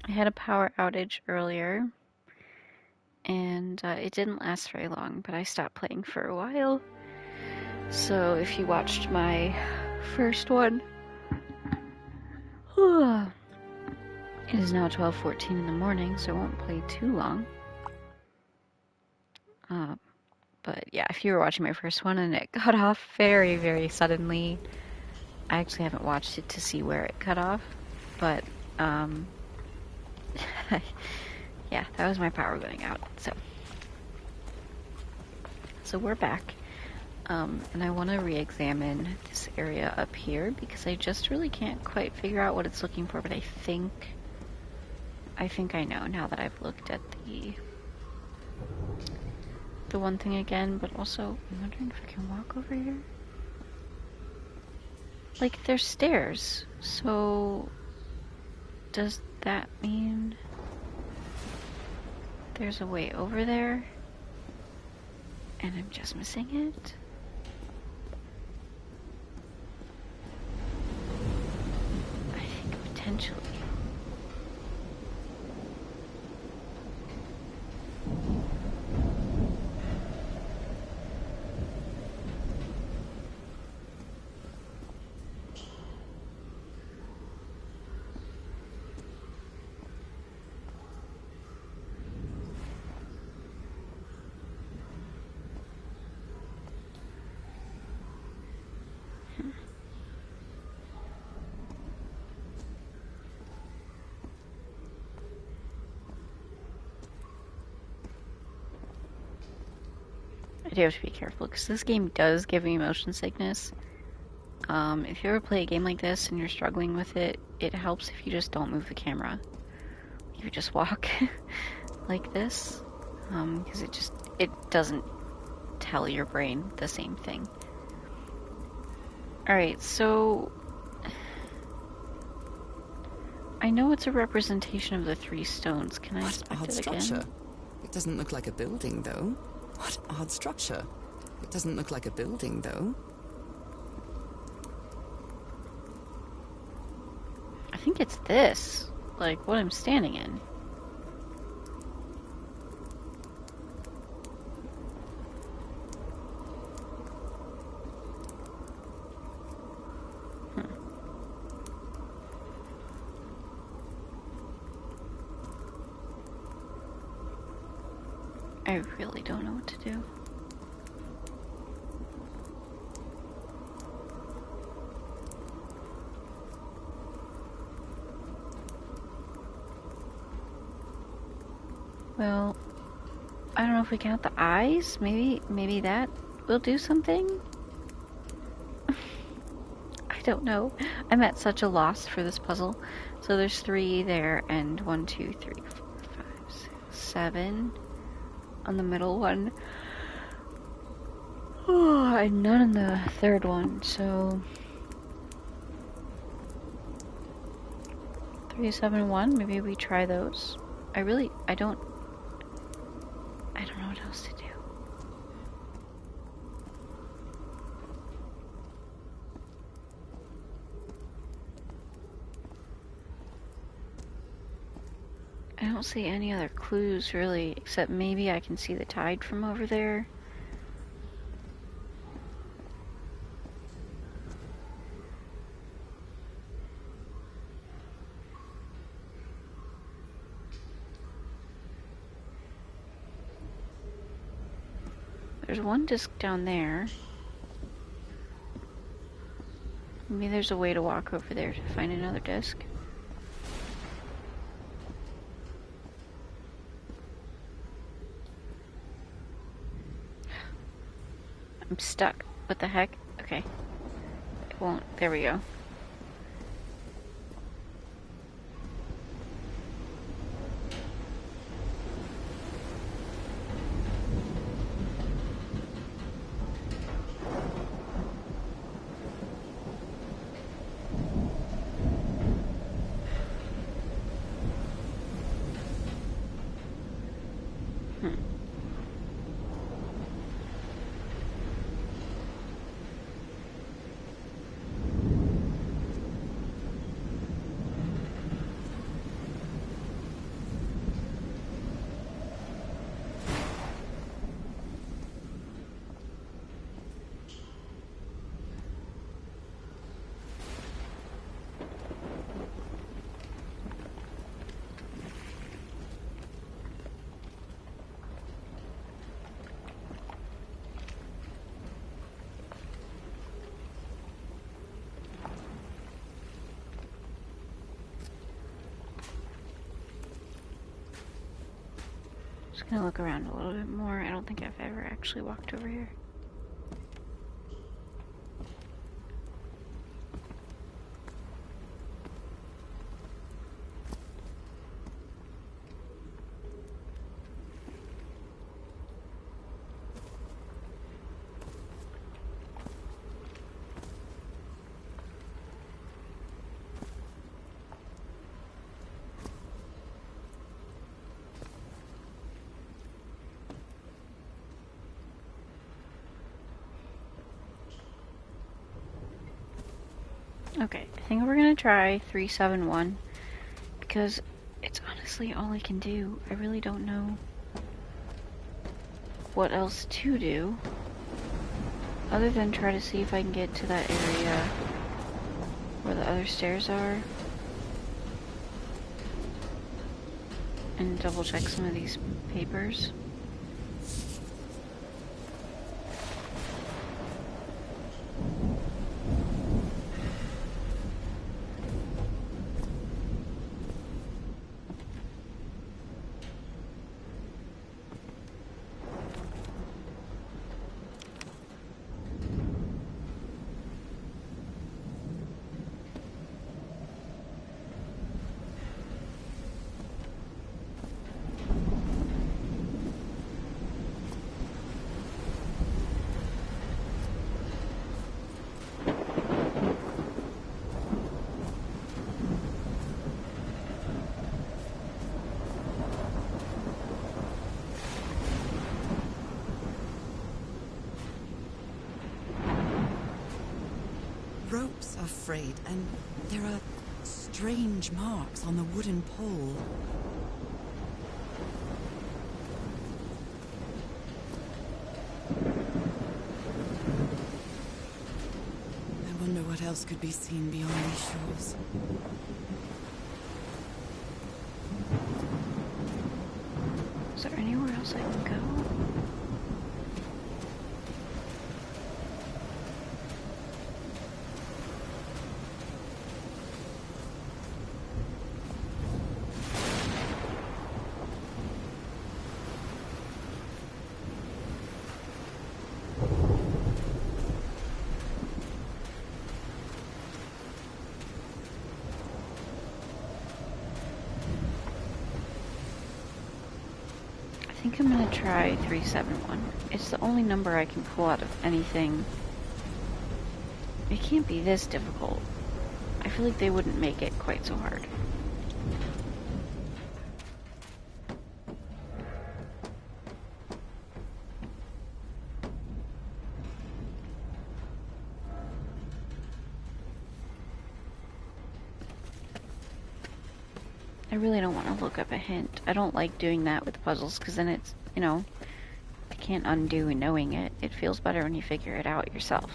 I had a power outage earlier, and it didn't last very long, but I stopped playing for a while. So if you watched my first one, it is now 12:14 in the morning, so I won't play too long. But yeah, if you were watching my first one and it cut off very, very suddenly, I actually haven't watched it to see where it cut off, but yeah, that was my power going out. So we're back, and I want to re-examine this area up here because I just really can't quite figure out what it's looking for. But I think I know now that I've looked at the one thing again. But also, I'm wondering if I can walk over here. Like, there's stairs, so does that mean there's a way over there and I'm just missing it? I think potentially. I do have to be careful because this game does give me motion sickness. If you ever play a game like this and you're struggling with it, it helps if you just don't move the camera. You just walk like this, because it doesn't tell your brain the same thing. Alright, so I know it's a representation of the three stones. Can I inspect it again? Structure. It doesn't look like a building, though. What odd structure? It doesn't look like a building, though. I think it's this, like what I'm standing in. I really don't know what to do. Well, I don't know if we count the eyes. Maybe that will do something? I don't know. I'm at such a loss for this puzzle. So there's 3 there, and 1, 2, 3, 4, 5, 6, 7 on the middle one. Oh, and none in the third one, so 3, 7, 1. Maybe we try those. I don't know what else to do. I don't see any other clues really, except maybe I can see the tide from over there. There's one disc down there. Maybe there's a way to walk over there to find another disc. I'm stuck. What the heck? Okay. It won't. There we go. Just gonna look around a little bit more. I don't think I've ever actually walked over here. Okay, I think we're gonna try 371 because it's honestly all I can do. I really don't know what else to do other than try to see if I can get to that area where the other stairs are and double check some of these papers. Ropes are frayed, and there are strange marks on the wooden pole. I wonder what else could be seen beyond these shores. Is there anywhere else I can go? I think I'm gonna try 371. It's the only number I can pull out of anything. It can't be this difficult. I feel like they wouldn't make it quite so hard. I really don't want to look up a hint. I don't like doing that with puzzles because then it's, you know, I can't undo knowing it. It feels better when you figure it out yourself.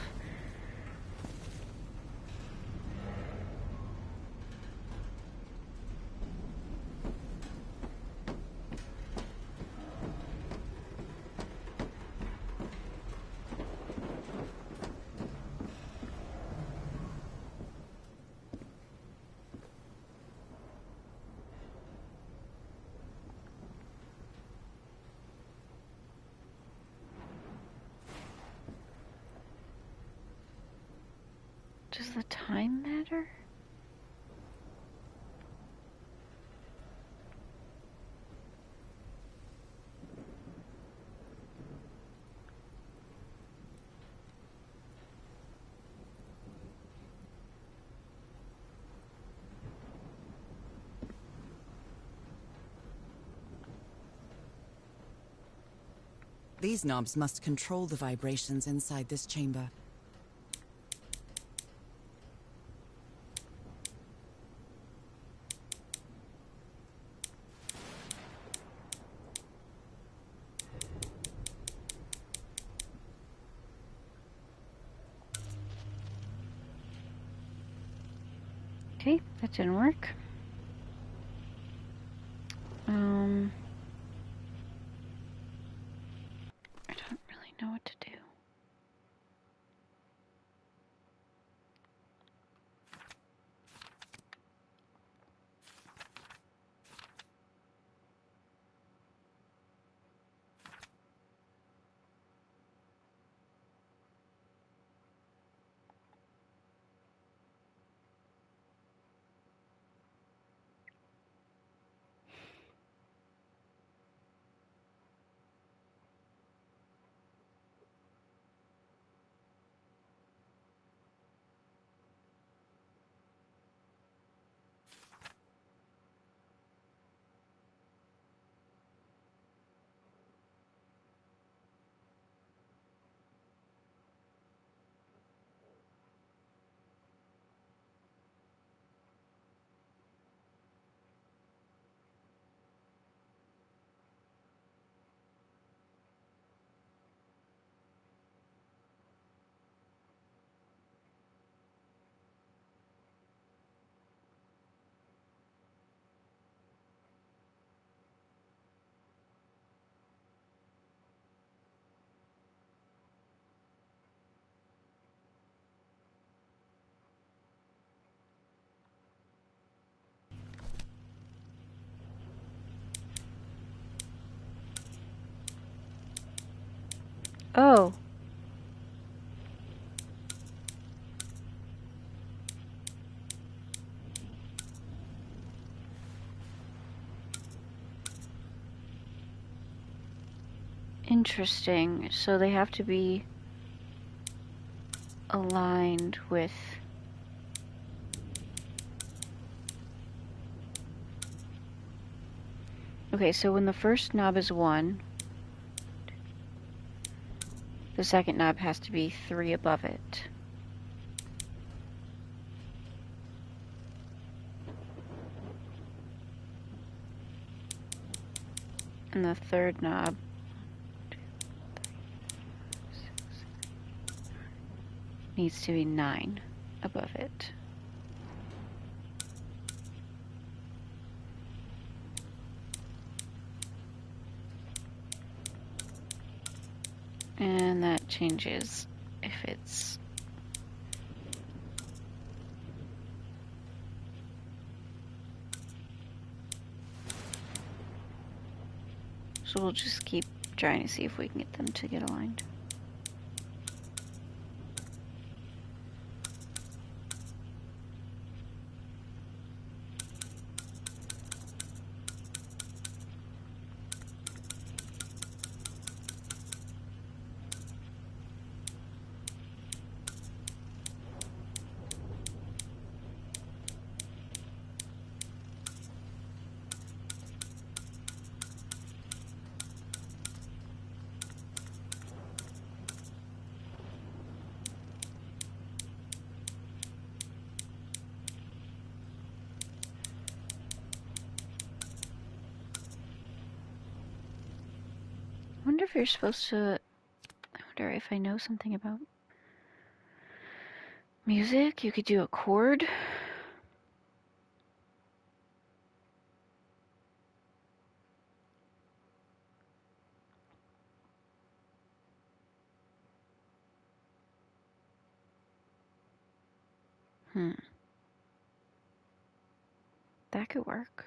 Does the time matter? These knobs must control the vibrations inside this chamber. Okay, that didn't work. I don't really know what to do. Oh. Interesting. So they have to be aligned with... Okay, so when the first knob is 1, the second knob has to be 3 above it. And the third knob needs to be 9 above it. And that changes if it's... So we'll just keep trying to see if we can get them to get aligned. I wonder if you're supposed to... I wonder if I know something about music. You could do a chord. That could work.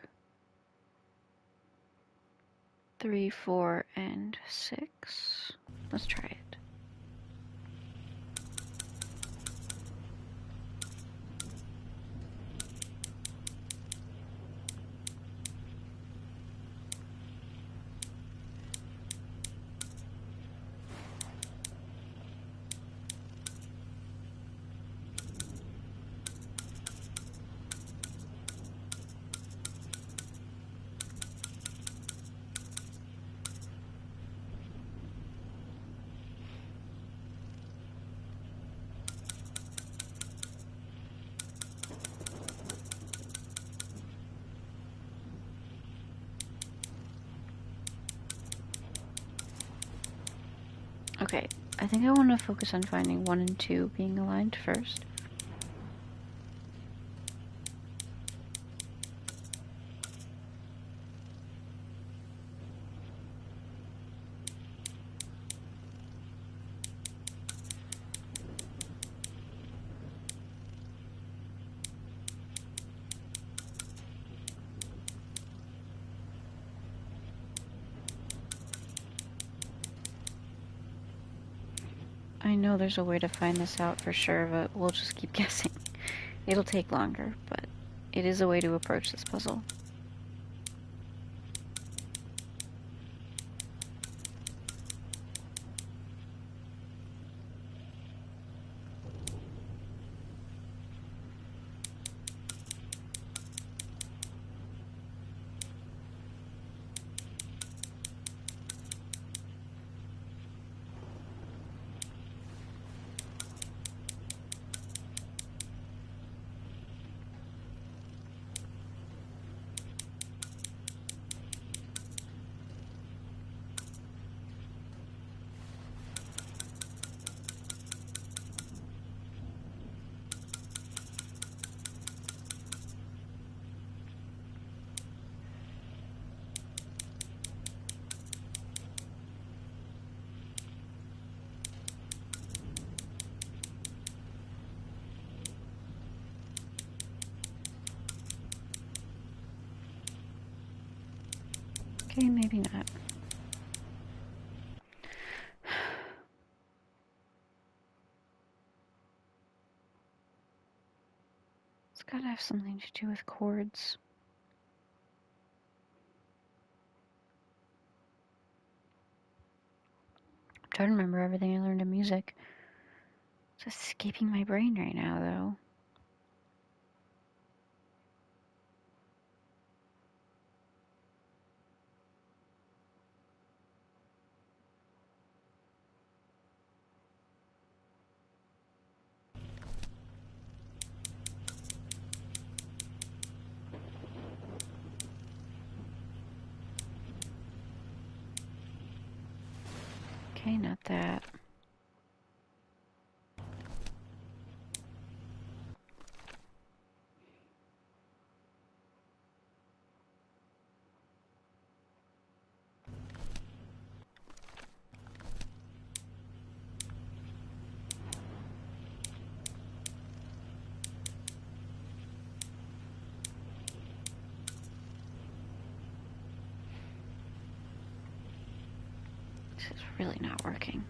3, 4, and 6. Let's try it. Okay, I think I want to focus on finding 1 and 2 being aligned first. I know there's a way to find this out for sure, but we'll just keep guessing. It'll take longer, but it is a way to approach this puzzle. Okay, maybe not. have something to do with chords. I'm trying to remember everything I learned in music. It's escaping my brain right now, though. Okay, not that. This is really not working.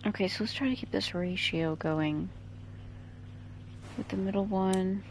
Okay, so let's try to keep this ratio going. With the middle one.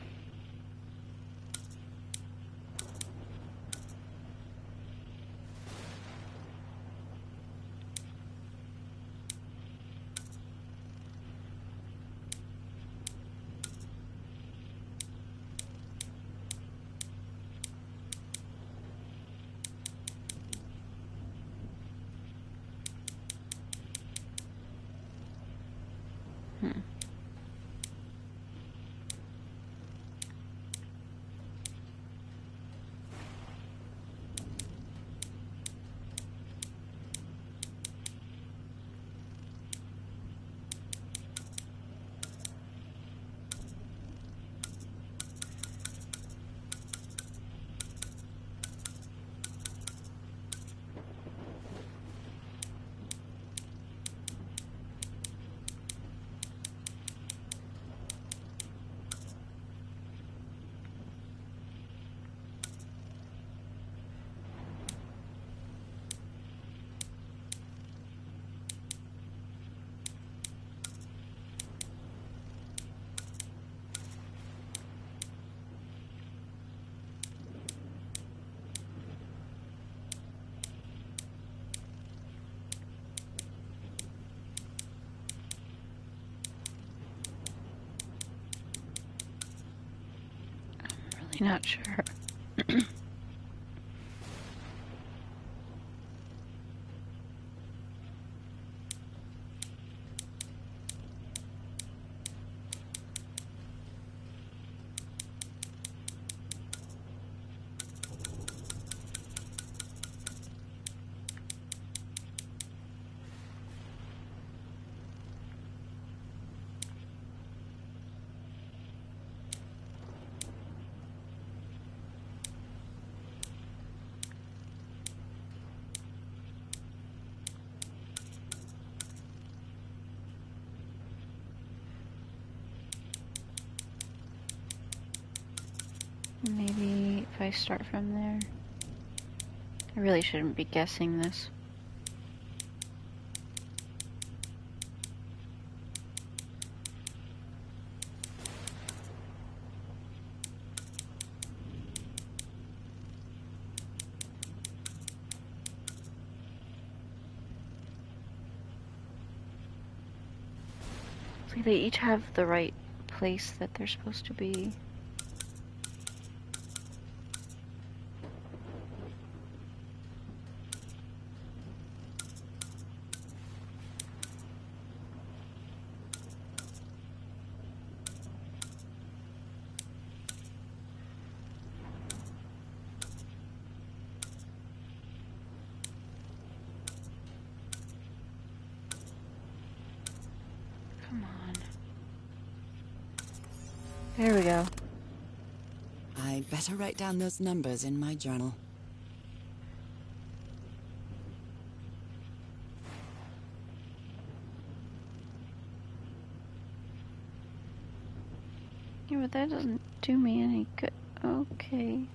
Really not sure. Maybe if I start from there. I really shouldn't be guessing this. See, they each have the right place that they're supposed to be. Come on. There we go. I'd better write down those numbers in my journal. Yeah, but that doesn't do me any good. Okay.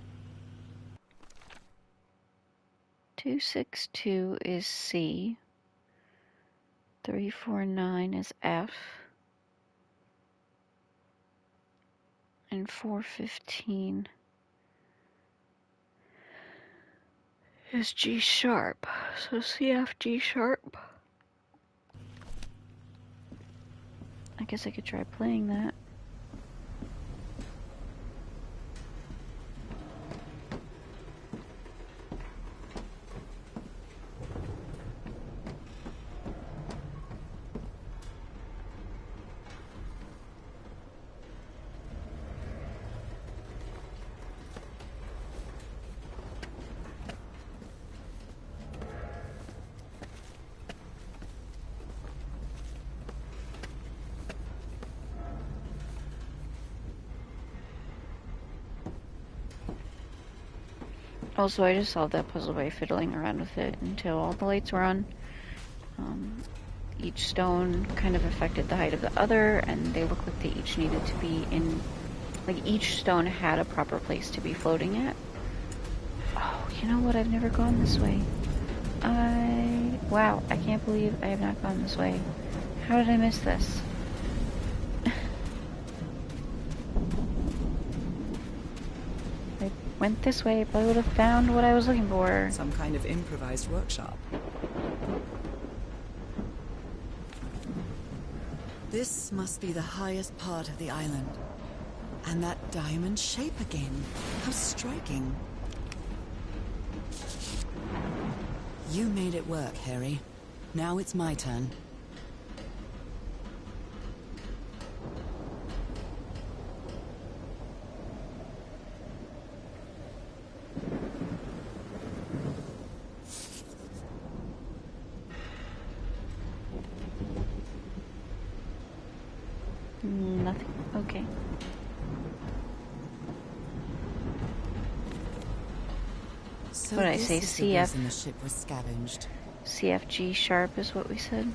262 is C. 349 is F. And 415 is G sharp. So C, F, G sharp. I guess I could try playing that. Also, I just solved that puzzle by fiddling around with it until all the lights were on. Each stone kind of affected the height of the other, and they looked like they each needed to be in... Like, each stone had a proper place to be floating at. Oh, you know what? I've never gone this way. Wow, I can't believe I have not gone this way. How did I miss this? I went this way, but I would have found what I was looking for. Some kind of improvised workshop. This must be the highest part of the island. And that diamond shape again. How striking. You made it work, Harry. Now it's my turn. Nothing. Okay. So What did I say? this is the CF. reason the ship was scavenged. CFG sharp is what we said.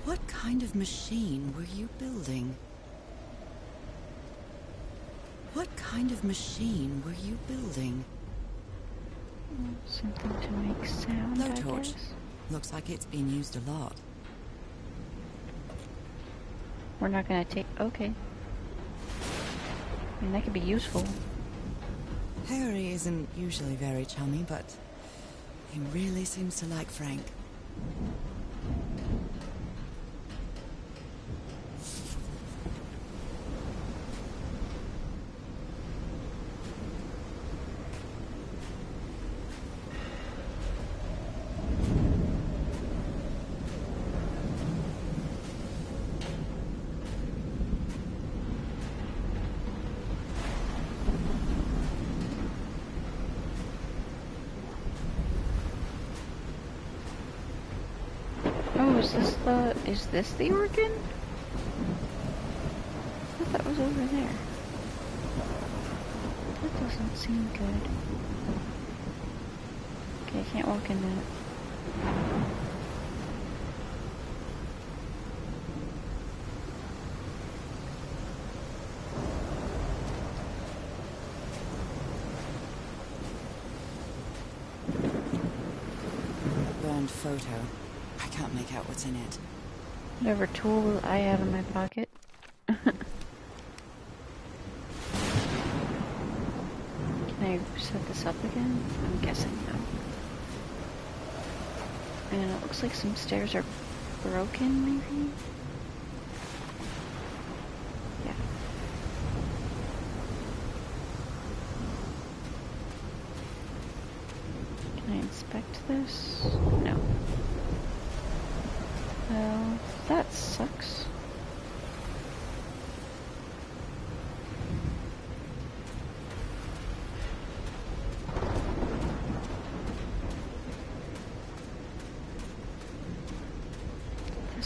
What kind of machine were you building? What kind of machine were you building? Something to make sound, I Blowtorch. guess. Looks like it's been used a lot. We're not gonna take... Okay. I mean, that could be useful. Harry isn't usually very chummy, but he really seems to like Frank. Oh, is this the organ? I thought that was over there. That doesn't seem good. Okay, I can't walk in that. Burned photo. I can't make out what's in it. Whatever tool I have in my pocket. Can I set this up again? I'm guessing no. And it looks like some stairs are broken, maybe? Yeah. Can I inspect this? No. Well, that sucks.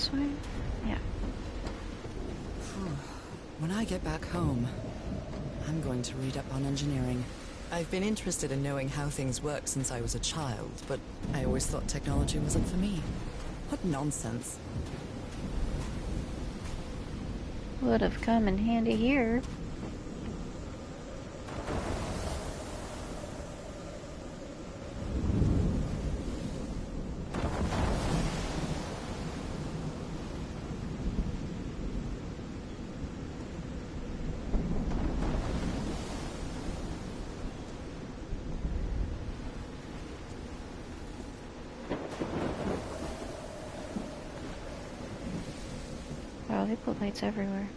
this way? Yeah. When I get back home, I'm going to read up on engineering. I've been interested in knowing how things work since I was a child, but I always thought technology wasn't for me. What nonsense. Would have come in handy here. Wow, they put lights everywhere.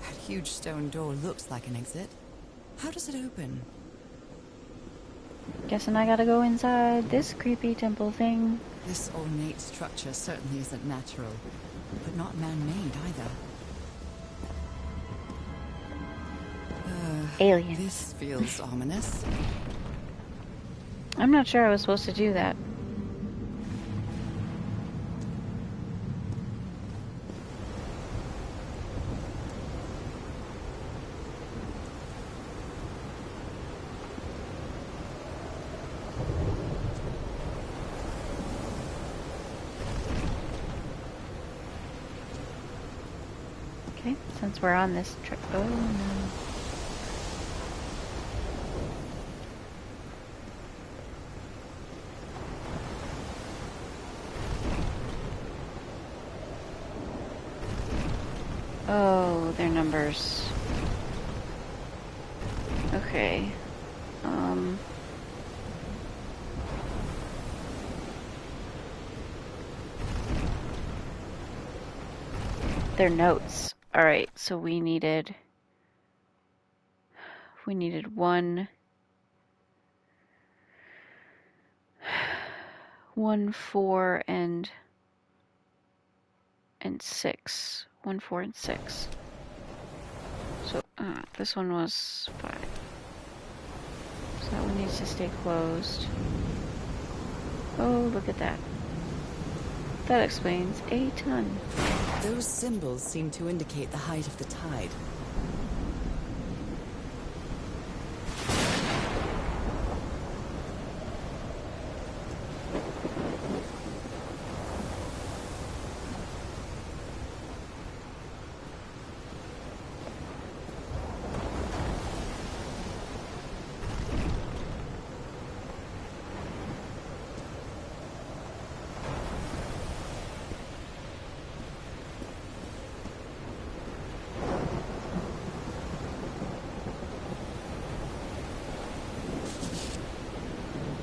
That huge stone door looks like an exit. How does it open? Guessing I gotta go inside this creepy temple thing. This ornate structure certainly isn't natural, but not man-made either. Aliens. This feels ominous. I'm not sure I was supposed to do that. Okay, since we're on this trip. Oh no. Oh, their numbers. Okay. Their notes. Alright, so we needed 1, 4, and 6. 1, 4, and 6. So, this one was 5. So that one needs to stay closed. Oh, look at that. That explains a ton. Those symbols seem to indicate the height of the tide.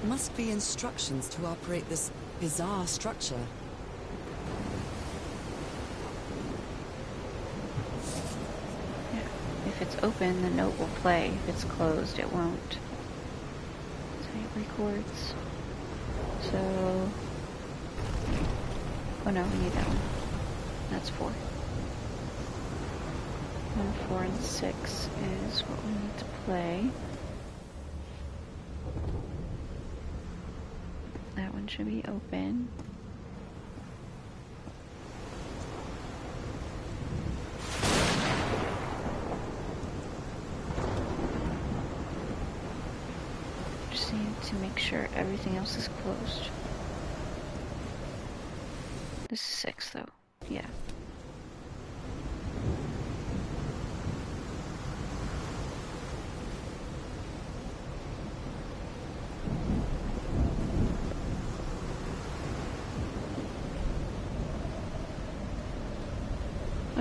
Must be instructions to operate this bizarre structure. Yeah. If it's open, the note will play. If it's closed, it won't. So it records. So... Oh no, we need that one. That's 4. 1, 4, and 6 is what we need to play. That one should be open. Just need to make sure everything else is closed. This is 6 though. Yeah.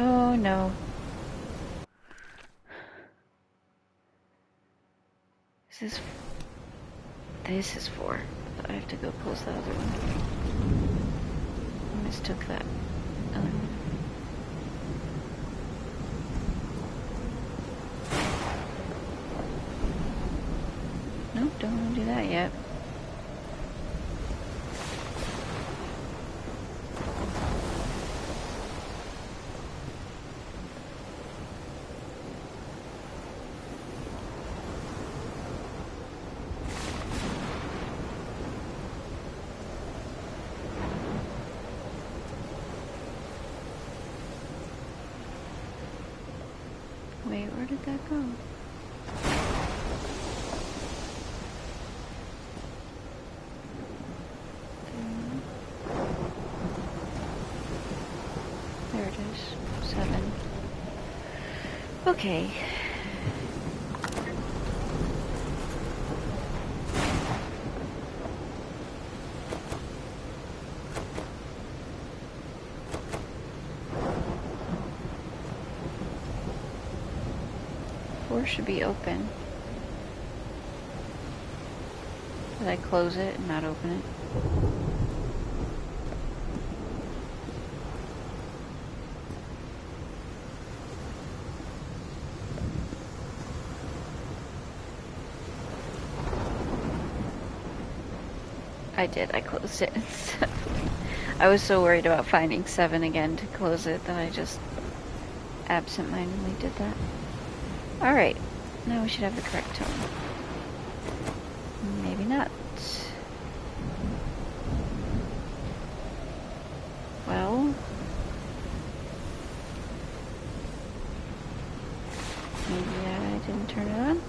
Oh no. This is 4. I have to go close the other one. I mistook that other one. Nope, don't want to do that yet. Where'd that go? There it is. 7. Okay. Should be open. Did I close it and not open it? I did. I closed it. I was so worried about finding 7 again to close it that I just absentmindedly did that. Alright, now we should have the correct tone. Maybe not. Well, maybe I didn't turn it on.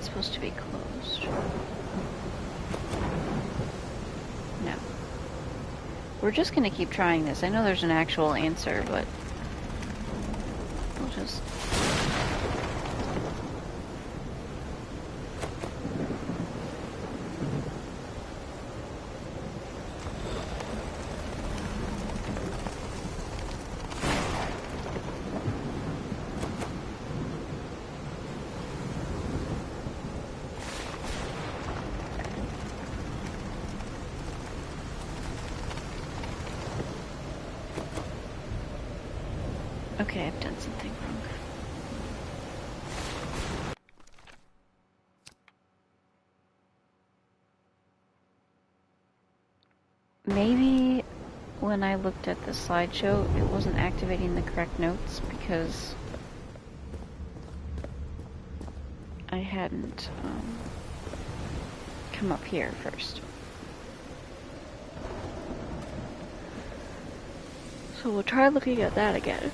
Supposed to be closed. No. We're just gonna keep trying this. I know there's an actual answer, but we'll just... Okay, I've done something wrong. Maybe when I looked at the slideshow, it wasn't activating the correct notes because I hadn't come up here first. So we'll try looking at that again.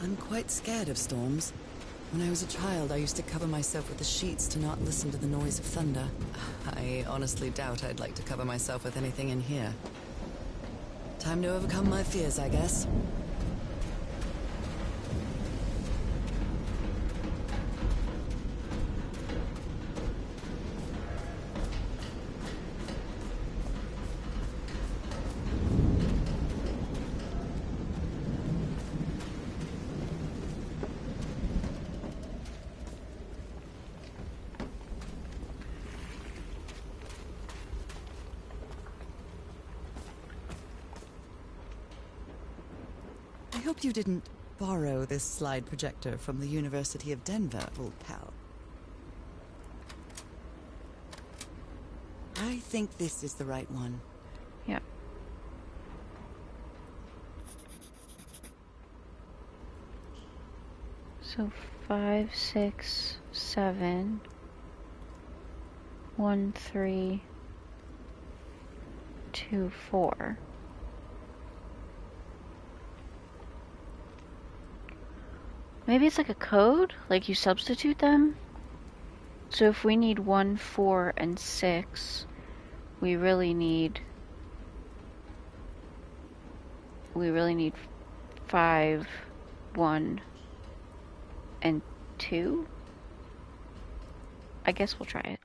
I'm quite scared of storms. When I was a child, I used to cover myself with the sheets to not listen to the noise of thunder. I honestly doubt I'd like to cover myself with anything in here. Time to overcome my fears, I guess. I hope you didn't borrow this slide projector from the University of Denver, old pal. I think this is the right one. Yep. So 5, 6, 7, 1, 3, 2, 4. Maybe it's like a code, like you substitute them. So if we need 1, 4, and 6, we really need 5, 1, and 2. I guess we'll try it.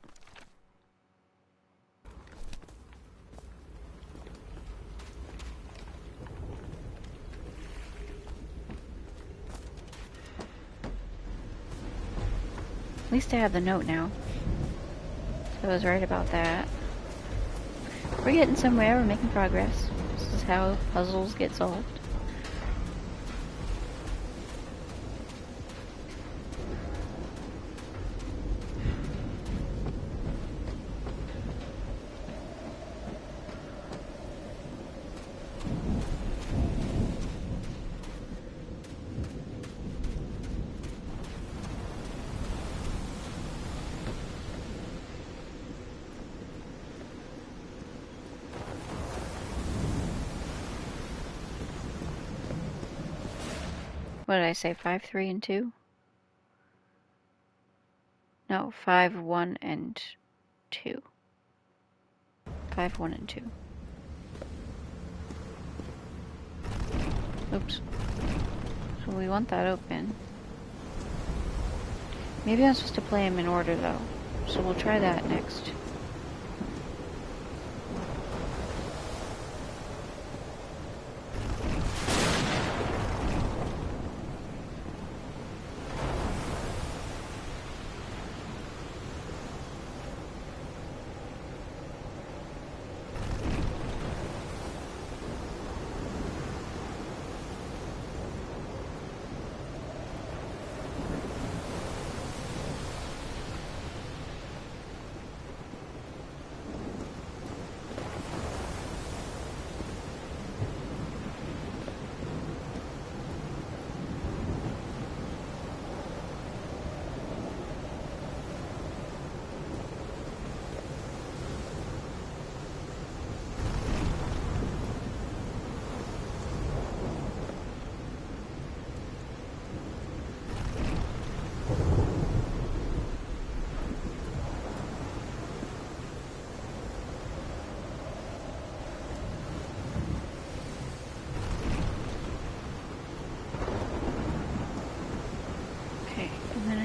At least I have the note now. So I was right about that. We're getting somewhere, we're making progress. This is how puzzles get solved. What did I say? 5, 3, and 2? No, 5, 1, and 2. 5, 1, and 2. Oops. So we want that open. Maybe I'm supposed to play them in order though. So we'll try that next.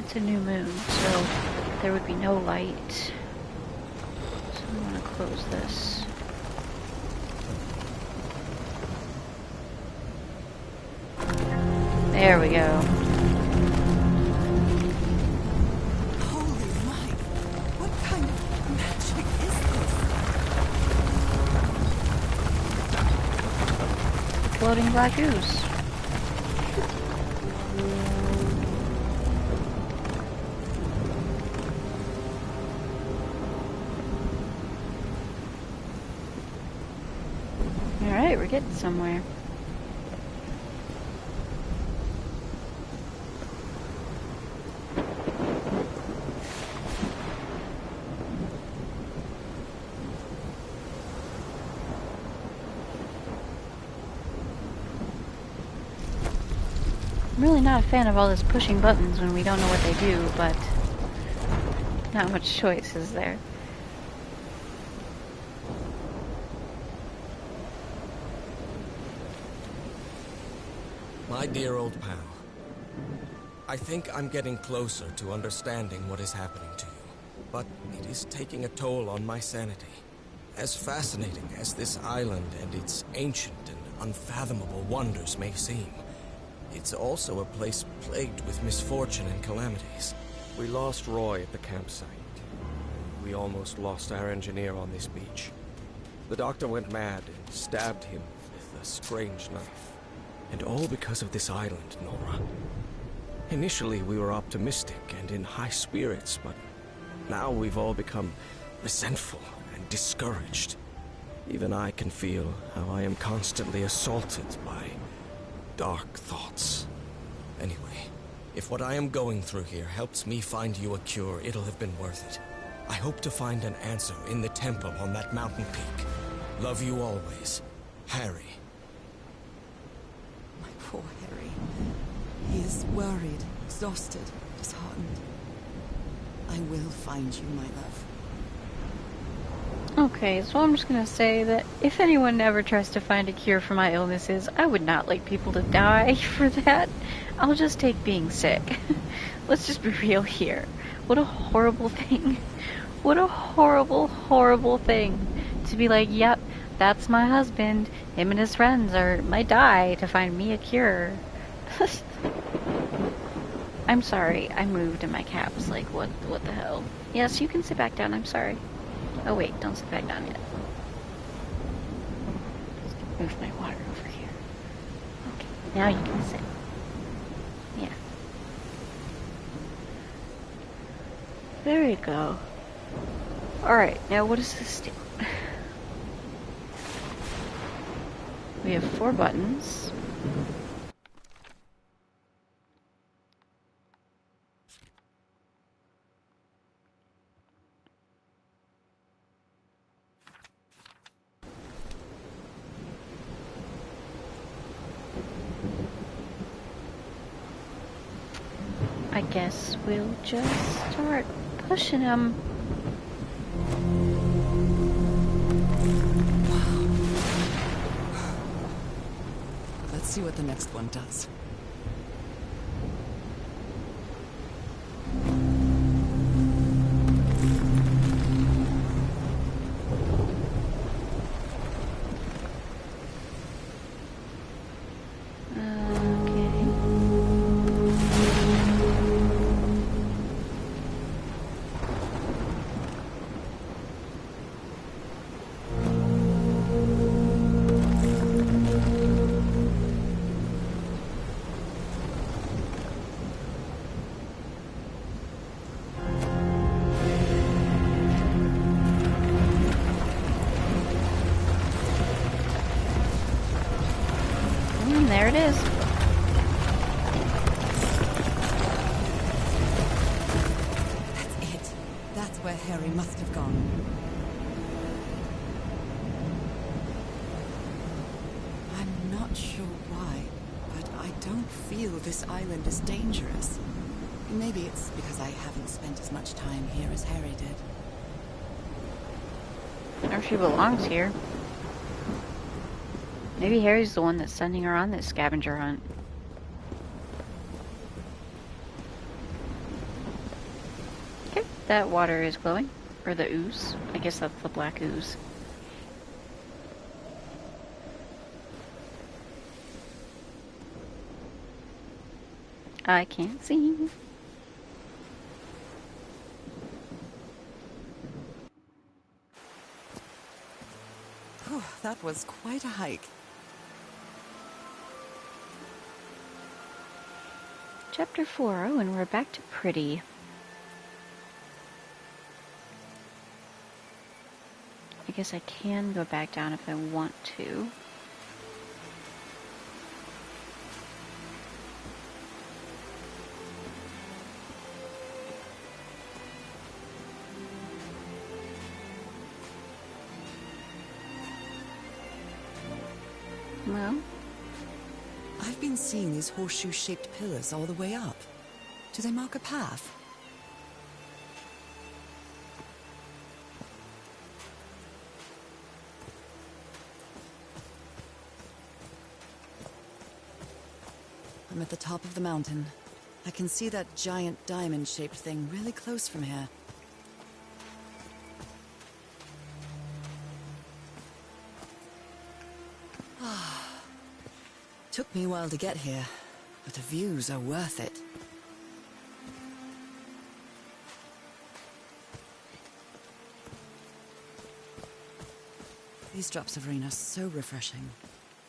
It's a new moon, so there would be no light. So I'm going to close this. There we go. Holy Mike! What kind of magic is this? Floating black ooze. Alright, we're getting somewhere. I'm really not a fan of all this pushing buttons when we don't know what they do, but not much choice is there. My dear old pal, I think I'm getting closer to understanding what is happening to you, but it is taking a toll on my sanity. As fascinating as this island and its ancient and unfathomable wonders may seem, it's also a place plagued with misfortune and calamities. We lost Roy at the campsite. We almost lost our engineer on this beach. The doctor went mad and stabbed him with a strange knife. And all because of this island, Nora. Initially, we were optimistic and in high spirits, but now we've all become resentful and discouraged. Even I can feel how I am constantly assaulted by dark thoughts. Anyway, if what I am going through here helps me find you a cure, it'll have been worth it. I hope to find an answer in the temple on that mountain peak. Love you always, Harry. Poor Harry. He is worried, exhausted, disheartened. I will find you, my love. Okay, so I'm just gonna say that if anyone ever tries to find a cure for my illnesses, I would not like people to die for that. I'll just take being sick. Let's just be real here. What a horrible thing. What a horrible, horrible thing. To be like, yep, that's my husband. Him and his friends might die to find me a cure. I'm sorry, I moved and my cat was like, what the hell? Yes, you can sit back down, I'm sorry. Oh wait, don't sit back down yet. Move my water over here. Okay, now you can sit. Yeah. There you go. Alright, now what does this do? We have 4 buttons. I guess we'll just start pushing him. Let's see what the next one does. There it is. That's it. That's where Harry must have gone. I'm not sure why, but I don't feel this island is dangerous. Maybe it's because I haven't spent as much time here as Harry did. Or she belongs here. Maybe Harry's the one that's sending her on this scavenger hunt. Okay, that water is glowing. Or the ooze. I guess that's the black ooze. I can't see. Whew, that was quite a hike. Chapter 4. Oh, and we're back to pretty. I guess I can go back down if I want to. Well, I've been seeing these horseshoe-shaped pillars all the way up. Do they mark a path? I'm at the top of the mountain. I can see that giant diamond-shaped thing really close from here. Took me a while to get here, but the views are worth it. These drops of rain are so refreshing.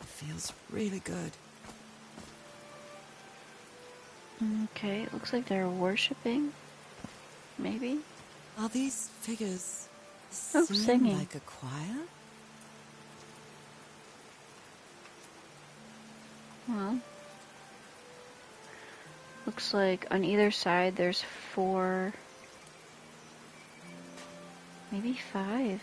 It feels really good. okay, it looks like they're worshipping. Maybe? Are these figures singing. like a choir? Well, looks like on either side there's 4, maybe 5.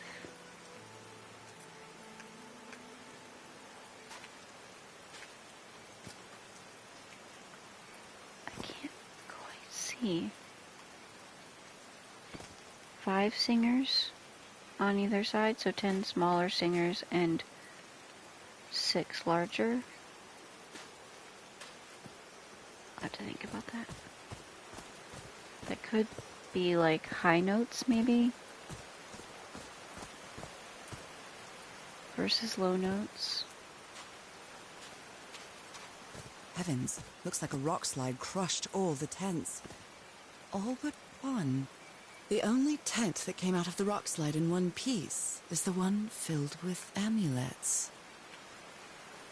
I can't quite see. 5 singers on either side, so 10 smaller singers and 6 larger. I'll have to think about that. That could be like high notes, maybe? Versus low notes. Heavens, looks like a rock slide crushed all the tents. All but one. The only tent that came out of the rock slide in one piece is the one filled with amulets.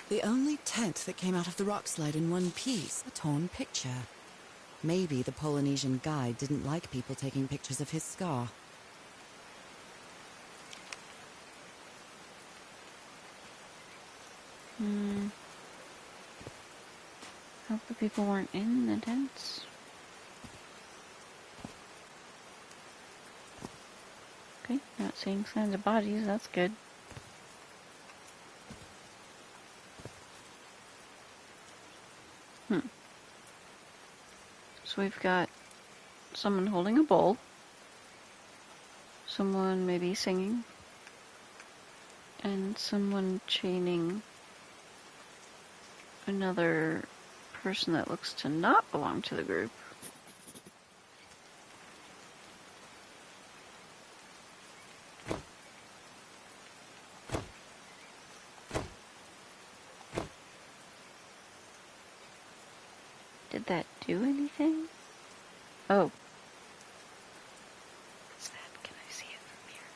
The only tent that came out of the rock slide in one piece, a torn picture. Maybe the Polynesian guide didn't like people taking pictures of his scar. Hope the people weren't in the tents. Okay, not seeing signs of bodies, that's good. So we've got someone holding a bowl. Someone maybe singing. And someone chaining another person that looks to not belong to the group. Did that do anything? Oh. What's that? Can I see it from here?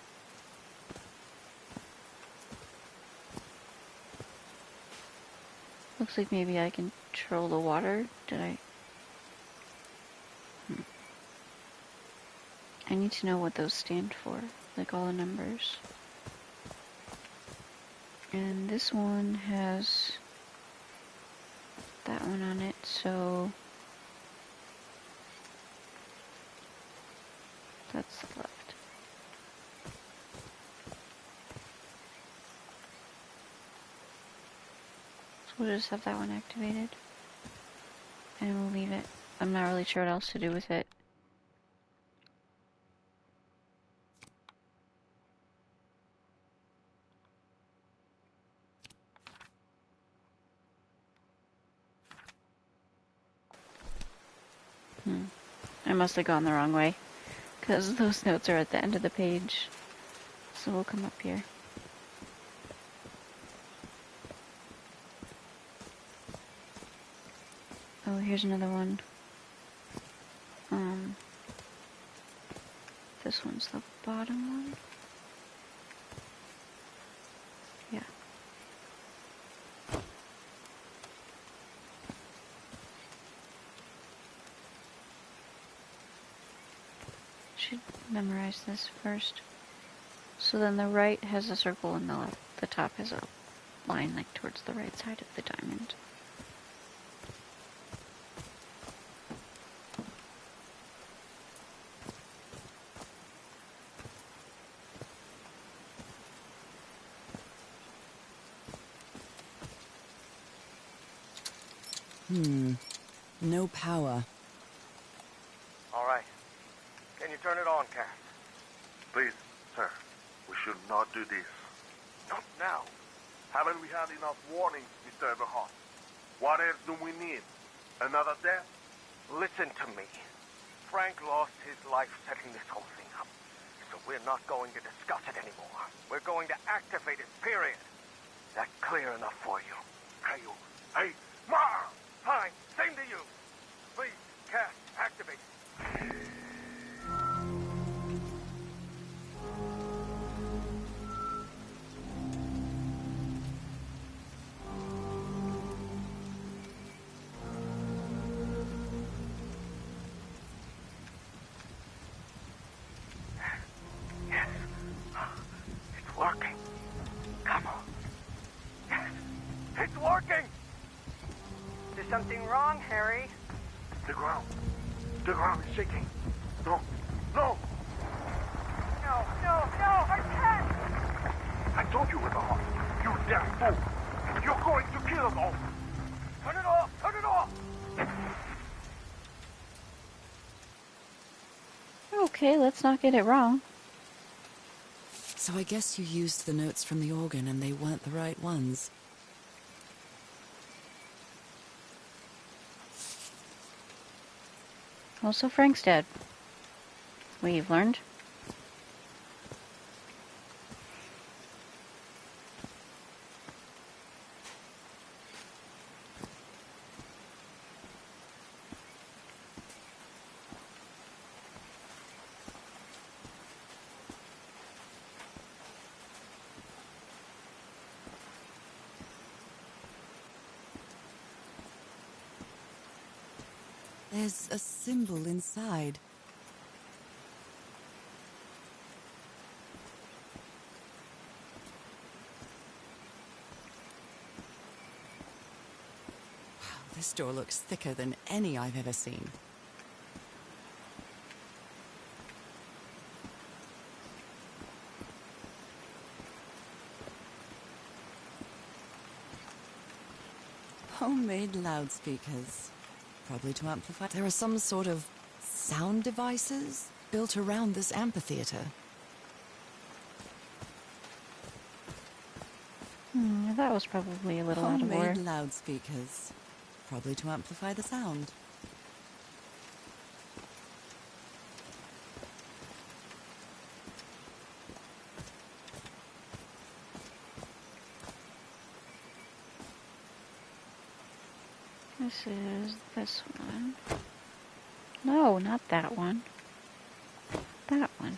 Looks like maybe I can control the water. Did I? I need to know what those stand for, like all the numbers. And this one has that one on it, so that's the left. So we'll just have that one activated. And we'll leave it. I'm not really sure what else to do with it. I must have gone the wrong way, because those notes are at the end of the page. So we'll come up here. Oh, here's another one. This one's the bottom one. Yeah. Should memorize this first. So then the right has a circle and the top has a line like towards the right side of the diamond. No power. All right. Can you turn it on, Cass? Please, sir, we should not do this. Not now. Haven't we had enough warnings, Mr. Everhart? What else do we need? Another death? Listen to me. Frank lost his life setting this whole thing up. So we're not going to discuss it anymore. We're going to activate it, period. That clear enough for you? Hey, Ma! Fine. Same to you. Please, Cass, activate it. Yes. It's working. Come on. Yes. It's working! Is something wrong, Harry? The ground is shaking. No! No, I can't! I told you, Everhart. You damn fool! You're going to kill us all! Turn it off! Turn it off! Okay, let's not get it wrong. So I guess you used the notes from the organ and they weren't the right ones. Also, Frank's dead. we've learned. There's a symbol inside. Wow, this door looks thicker than any I've ever seen. Homemade loudspeakers. Probably to amplify. There are some sort of sound devices built around this amphitheater. That was probably a little out of order. Homemade loudspeakers. Probably to amplify the sound. This is this one. No, not that one. That one.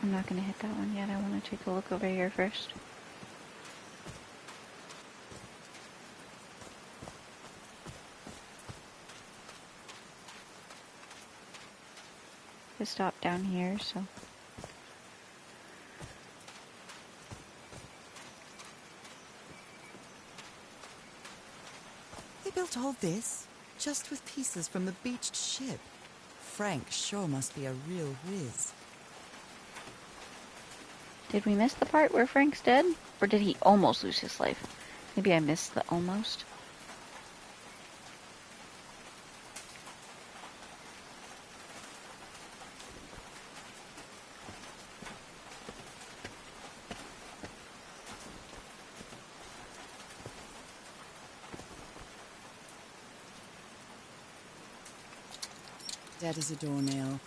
I'm not going to hit that one yet. I want to take a look over here first. It stopped down here, so... They built all this just with pieces from the beached ship. Frank sure must be a real whiz. Did we miss the part where Frank's dead? Or did he almost lose his life? Maybe I missed the almost. Dead as a doornail.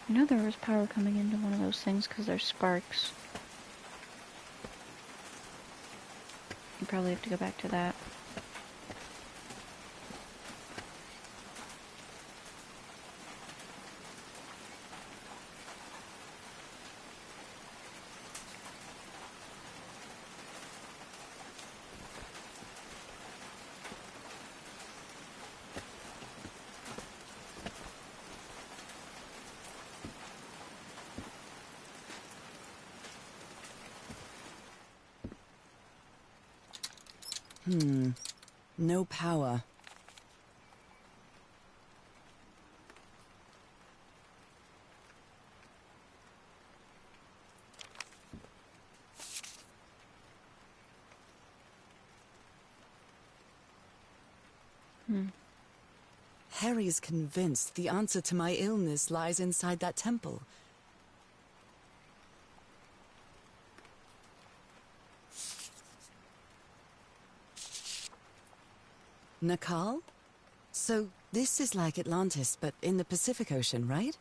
I know there was power coming into one of those things because there's sparks. You probably have to go back to that. No power. Harry's convinced the answer to my illness lies inside that temple. Nakal? So this is like Atlantis, but in the Pacific Ocean, right?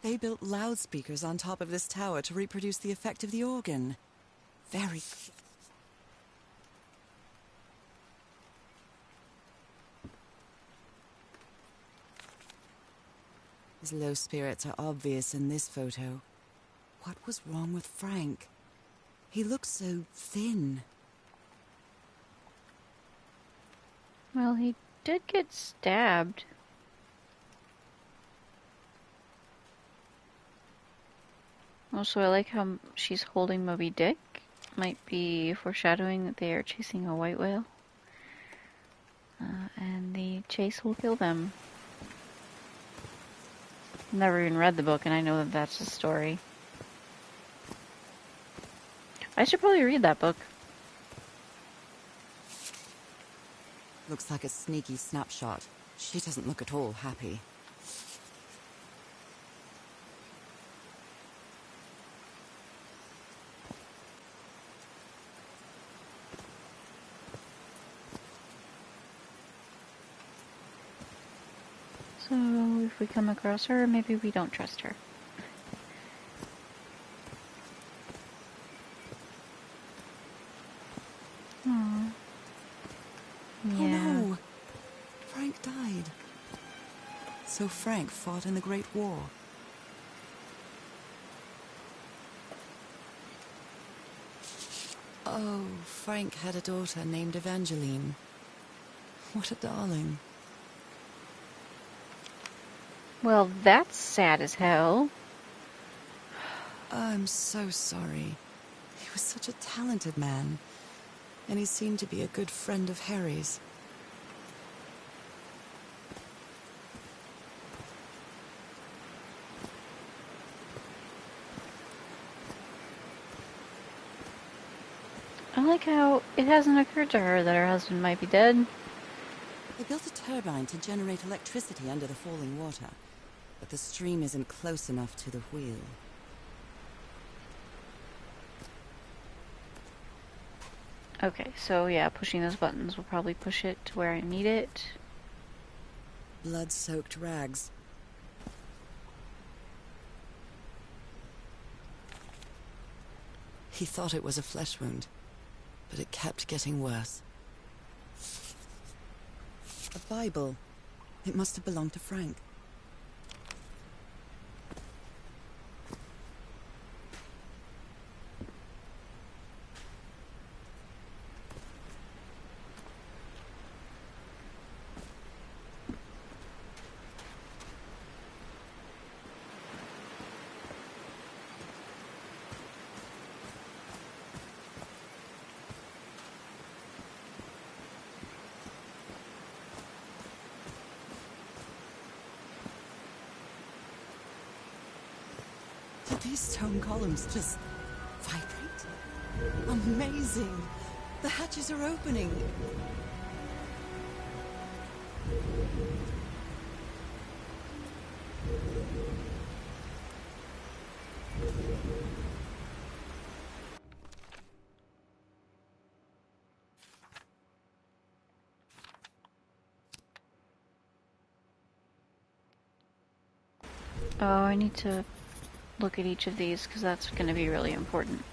They built loudspeakers on top of this tower to reproduce the effect of the organ. Very... His low spirits are obvious in this photo. What was wrong with Frank? He looked so thin. Well, he did get stabbed. Also, I like how she's holding Moby Dick. Might be foreshadowing that they are chasing a white whale. And the chase will kill them. Never even read the book, and I know that that's the story. I should probably read that book. Looks like a sneaky snapshot. She doesn't look at all happy. So, if we come across her, maybe we don't trust her. Aww. Yeah. Oh no! Frank died. So Frank fought in the Great War. Oh, Frank had a daughter named Evangeline. What a darling. Well, that's sad as hell. I'm so sorry. He was such a talented man. And he seemed to be a good friend of Harry's. I like how it hasn't occurred to her that her husband might be dead. They built a turbine to generate electricity under the falling water, but the stream isn't close enough to the wheel. Okay, so yeah, pushing those buttons will probably push it to where I need it. Blood-soaked rags. He thought it was a flesh wound, but it kept getting worse. A Bible. It must have belonged to Frank. Did these stone columns just vibrate? Amazing! The hatches are opening! Oh, I need to look at each of these because that's going to be really important.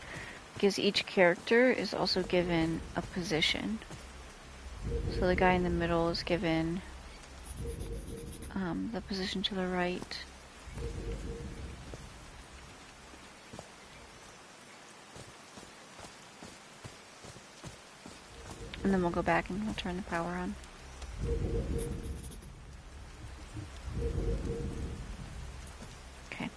Because each character is also given a position. So the guy in the middle is given the position to the right. And then we'll go back and we'll turn the power on. Okay.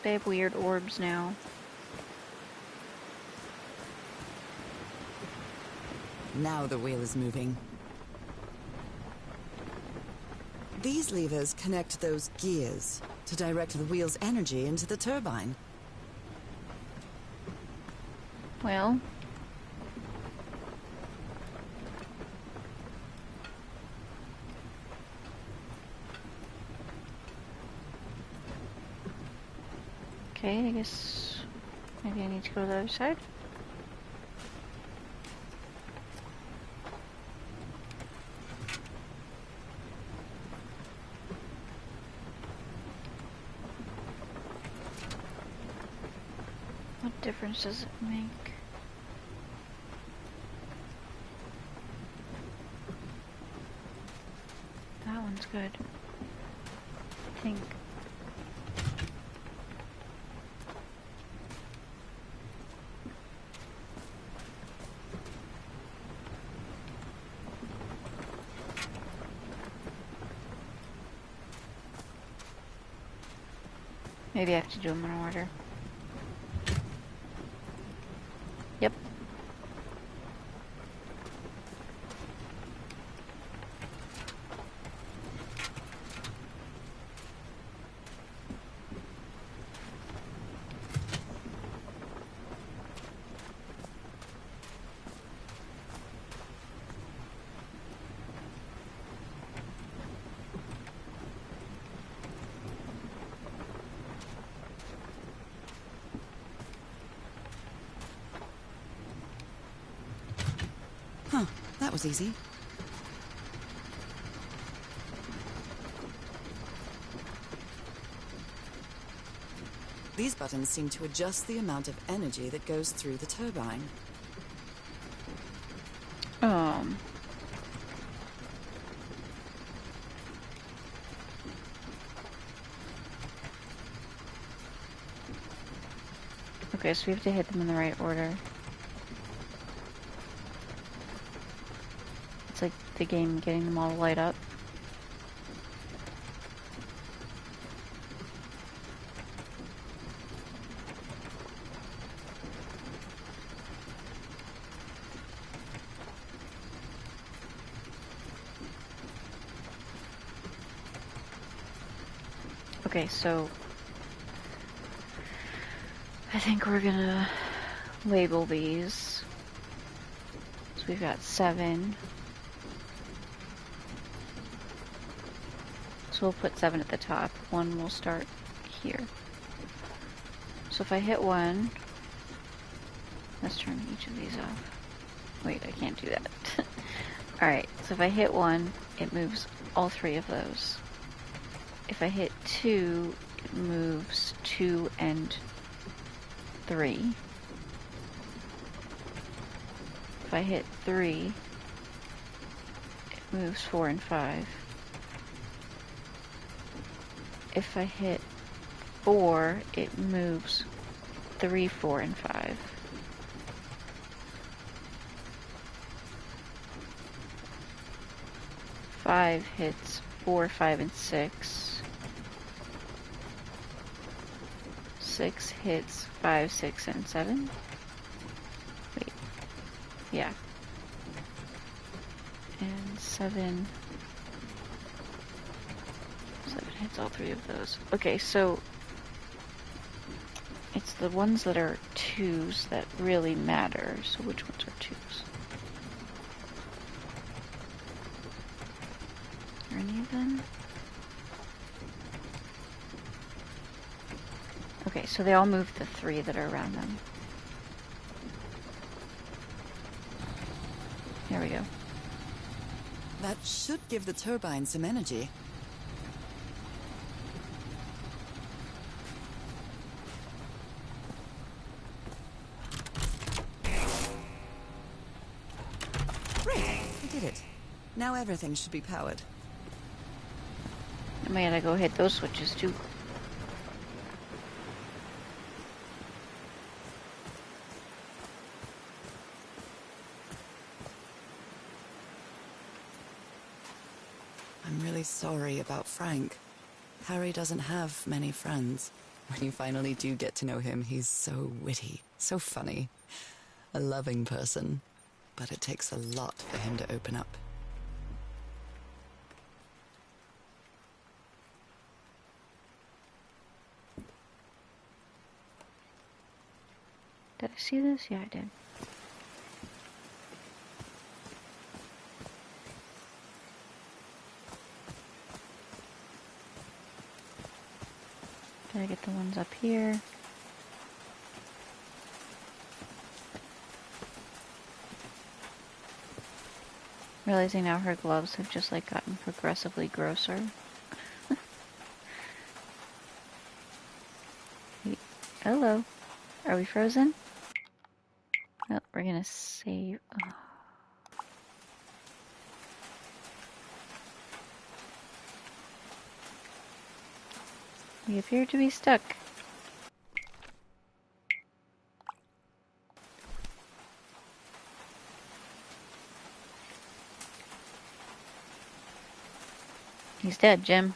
They have weird orbs now. Now the wheel is moving. These levers connect those gears to direct the wheel's energy into the turbine. Well, okay, I guess maybe I need to go to the other side. What difference does it make? That one's good. I think. Maybe I have to do them in order. Yep. Huh, that was easy. These buttons seem to adjust the amount of energy that goes through the turbine. Okay, so we have to hit them in the right order. It's like the game getting them all to light up. Okay, so I think we're gonna label these. So we've got 7. So we'll put 7 at the top. 1 will start here. So if I hit 1, let's turn each of these off. Wait, I can't do that. Alright, so if I hit 1, it moves all 3 of those. If I hit 2, it moves 2 and 3. If I hit 3, it moves 4 and 5. If I hit 4, it moves 3, 4, and 5. Five hits 4, 5, and 6. 6 hits 5, 6, and 7. Wait. Yeah. And 7 hits all 3 of those. Okay, so it's the ones that are 2s that really matter. So which ones are 2s? Are any of them? Okay, so they all move the 3 that are around them. There we go. That should give the turbine some energy. Great, we did it. Now everything should be powered. I might gotta go hit those switches too. I'm really sorry about Frank. Harry doesn't have many friends. When you finally do get to know him, he's so witty, so funny. A loving person. But it takes a lot for him to open up. Did I see this? Yeah, I did. Did I get the ones up here? Realizing now her gloves have just like gotten progressively grosser. Hello. Are we frozen? Well, we're gonna save. Oh. We appear to be stuck. He's dead, Jim.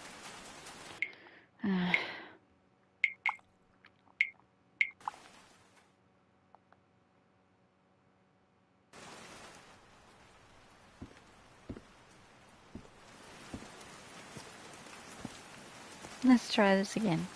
Let's try this again.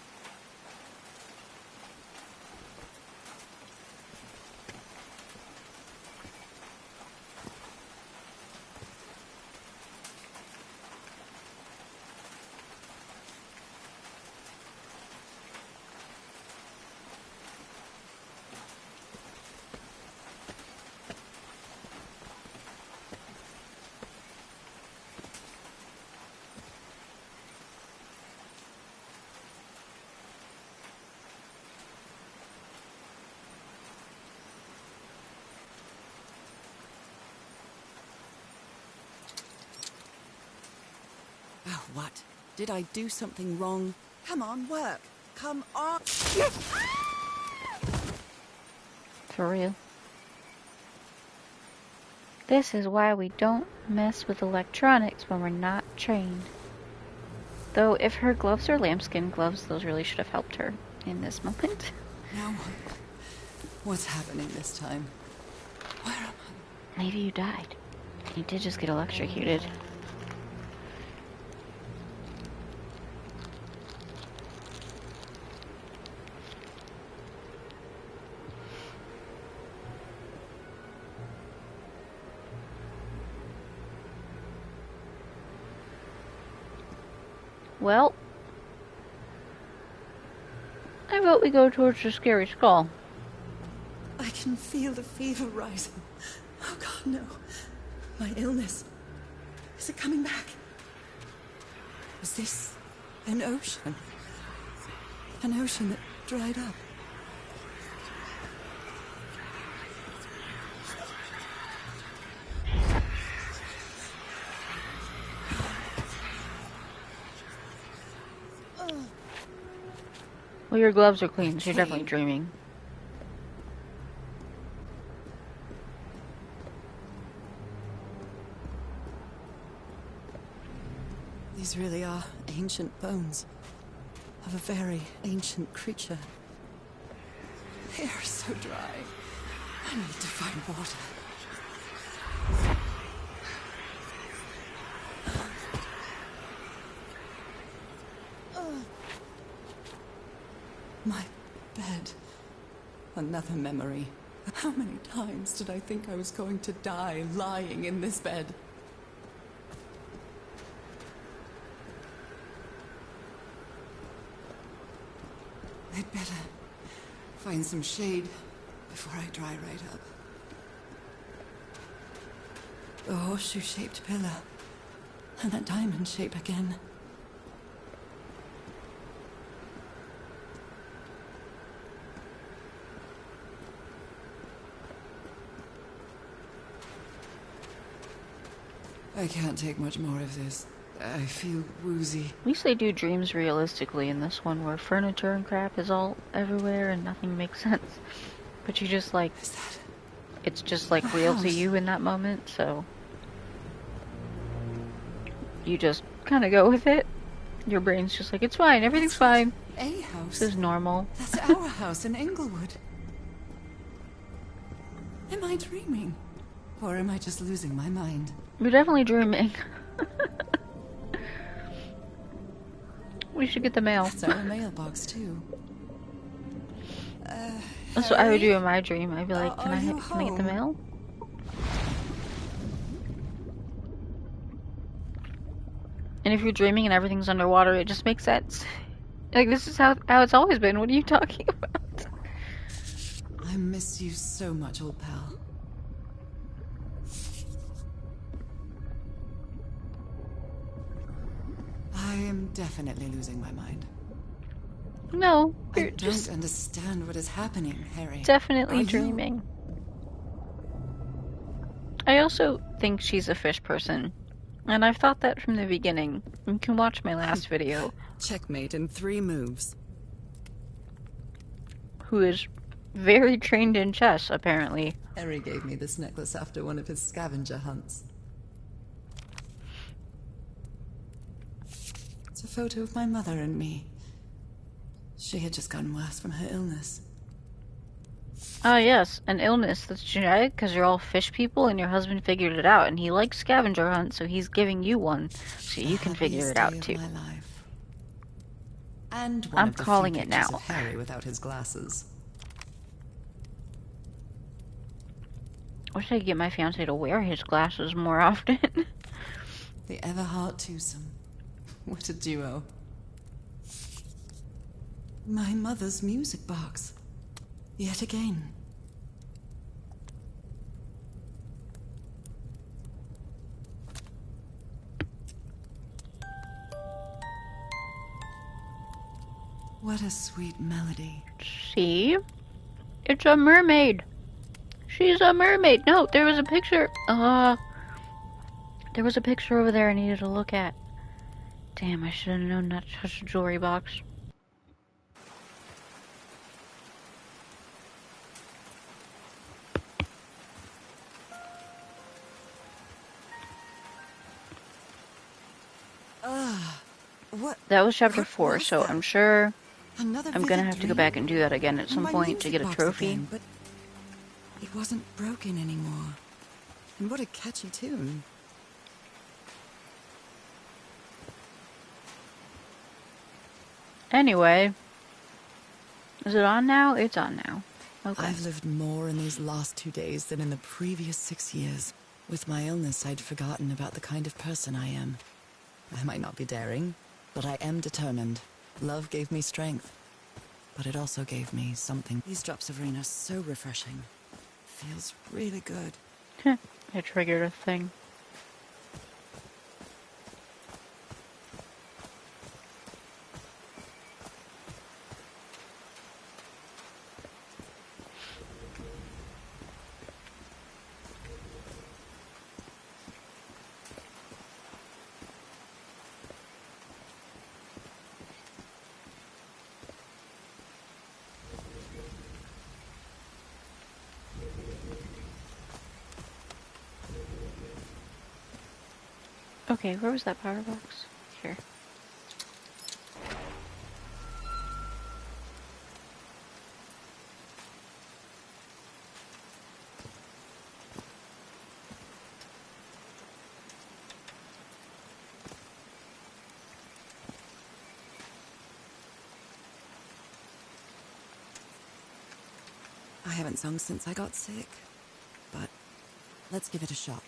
Oh, what? Did I do something wrong? Come on, work. Come on. For real. This is why we don't mess with electronics when we're not trained. Though if her gloves are lambskin gloves, those really should have helped her in this moment. Now, what's happening this time? Where am I? Maybe you died. You did just get electrocuted. Well, I vote we go towards the scary skull. I can feel the fever rising. Oh God, no. My illness. Is it coming back? Was this an ocean? An ocean that dried up? Well, your gloves are clean, so you're definitely dreaming. These really are ancient bones of a very ancient creature. They are so dry. I need to find water. My bed. Another memory. How many times did I think I was going to die lying in this bed? I'd better find some shade before I dry right up. The horseshoe-shaped pillar. And that diamond shape again. I can't take much more of this. I feel woozy. At least they do dreams realistically in this one, where furniture and crap is all everywhere and nothing makes sense. But you just like, it's just like real to you in that moment, so you just kind of go with it. Your brain's just like, it's fine, everything's fine. A house? This is normal. That's our house in Inglewood. Am I dreaming? Or am I just losing my mind? You're definitely dreaming. We should get the mail. That's our mailbox, too. That's what I would do in my dream. I'd be like, can I get the mail? And if you're dreaming and everything's underwater, it just makes sense. Like, this is how it's always been. What are you talking about? I miss you so much, old pal. I am definitely losing my mind. No, I you're don't just understand what is happening, Harry. definitely Are dreaming. I also think she's a fish person. And I've thought that from the beginning. You can watch my last video. Checkmate in 3 moves. Who is very trained in chess, apparently. Harry gave me this necklace after one of his scavenger hunts. It's a photo of my mother and me. She had just gotten worse from her illness. Ah, yes, an illness that's genetic because you're all fish people and your husband figured it out and he likes scavenger hunts, so he's giving you one so you can figure it out too. My life. And one I'm of the calling few it pictures now. of Harry without his glasses. I wish I could get my fiance to wear his glasses more often. The Everhart twosome. What a duo. My mother's music box. Yet again. What a sweet melody. See? It's a mermaid. She's a mermaid. No, there was a picture. There was a picture over there I needed to look at. Damn, I should have known not to touch the jewelry box. What? That was chapter What 4, was so that? I'm sure Another I'm gonna vivid have to go dream? back and do that again at some My point to music get a box trophy. again, but it wasn't broken anymore. And what a catchy tune. Anyway, is it on now? It's on now. Okay. I've lived more in these last 2 days than in the previous 6 years. With my illness, I'd forgotten about the kind of person I am. I might not be daring, but I am determined. Love gave me strength, but it also gave me something. These drops of rain are so refreshing. Feels really good. I triggered a thing. Okay, where was that power box? Here. I haven't sung since I got sick, but let's give it a shot.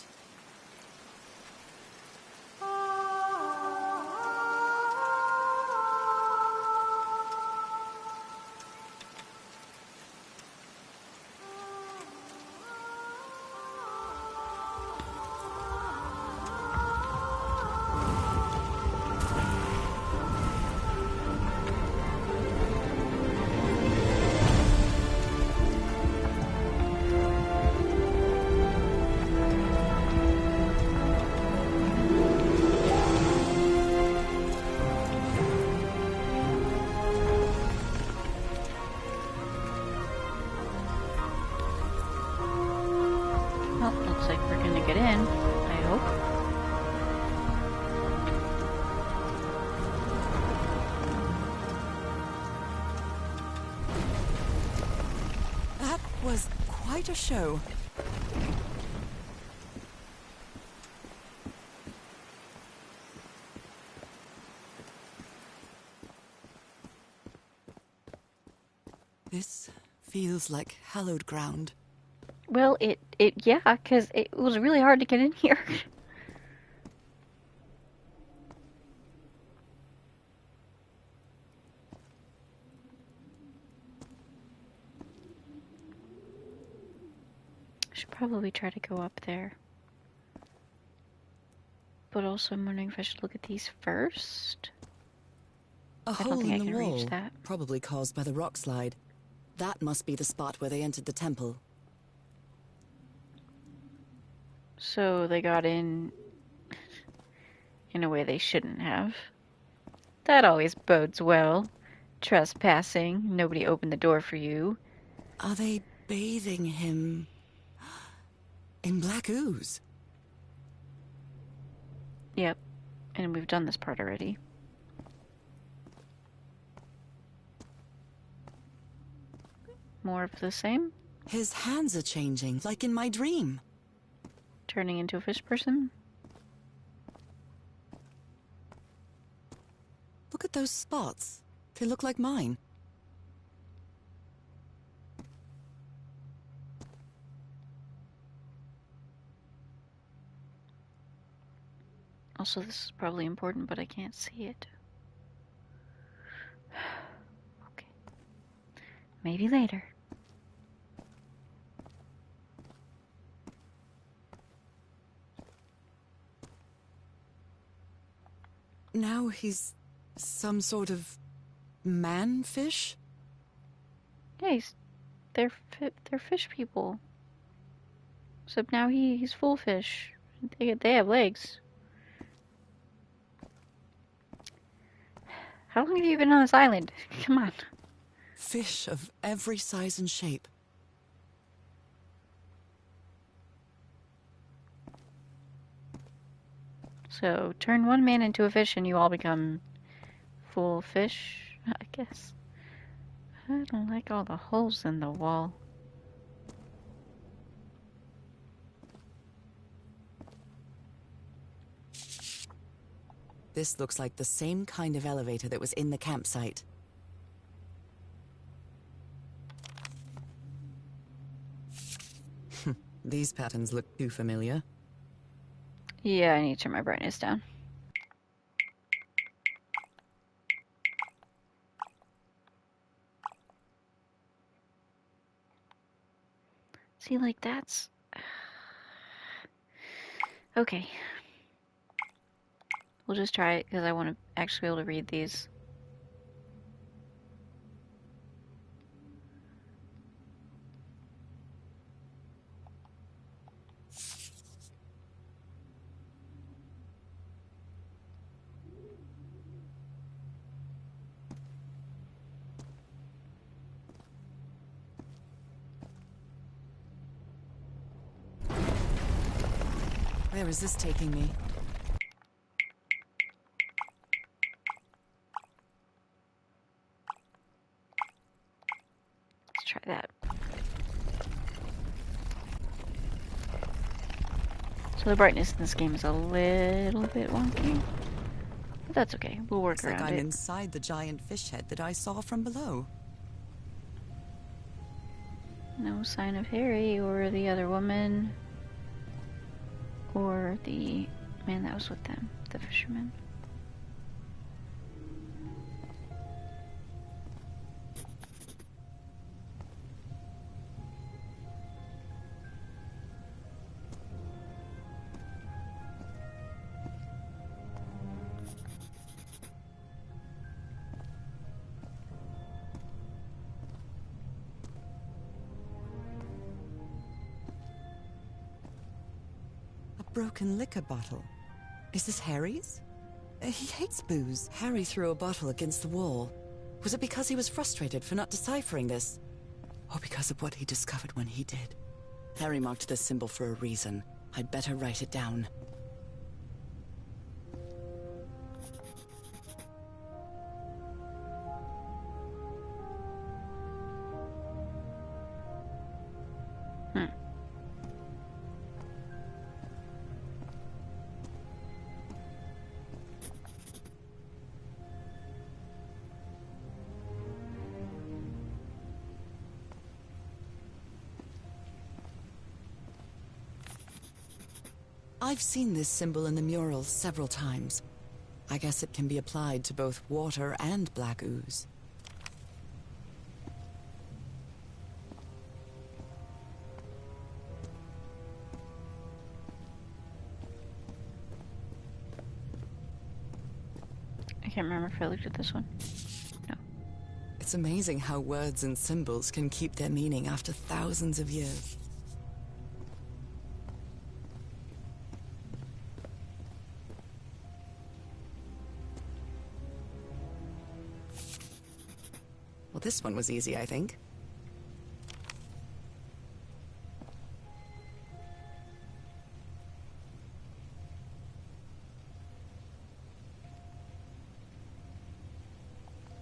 Well, looks like we're gonna get in, I hope. That was quite a show. This feels like hallowed ground. Well, yeah, because it was really hard to get in here. I should probably try to go up there. But also I'm wondering if I should look at these first. A I don't hole think I in the can reach wall, that. probably caused by the rock slide. That must be the spot where they entered the temple. So they got in a way they shouldn't have. That always bodes well. Trespassing, nobody opened the door for you. Are they bathing him in black ooze? Yep, and we've done this part already. More of the same. His hands are changing, like in my dream. Turning into a fish person. Look at those spots. They look like mine. Also, this is probably important, but I can't see it. Okay. Maybe later. Now he's some sort of man-fish? Yeah, they're fish people. Except now he's full fish. They have legs. How long have you been on this island? Come on. Fish of every size and shape. So, turn one man into a fish and you all become full fish, I guess. I don't like all the holes in the wall. This looks like the same kind of elevator that was in the campsite. These patterns look too familiar. Yeah, I need to turn my brightness down. See, like that's... Okay. We'll just try it, because I want to actually be able to read these. Where is this taking me? Let's try that. So the brightness in this game is a little bit wonky. But that's okay. We'll work Looks like around I'm it. inside the giant fish head that I saw from below. No sign of Harry or the other woman. Or the man that was with them. The fisherman. Broken liquor bottle. Is this Harry's? He hates booze. Harry threw a bottle against the wall. Was it because he was frustrated for not deciphering this? Or because of what he discovered when he did? Harry marked this symbol for a reason. I'd better write it down. I've seen this symbol in the murals several times. I guess it can be applied to both water and black ooze. I can't remember if I looked at this one. No. It's amazing how words and symbols can keep their meaning after thousands of years. Well, this one was easy, I think.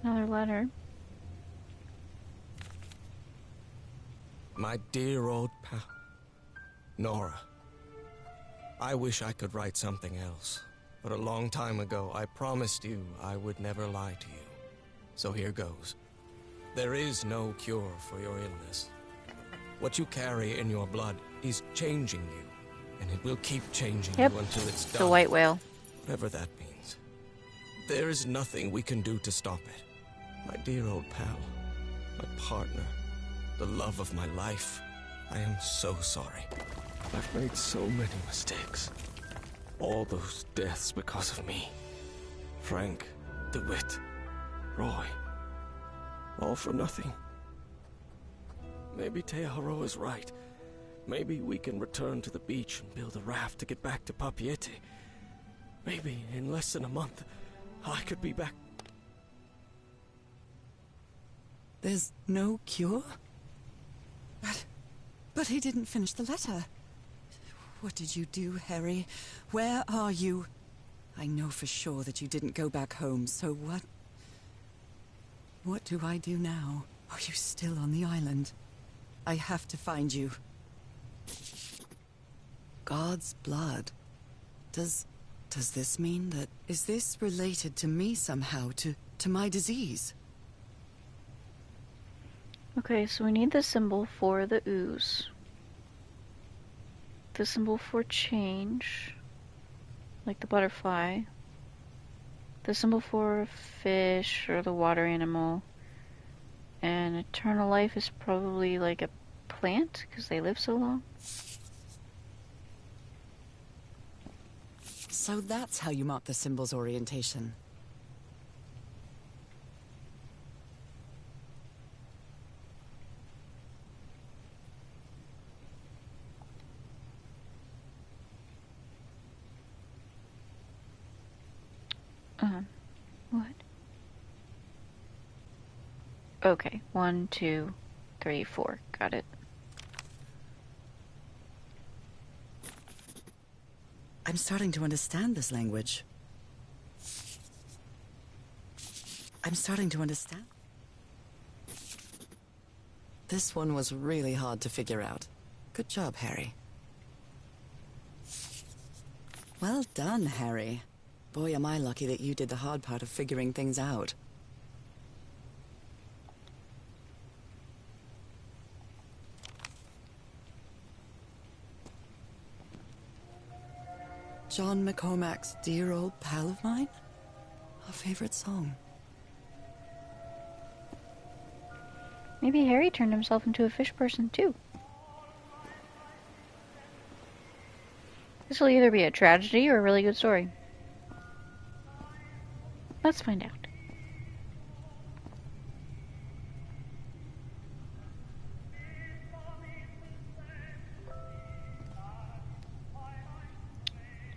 Another letter. My dear old pal, Nora. I wish I could write something else, but a long time ago I promised you I would never lie to you. So here goes. There is no cure for your illness. What you carry in your blood is changing you, and it will keep changing you until it's done. The white whale. Whatever that means. There is nothing we can do to stop it. My dear old pal, my partner, the love of my life. I am so sorry. I've made so many mistakes. All those deaths because of me. Frank, DeWitt, Roy. All for nothing. Maybe Teodoro is right. Maybe we can return to the beach and build a raft to get back to Papiete. Maybe in less than a month, I could be back. There's no cure? But he didn't finish the letter. What did you do, Harry? Where are you? I know for sure that you didn't go back home, so what? What do I do now? Are you still on the island? I have to find you. God's blood. Does this mean that... Is this related to me somehow, to my disease? Okay, so we need the symbol for the ooze. The symbol for change, like the butterfly. The symbol for fish or the water animal. And eternal life is probably like a plant, because they live so long. So that's how you mark the symbol's orientation. What? Okay, 1, 2, 3, 4. Got it. I'm starting to understand this language. I'm starting to understand. This one was really hard to figure out. Good job, Harry. Well done, Harry. Boy, am I lucky that you did the hard part of figuring things out. John McCormack's Dear Old Pal of Mine? A favorite song. Maybe Harry turned himself into a fish person too. This will either be a tragedy or a really good story. Let's find out.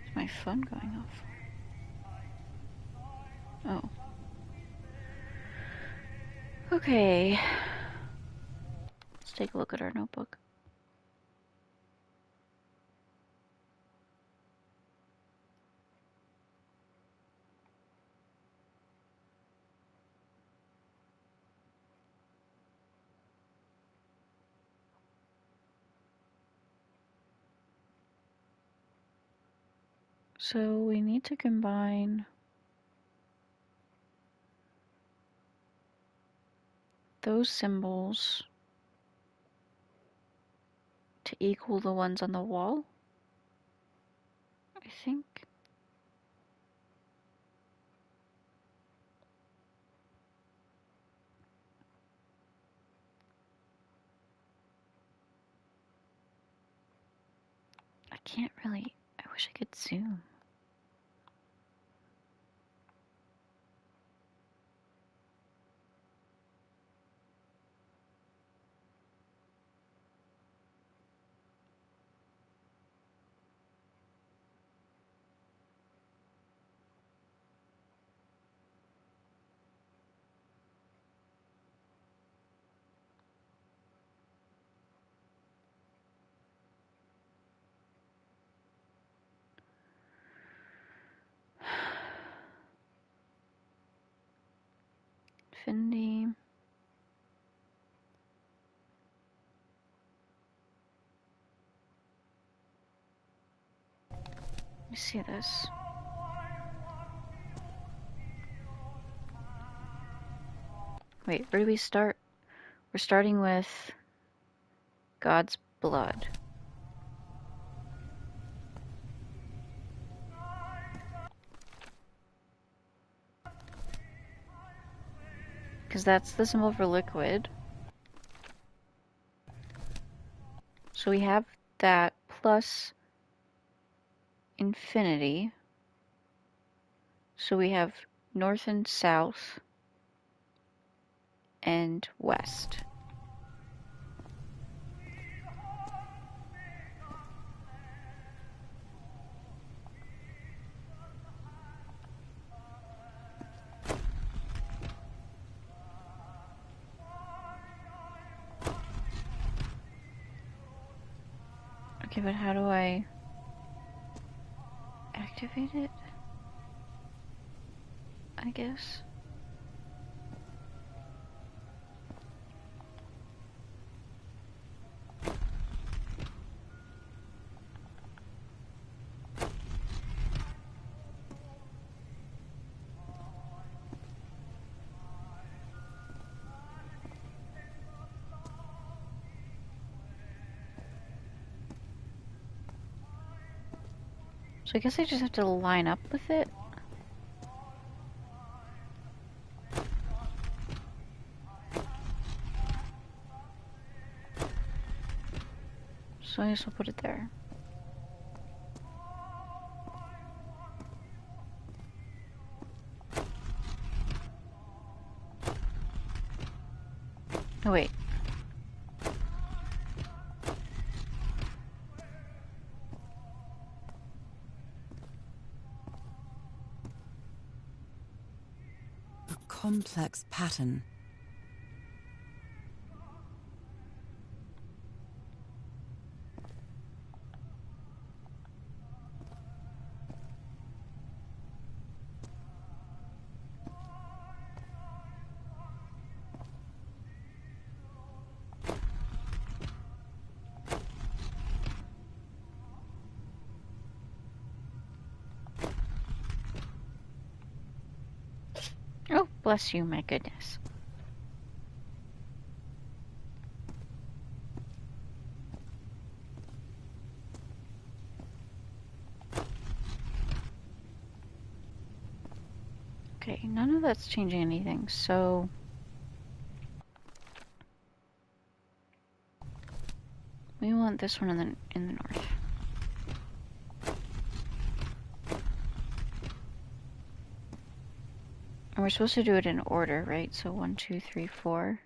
Is my phone going off? Oh. Okay. Let's take a look at our notebook. So we need to combine those symbols to equal the ones on the wall, I think. I can't really, I wish I could zoom. Infinity. Let me see this. Wait, where do we start? We're starting with God's blood. Because that's the symbol for liquid. So we have that plus infinity. So we have north and south and west. Okay, but how do I activate it? I guess. So I guess I just have to line up with it. So I guess I'll put it there. Oh wait. A complex pattern. Oh, bless you, my goodness. Okay, none of that's changing anything, so we want this one in the north. And we're supposed to do it in order, right? So 1, 2, 3, 4.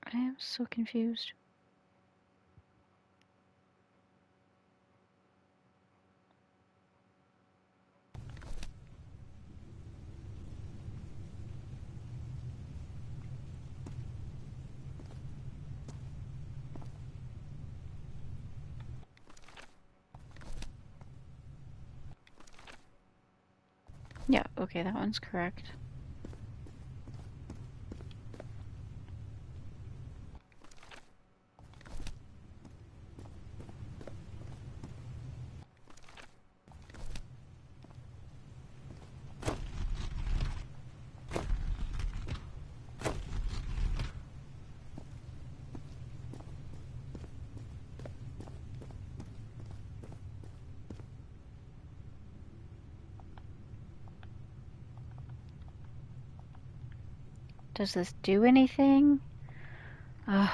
I am so confused. Yeah, okay, that one's correct. Does this do anything? Ugh.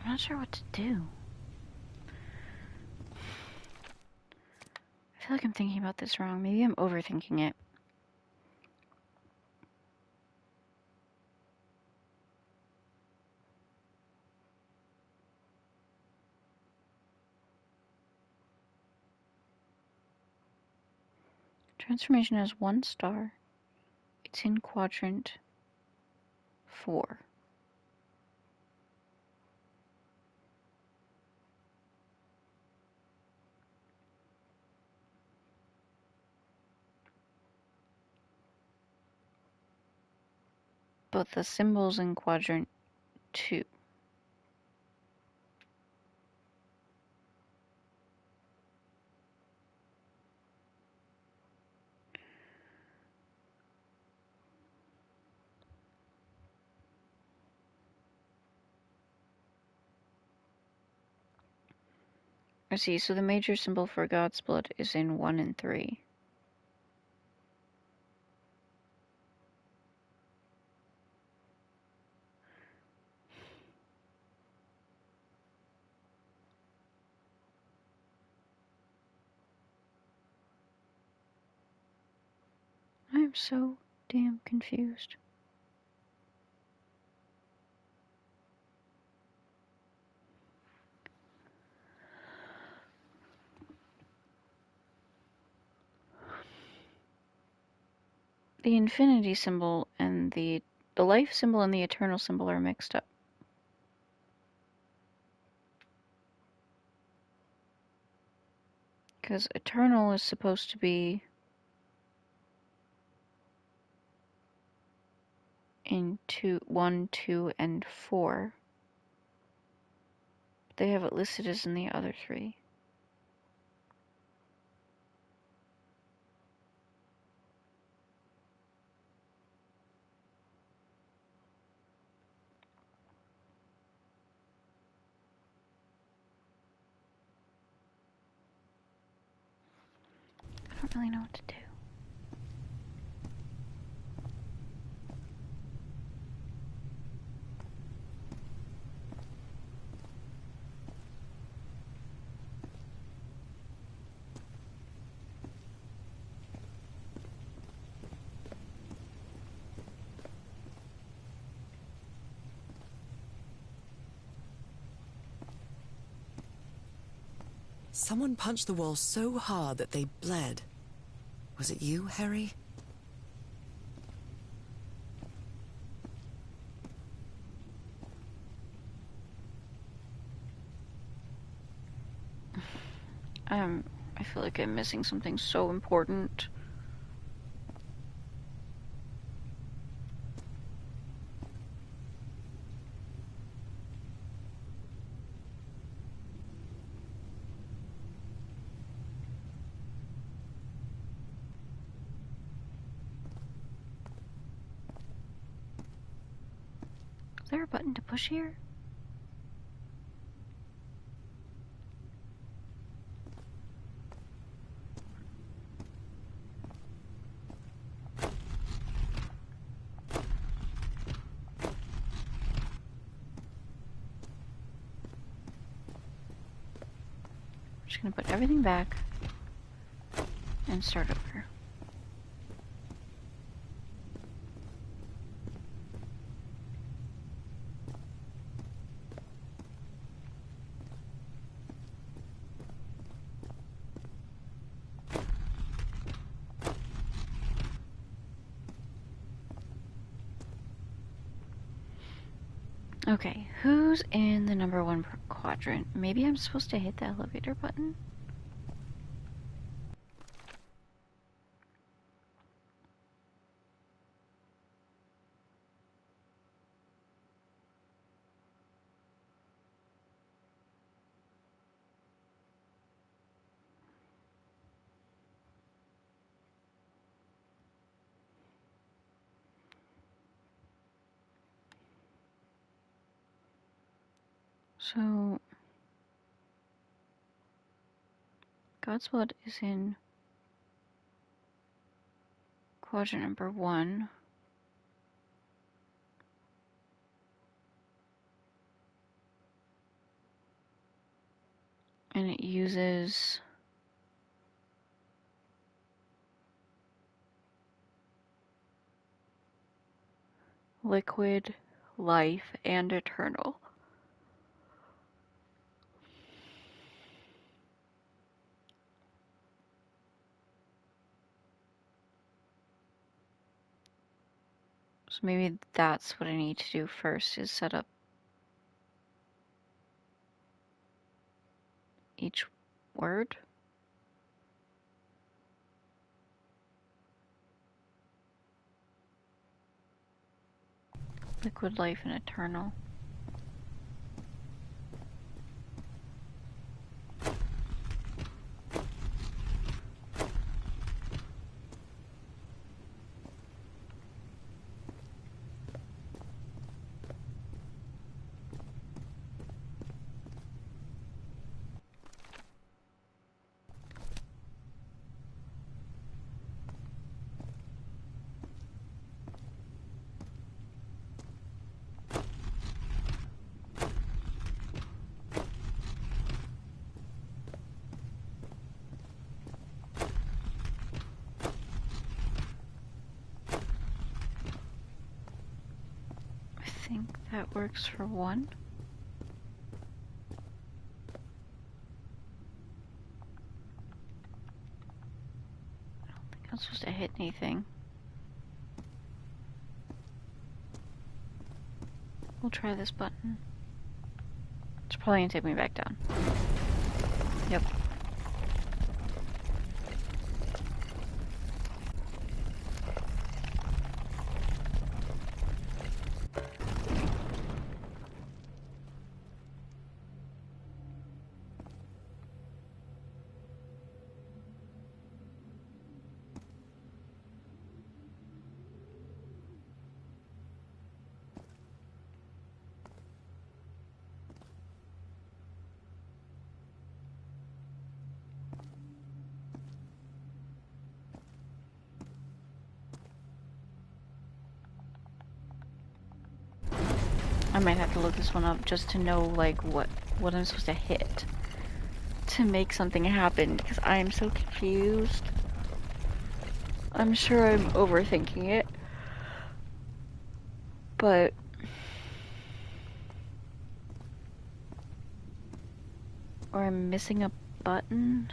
I'm not sure what to do. I feel like I'm thinking about this wrong. Maybe I'm overthinking it. Transformation has 1 star. It's in quadrant 4. But the symbol's in quadrant 2. I see, so the major symbol for God's blood is in 1 and 3. I am so damn confused. The infinity symbol and the life symbol and the eternal symbol are mixed up. Because eternal is supposed to be in 1, 2, and 4. They have it listed as in the other 3. I don't really know what to do. Someone punched the wall so hard that they bled. Was it you, Harry? I feel like I'm missing something so important. Is there a button to push here? I'm just gonna put everything back and start over. Okay, who's in the number 1 quadrant? Maybe I'm supposed to hit the elevator button? So, God's blood is in quadrant number 1. And it uses liquid, life, and eternal. So maybe that's what I need to do first, is set up each word. Liquid, life, and eternal. I think that works for one. I don't think I'm supposed to hit anything. We'll try this button. It's probably gonna take me back down. Yep. I might have to look this one up just to know like what I'm supposed to hit to make something happen, because I am so confused. I'm sure I'm overthinking it, but or I'm missing a button.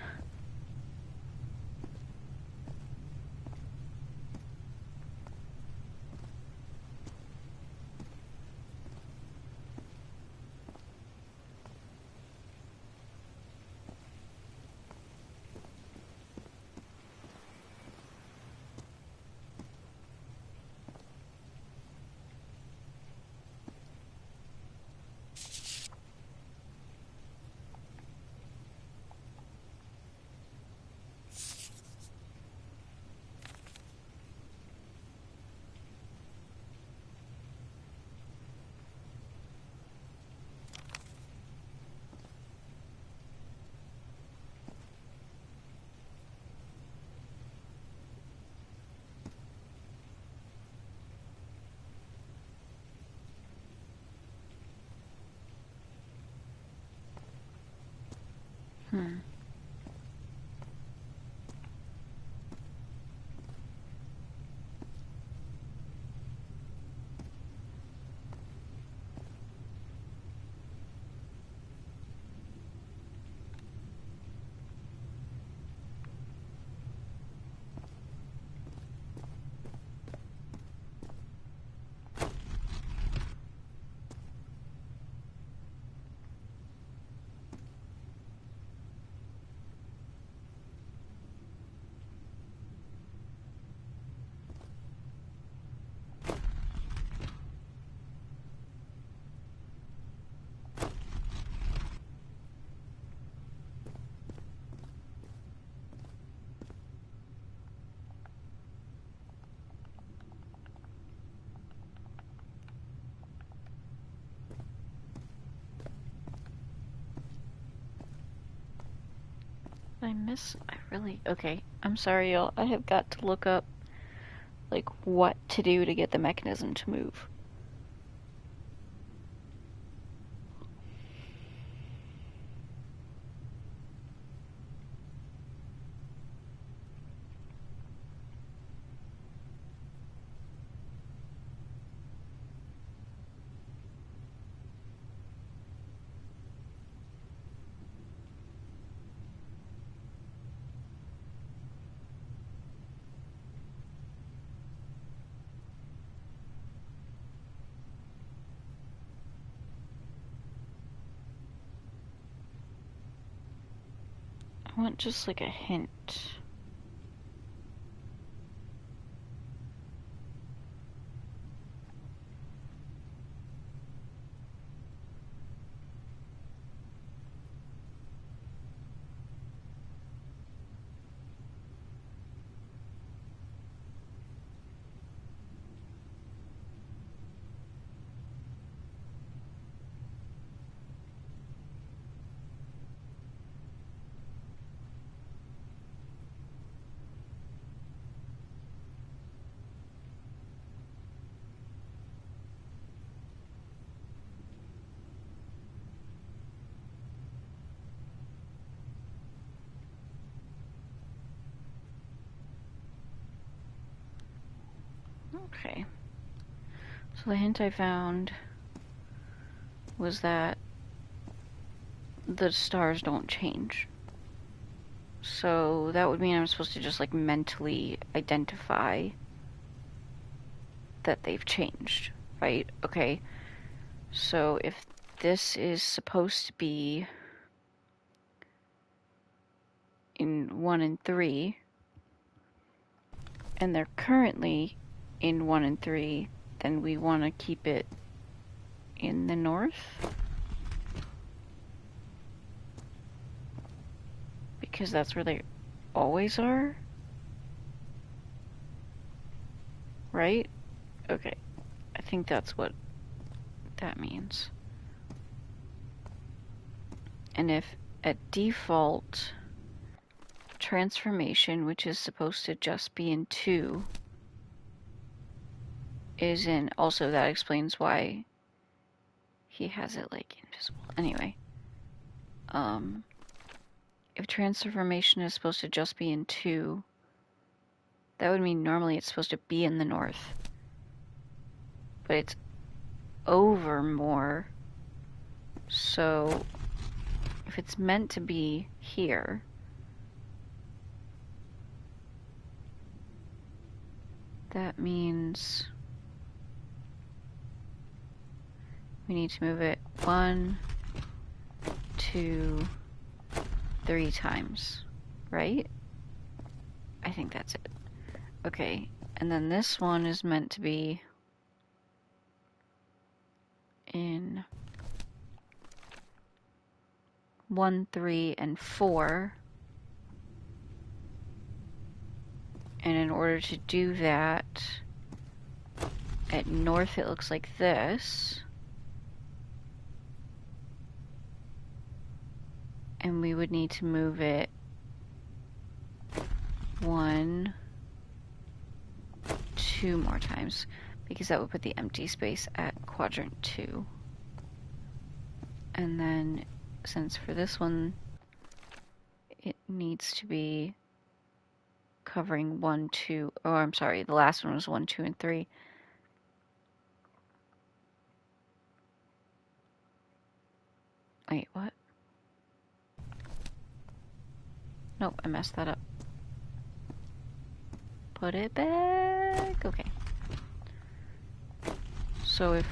Hmm. Okay, I'm sorry, y'all. I have got to look up, like, what to do to get the mechanism to move. I want just like a hint. Okay. So the hint I found was that the stars don't change. So that would mean I'm supposed to just like mentally identify that they've changed, right? Okay. So if this is supposed to be in 1 and 3, and they're currently in 1 and 3, then we want to keep it in the north. Because that's where they always are. Right? Okay. I think that's what that means. And if at default transformation, which is supposed to just be in 2, is in, also that explains why he has it like invisible. Anyway, if transformation is supposed to just be in 2, that would mean normally it's supposed to be in the north, but it's over more. So if it's meant to be here, that means we need to move it 1, 2, 3 times, right? I think that's it. Okay, and then this one is meant to be in 1, 3, and 4. And in order to do that, at north it looks like this. And we would need to move it 1, 2 more times, because that would put the empty space at quadrant 2. And then, since for this one, it needs to be covering 1, 2, oh, I'm sorry, the last one was 1, 2, and 3. Wait, what? Nope, I messed that up. Put it back. Okay. So if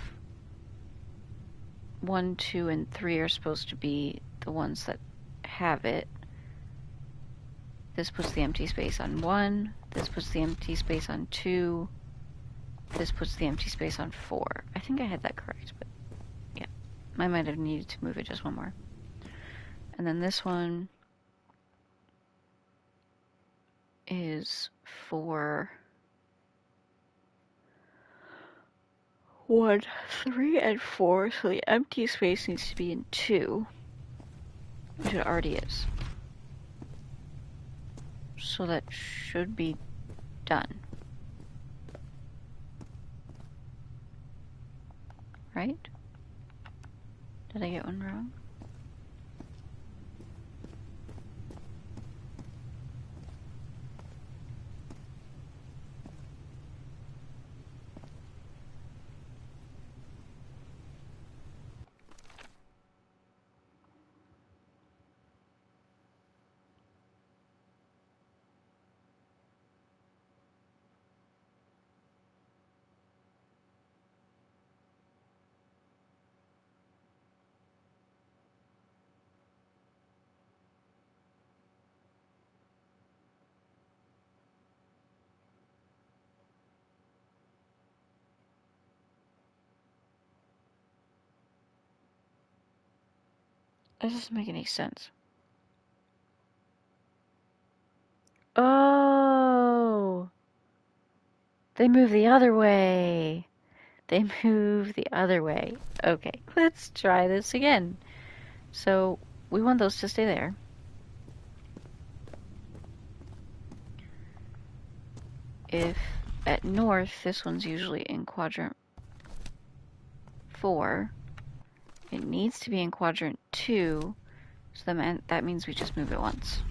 1, 2, and 3 are supposed to be the ones that have it, this puts the empty space on 1, this puts the empty space on 2, this puts the empty space on 4. I think I had that correct, but yeah. I might have needed to move it just one more. And then this one is for 1, 3, and 4, so the empty space needs to be in 2, which it already is. So that should be done. Right? Did I get one wrong? That doesn't make any sense. Oh! They move the other way. They move the other way. Okay, let's try this again. So, we want those to stay there. If at north, this one's usually in quadrant 4. It needs to be in quadrant 2, so that means we just move it once.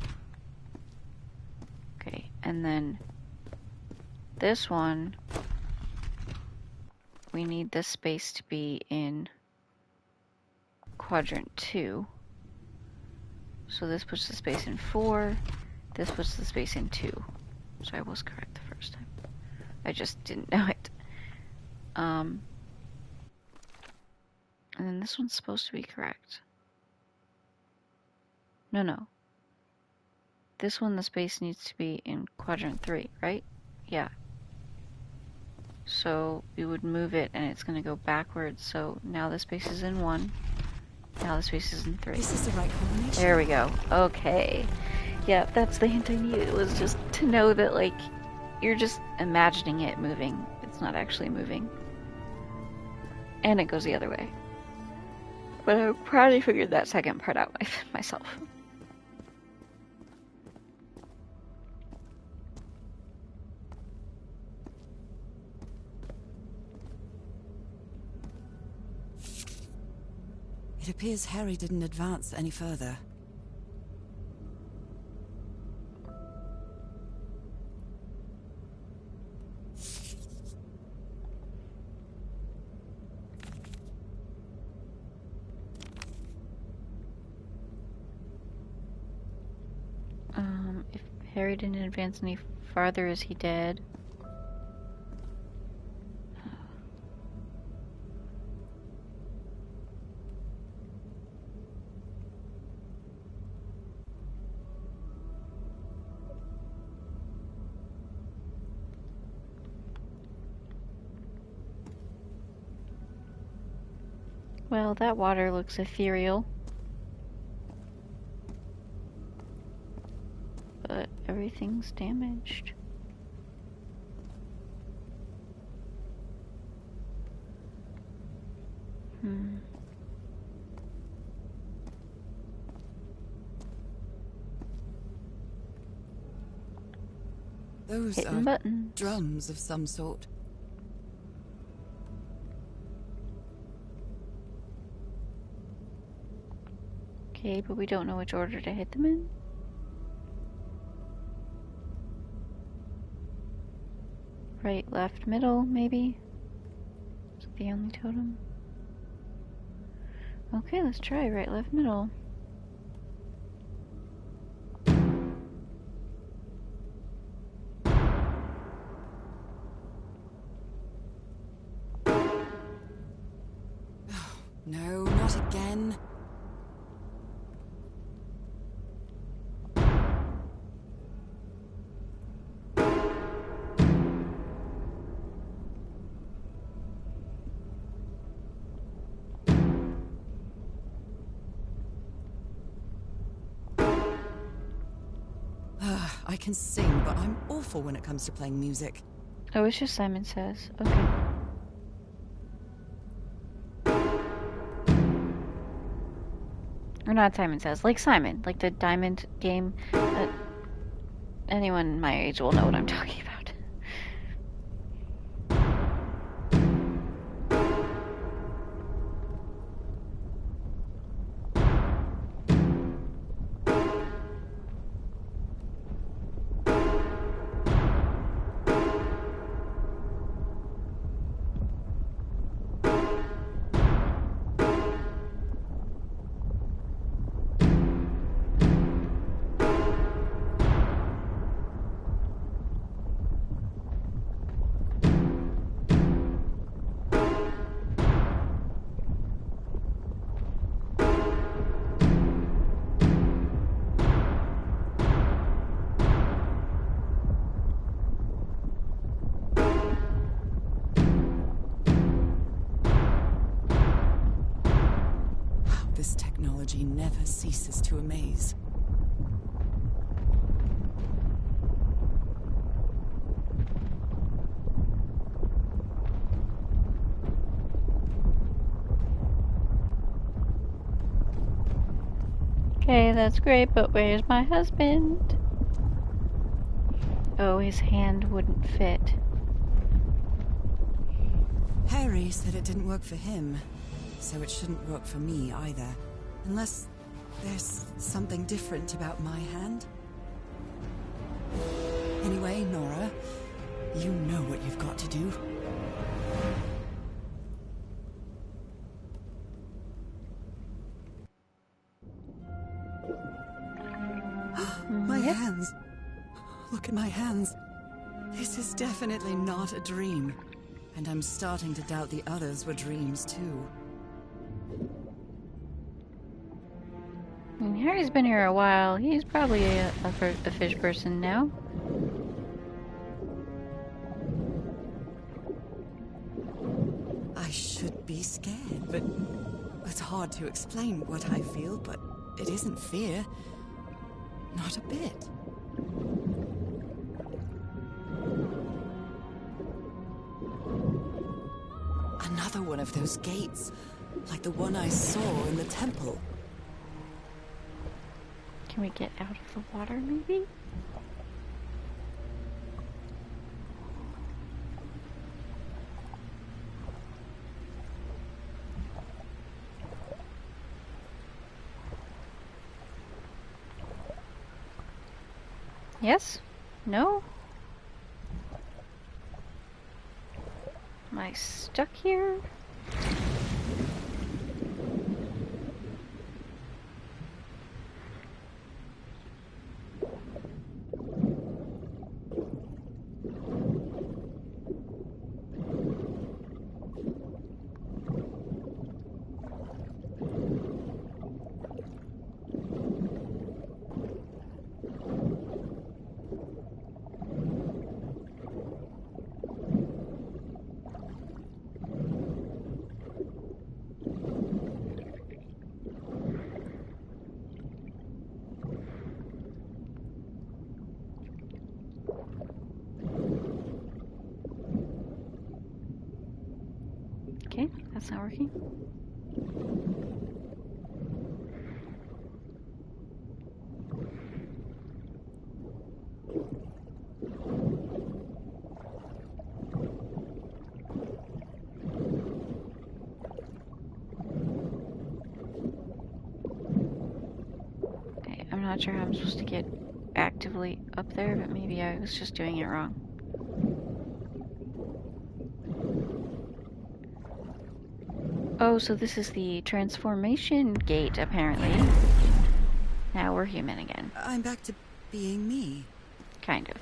Okay, and then this one, we need this space to be in quadrant 2. So this puts the space in 4, this puts the space in 2. So I was correct the first time. I just didn't know it. And then this one's supposed to be correct. No. This one, the space needs to be in quadrant 3, right? Yeah. So we would move it and it's going to go backwards. So now the space is in 1. Now the space is in 3. This is the right combination. There we go. Okay. Yeah, that's the hint I needed. It was just to know that, like, you're just imagining it moving. It's not actually moving. And it goes the other way. But I probably figured that second part out myself. It appears Harry didn't advance any further. If Harry didn't advance any farther, is he dead? Well, that water looks ethereal. But everything's damaged. Those Hitting are buttons. drums of some sort. Okay, but we don't know which order to hit them in. Right, left, middle, maybe? Is it the only totem? Okay, let's try right, left, middle. No, not again. I can sing, but I'm awful when it comes to playing music. Oh, it's just Simon Says. Okay. Or not Simon Says, like Simon, like the diamond game. Anyone my age will know what I'm talking about. This technology never ceases to amaze. Okay, that's great, but where's my husband? Oh, his hand wouldn't fit. Harry said it didn't work for him, so it shouldn't work for me either. Unless there's something different about my hand. Anyway, Nora, you know what you've got to do. My hands. Look at my hands. This is definitely not a dream. And I'm starting to doubt the others were dreams too. Harry's been here a while. He's probably a fish person now. I should be scared, but it's hard to explain what I feel, but it isn't fear. Not a bit. Another one of those gates, like the one I saw in the temple. Can we get out of the water, maybe? Yes? No? Am I stuck here? Okay, that's not working. Okay, I'm not sure how I'm supposed to get actively up there, but maybe I was just doing it wrong. Oh, so this is the transformation gate, apparently. Now we're human again. I'm back to being me. Kind of.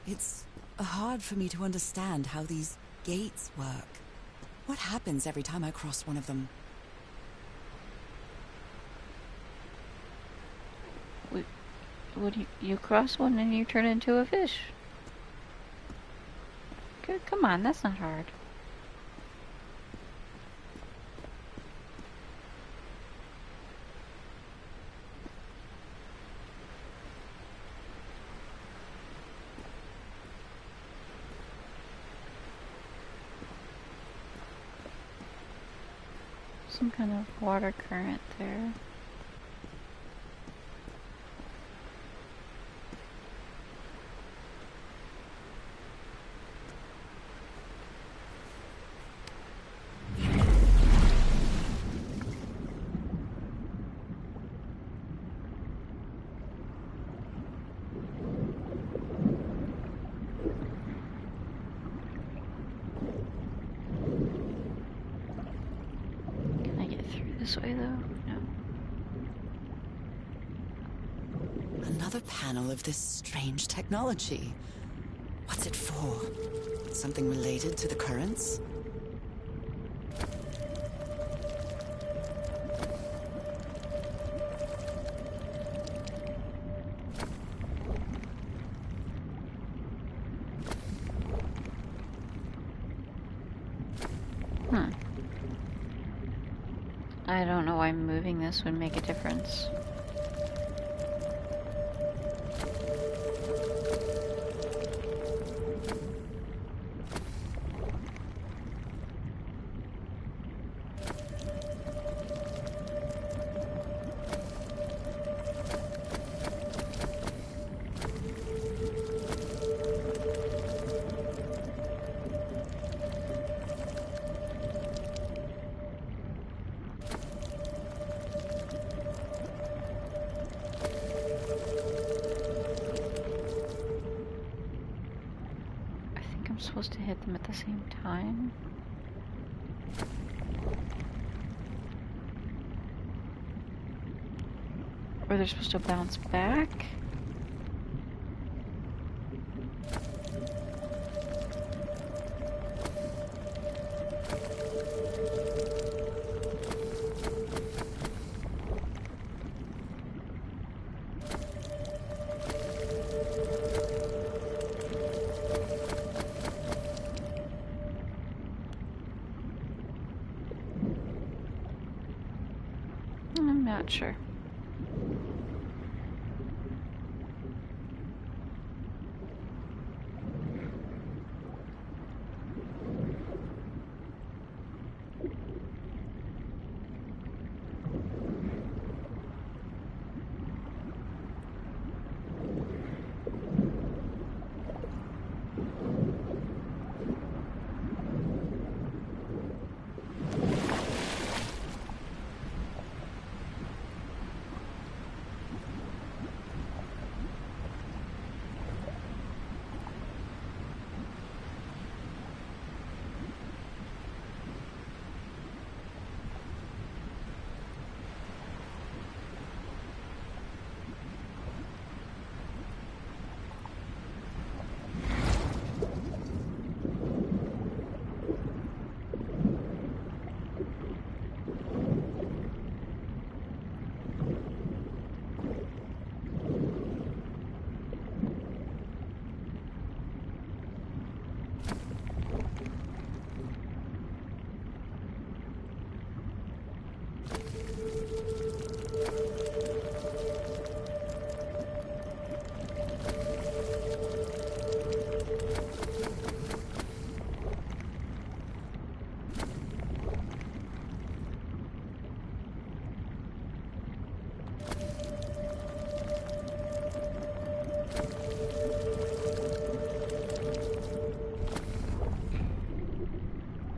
It's hard for me to understand how these gates work. What happens every time I cross one of them? Would you cross one and you turn into a fish? Good, come on, that's not hard. Some kind of water current there. This way, though? No. Another panel of this strange technology. What's it for? Something related to the currents? Hmm. I don't know why moving this would make a difference. I'm supposed to hit them at the same time. Or they're supposed to bounce back? I'm not sure.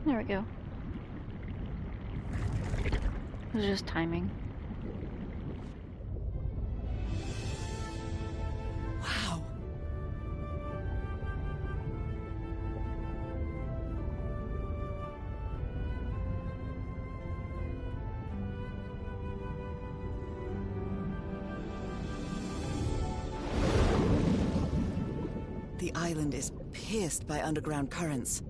There we go. It was just timing. Wow. The island is pierced by underground currents.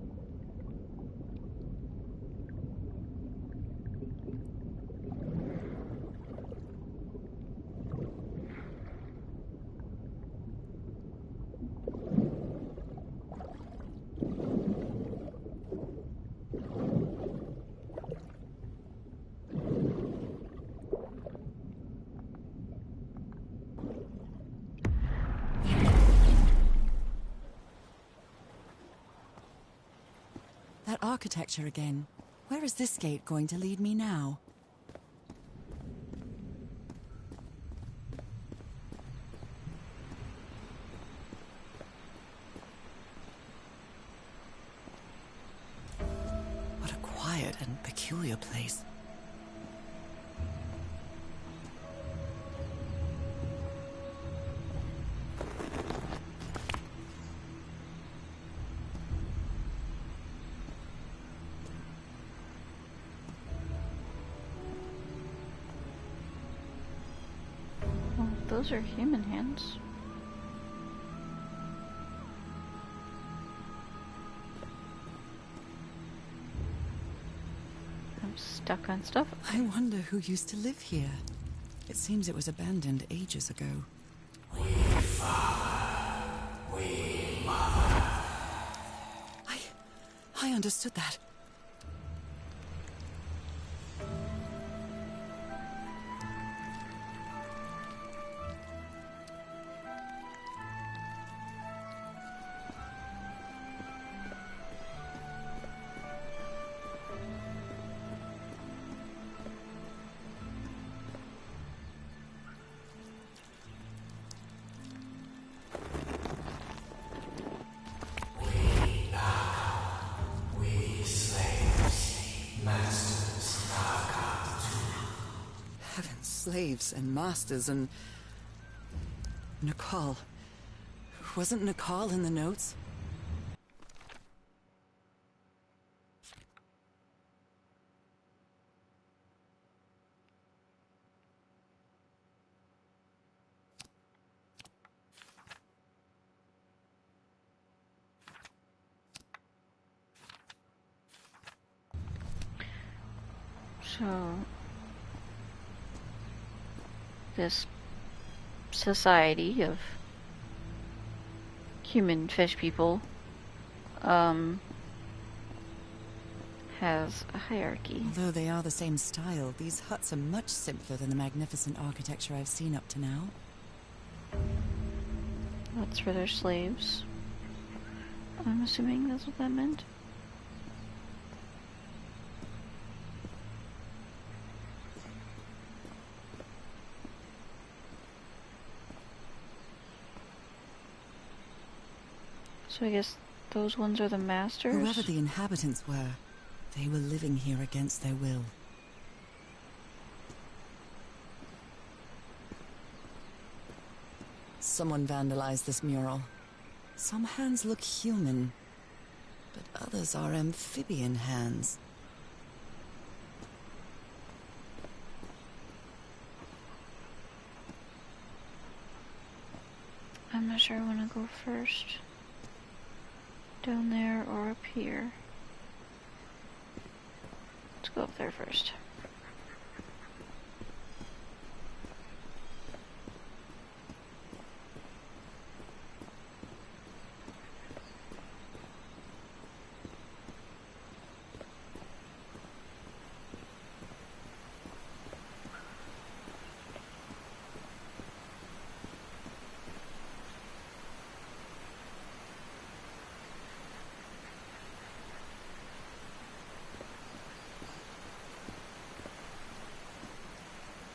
That architecture again. Where is this gate going to lead me now? What a quiet and peculiar place. Well, those are human hands. I'm stuck on stuff. I wonder who used to live here. It seems it was abandoned ages ago. I understood that. slaves and masters and... Nicole. Wasn't Nicole in the notes? So, this society of human fish people has a hierarchy. Although they are the same style, these huts are much simpler than the magnificent architecture I've seen up to now. That's for their slaves. I'm assuming that's what that meant. So I guess those ones are the masters? Whoever the inhabitants were, they were living here against their will. Someone vandalized this mural. Some hands look human, but others are amphibian hands. I'm not sure I want to go first. Down there or up here. Let's go up there first.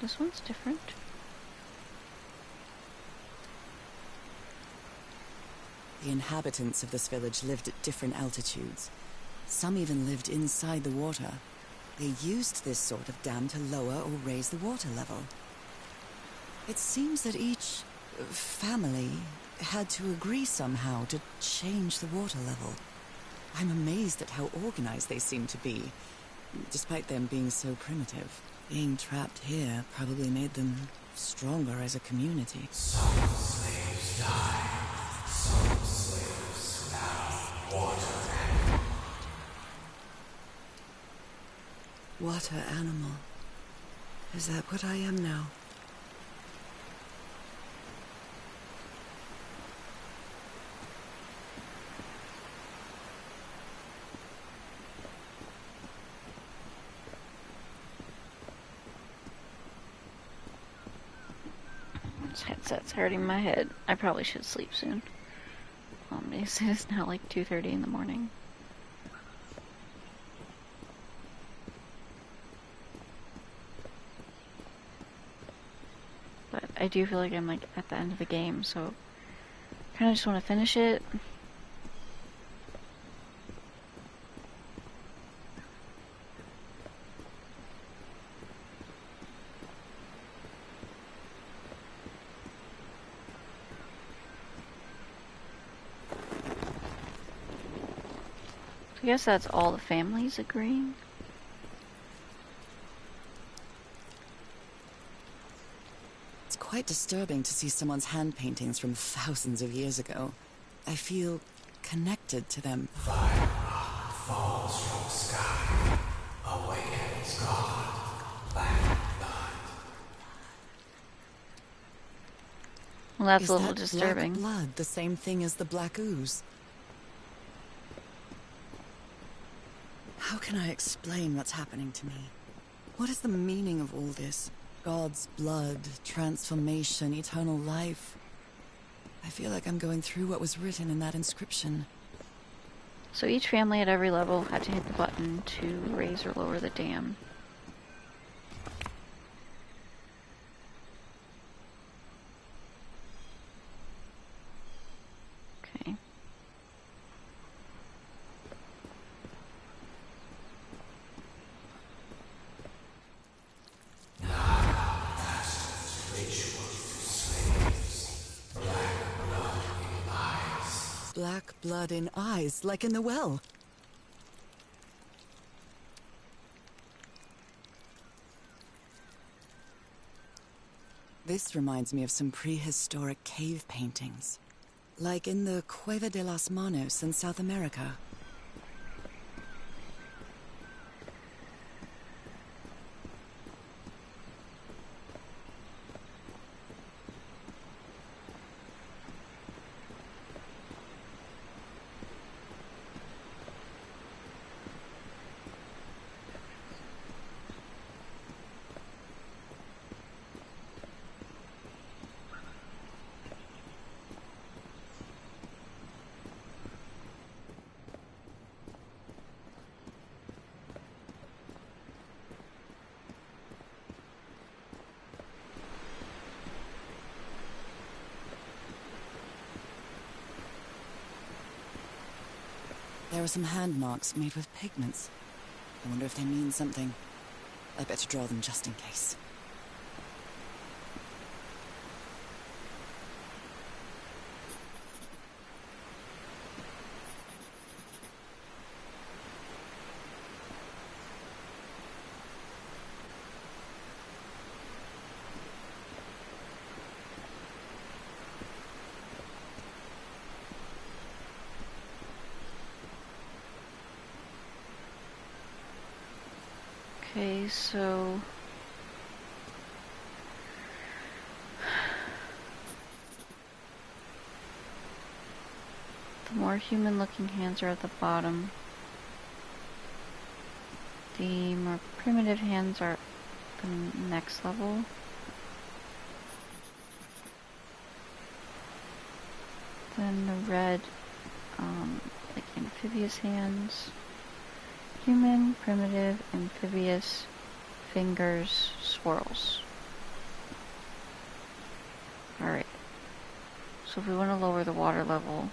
This one's different. The inhabitants of this village lived at different altitudes. Some even lived inside the water. They used this sort of dam to lower or raise the water level. It seems that each family had to agree somehow to change the water level. I'm amazed at how organized they seem to be, despite them being so primitive. Being trapped here probably made them stronger as a community. Some slaves died. Some slaves found water. Water animal. Is that what I am now? This headset's hurting my head. I probably should sleep soon. It's now like 2:30 in the morning. But I do feel like I'm like at the end of the game, so I kind of just want to finish it. I guess that's all the families agreeing. It's quite disturbing to see someone's hand paintings from thousands of years ago. I feel connected to them. Fire falls from the sky, awakens God, black blood. Well, that's Is a little that disturbing. black blood the same thing as the black ooze? How can I explain what's happening to me? What is the meaning of all this? God's blood, transformation, eternal life. I feel like I'm going through what was written in that inscription. So each family at every level had to hit the button to raise or lower the dam. Okay. That Black blood in eyes, like in the well. This reminds me of some prehistoric cave paintings. Like in the Cueva de las Manos in South America. There are some hand marks made with pigments. I wonder if they mean something. I better draw them just in case. Okay, so the more human-looking hands are at the bottom. The more primitive hands are at the next level. Then the red, like amphibious hands. Human, primitive, amphibious, fingers, swirls. Alright. So if we want to lower the water level,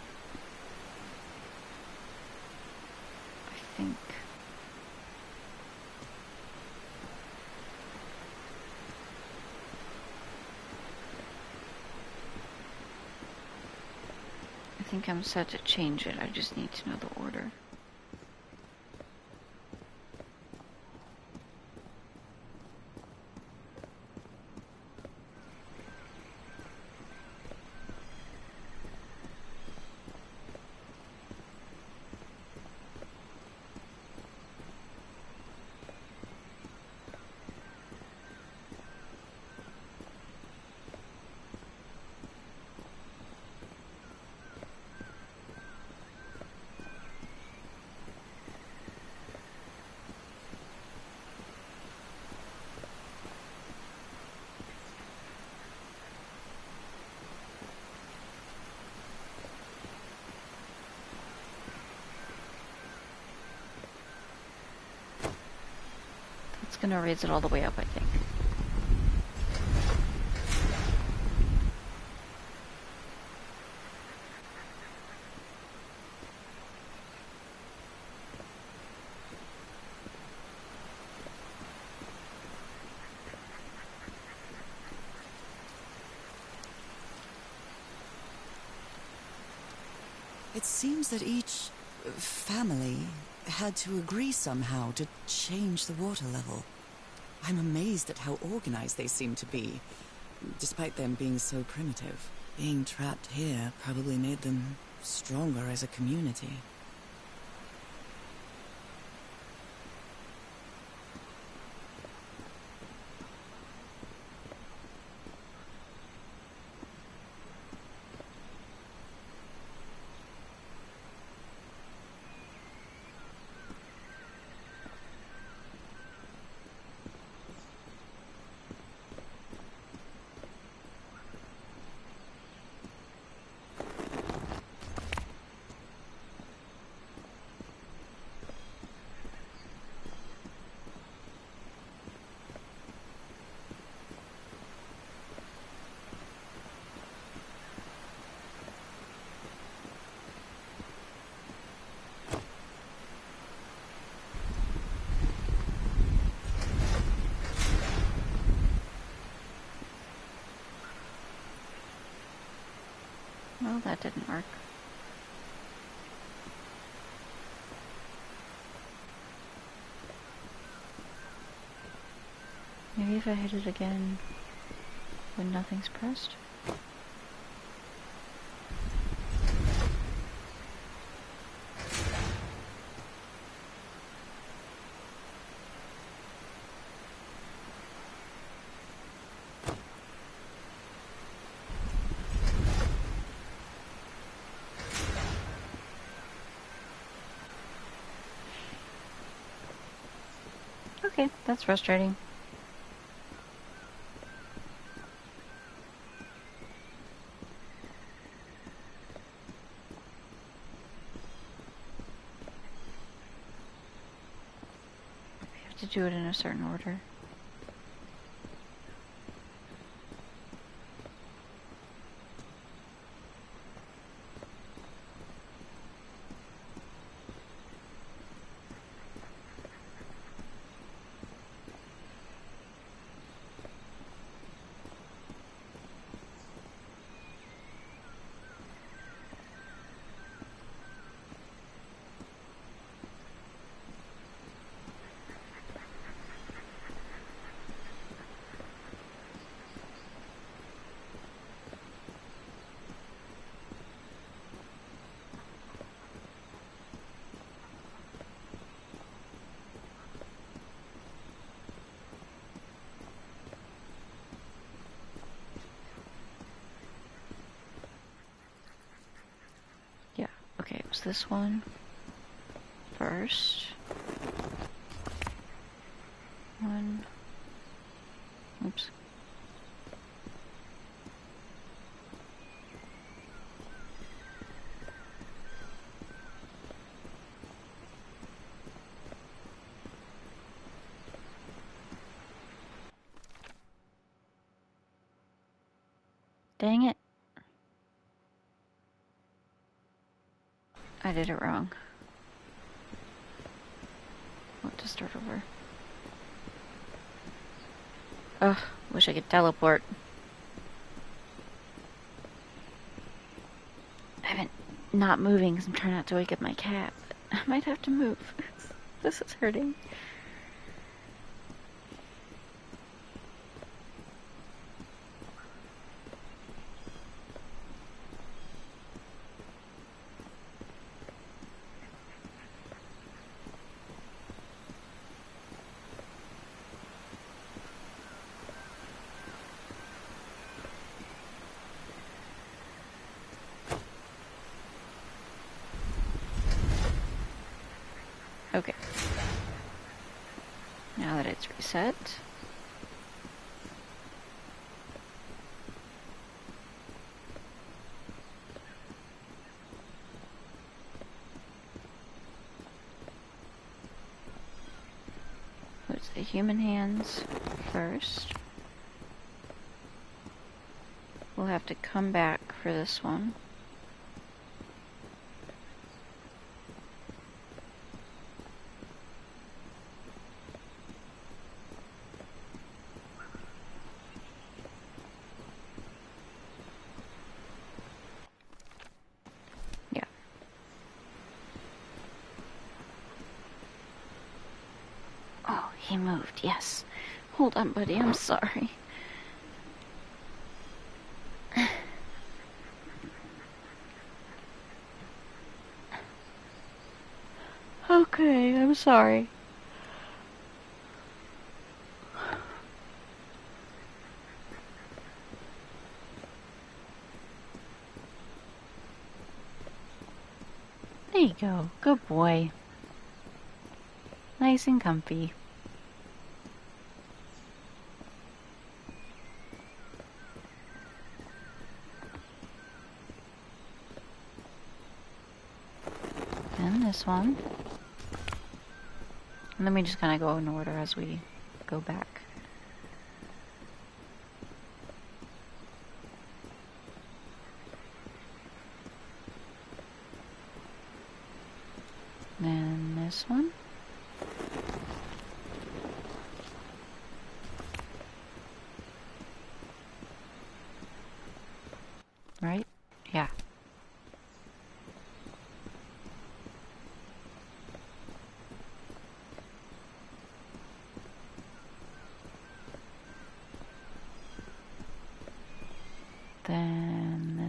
I think I'm set to change it. I just need to know the order. It's gonna raise it all the way up, I think. It seems that each family had to agree somehow to change the water level. I'm amazed at how organized they seem to be, despite them being so primitive. Being trapped here probably made them stronger as a community. Well, that didn't work. Maybe if I hit it again when nothing's pressed? Okay, that's frustrating. We have to do it in a certain order. Yeah, okay, it was this one first. One. Oops. Dang it. I did it wrong. What to start over? Ugh, wish I could teleport. I've been not moving because I'm trying not to wake up my cat. I might have to move. This is hurting. Okay. Now that it's reset. Put the human hands first. We'll have to come back for this one. He moved, yes. Hold on, buddy, I'm sorry. Okay, I'm sorry. There you go. Good boy. Nice and comfy. And this one. And then we just kind of go in order as we go back. Then this one. Right? Yeah.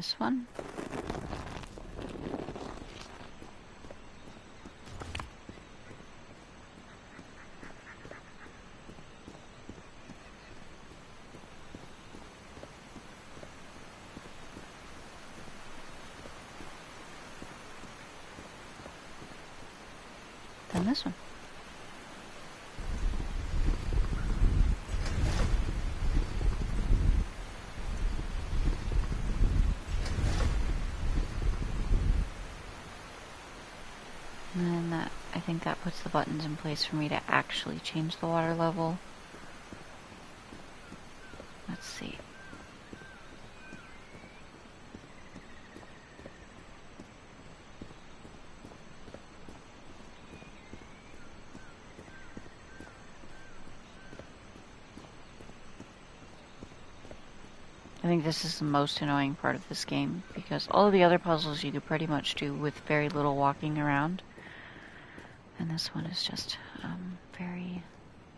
this one. Then this one. And then that, I think that puts the buttons in place for me to actually change the water level. Let's see. I think this is the most annoying part of this game, because all of the other puzzles you could pretty much do with very little walking around. And this one is just very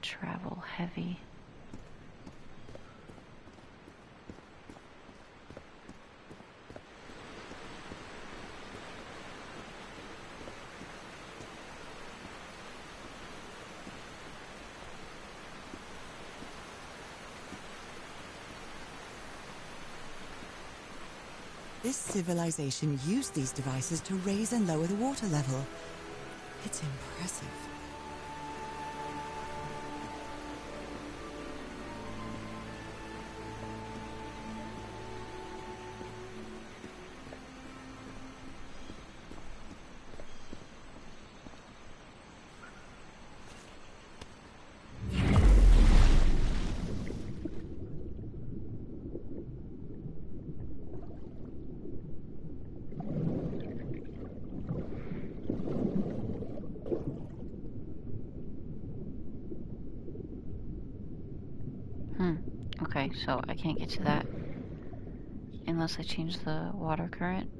travel heavy. This civilization used these devices to raise and lower the water level. It's impressive. Okay, so I can't get to that unless I change the water current.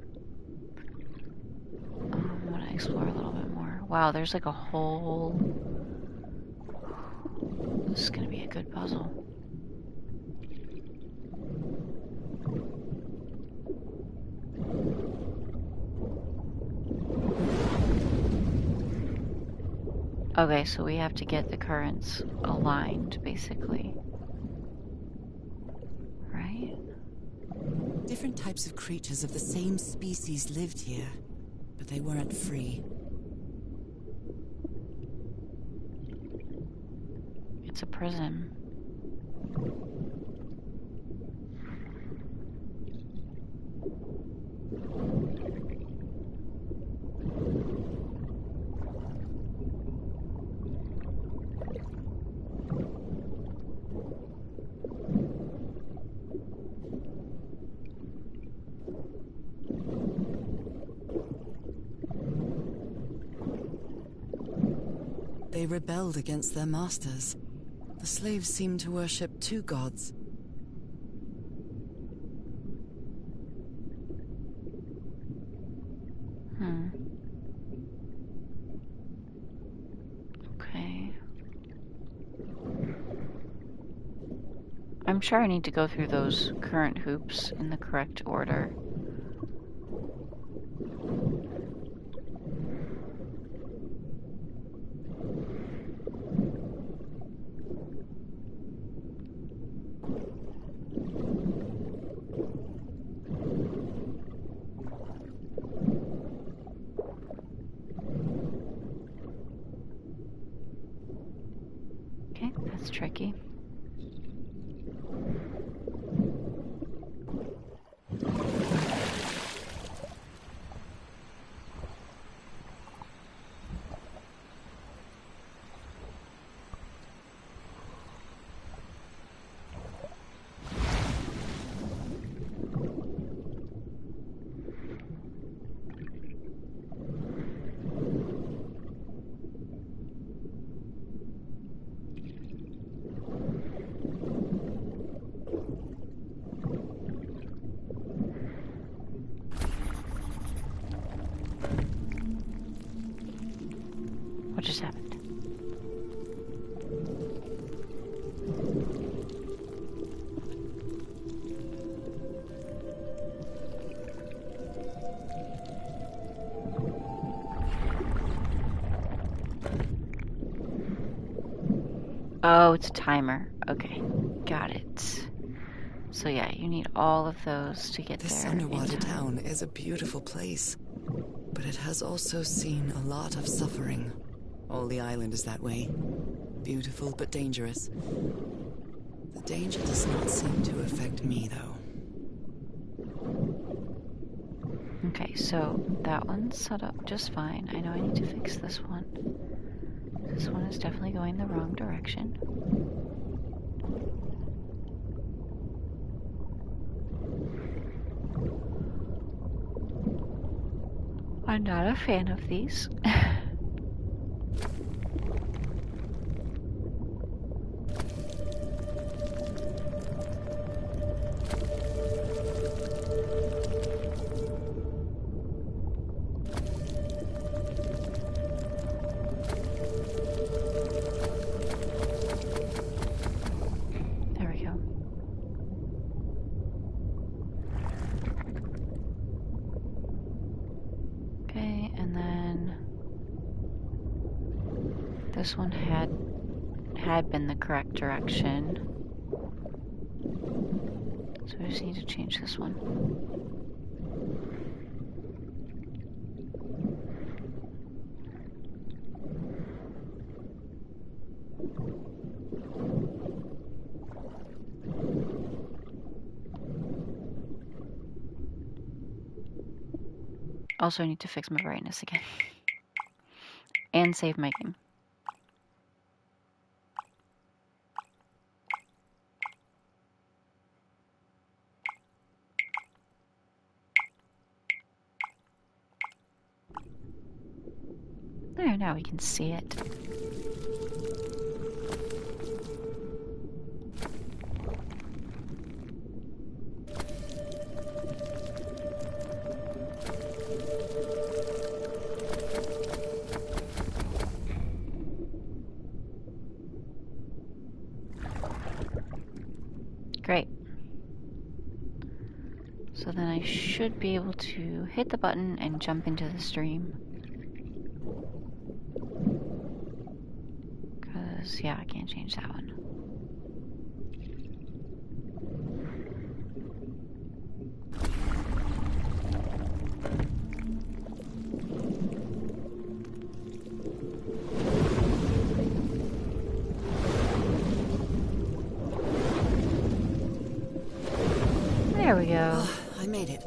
I want to explore a little bit more. Wow, there's like a whole... This is gonna be a good puzzle. Okay, so we have to get the currents aligned, basically. Right? Different types of creatures of the same species lived here, but they weren't free. It's a prison. They rebelled against their masters. The slaves seemed to worship two gods. Okay. I'm sure I need to go through those current hoops in the correct order. Okay, that's tricky. What just happened? Oh, it's a timer. Okay, got it. So yeah, you need all of those to get This there underwater in time. town is a beautiful place, but it has also seen a lot of suffering. All the island is that way. Beautiful but dangerous. The danger does not seem to affect me, though. Okay, so that one's set up just fine. I know I need to fix this one. This one is definitely going the wrong direction. I'm not a fan of these. There we go. Okay, and then this one had been the correct direction. So I just need to change this one. Also, I need to fix my brightness again. And save my game. There, now we can see it. Great. So then I should be able to hit the button and jump into the stream. Because, yeah, I can't change that one. There we go. Oh, I made it.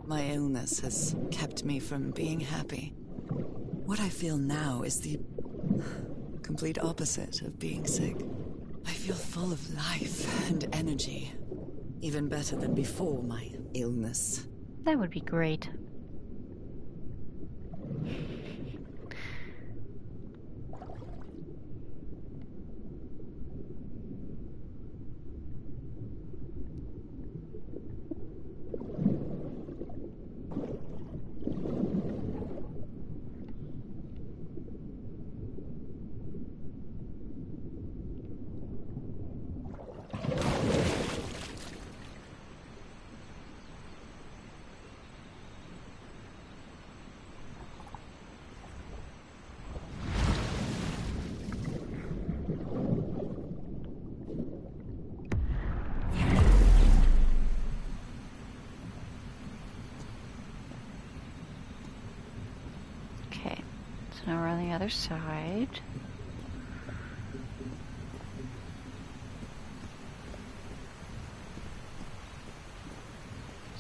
My illness has kept me from being happy. What I feel now is the complete opposite of being sick. I feel full of life and energy. Even better than before my illness. That would be great. Okay, so now we're on the other side.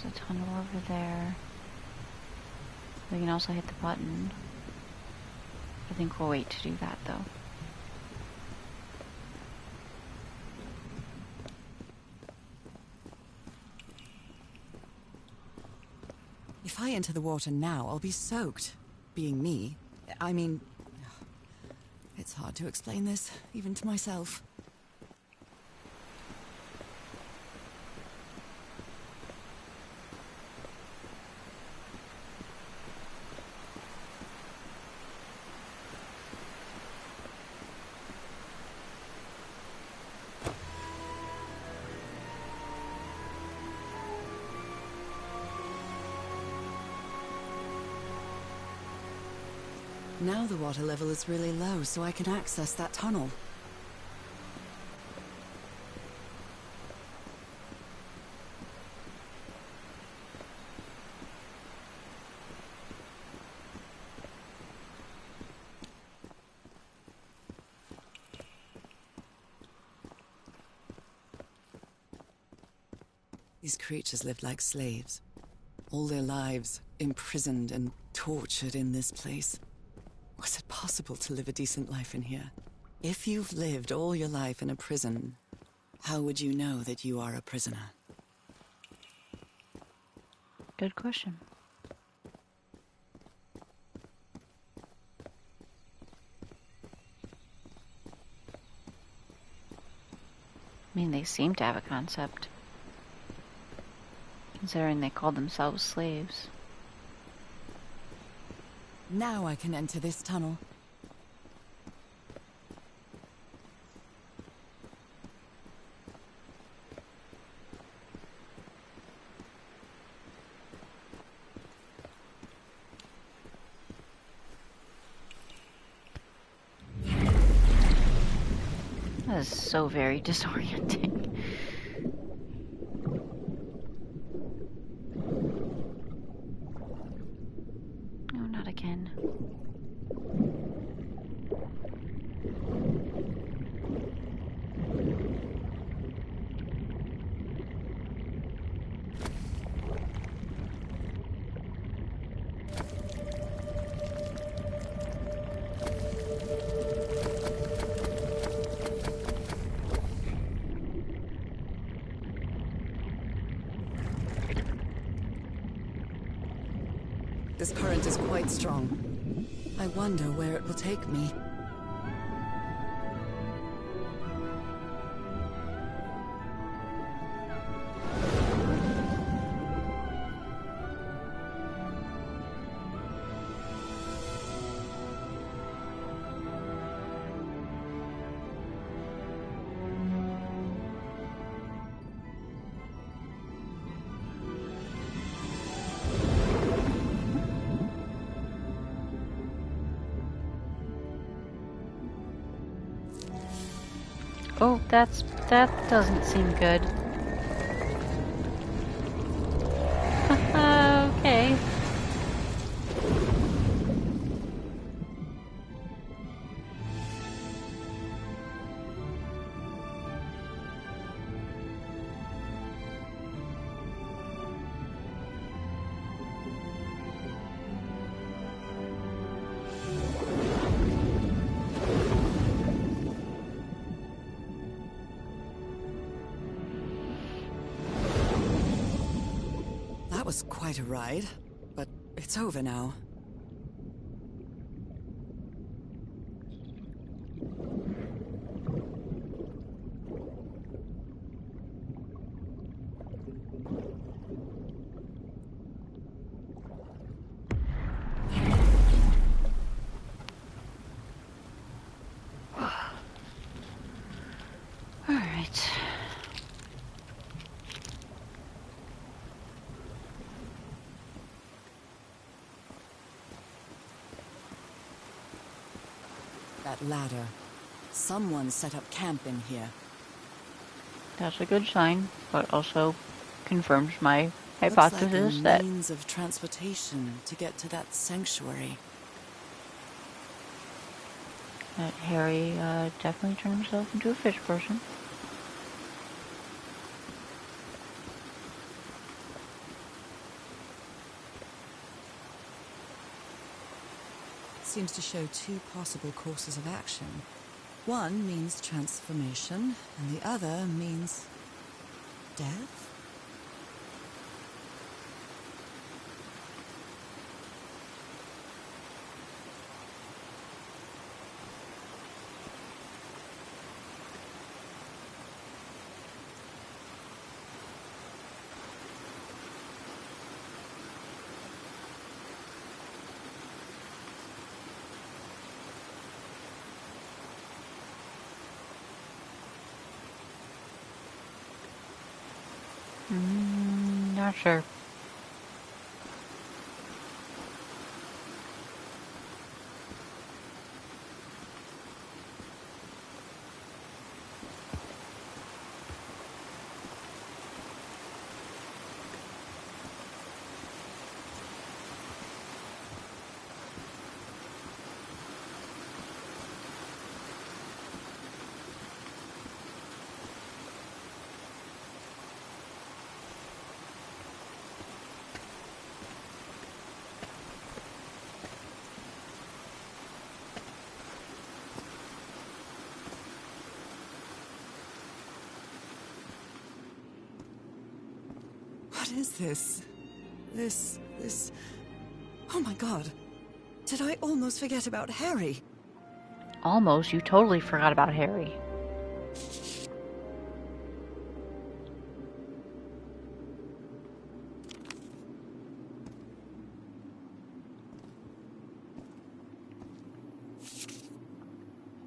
There's a tunnel over there. We can also hit the button. I think we'll wait to do that though. If I enter the water now, I'll be soaked. Being me, I mean... It's hard to explain this, even to myself. Now the water level is really low, so I can access that tunnel. These creatures lived like slaves. All their lives imprisoned and tortured in this place. Was it possible to live a decent life in here? If you've lived all your life in a prison, how would you know that you are a prisoner? Good question. I mean, they seem to have a concept, considering they call themselves slaves. Now I can enter this tunnel. That is so very disorienting. No, not again. This current is quite strong. I wonder where it will take me. Oh, that doesn't seem good. Okay. That was quite a ride, but it's over now. All right. That ladder. Someone set up camp in here. That's a good sign, but also confirms my Looks like hypothesis a that means of transportation to get to that sanctuary. Harry definitely turned himself into a fish person. Seems to show two possible courses of action. One means transformation, and the other means death? Not sure. What is this? This... Oh my god. Did I almost forget about Harry? Almost. You totally forgot about Harry.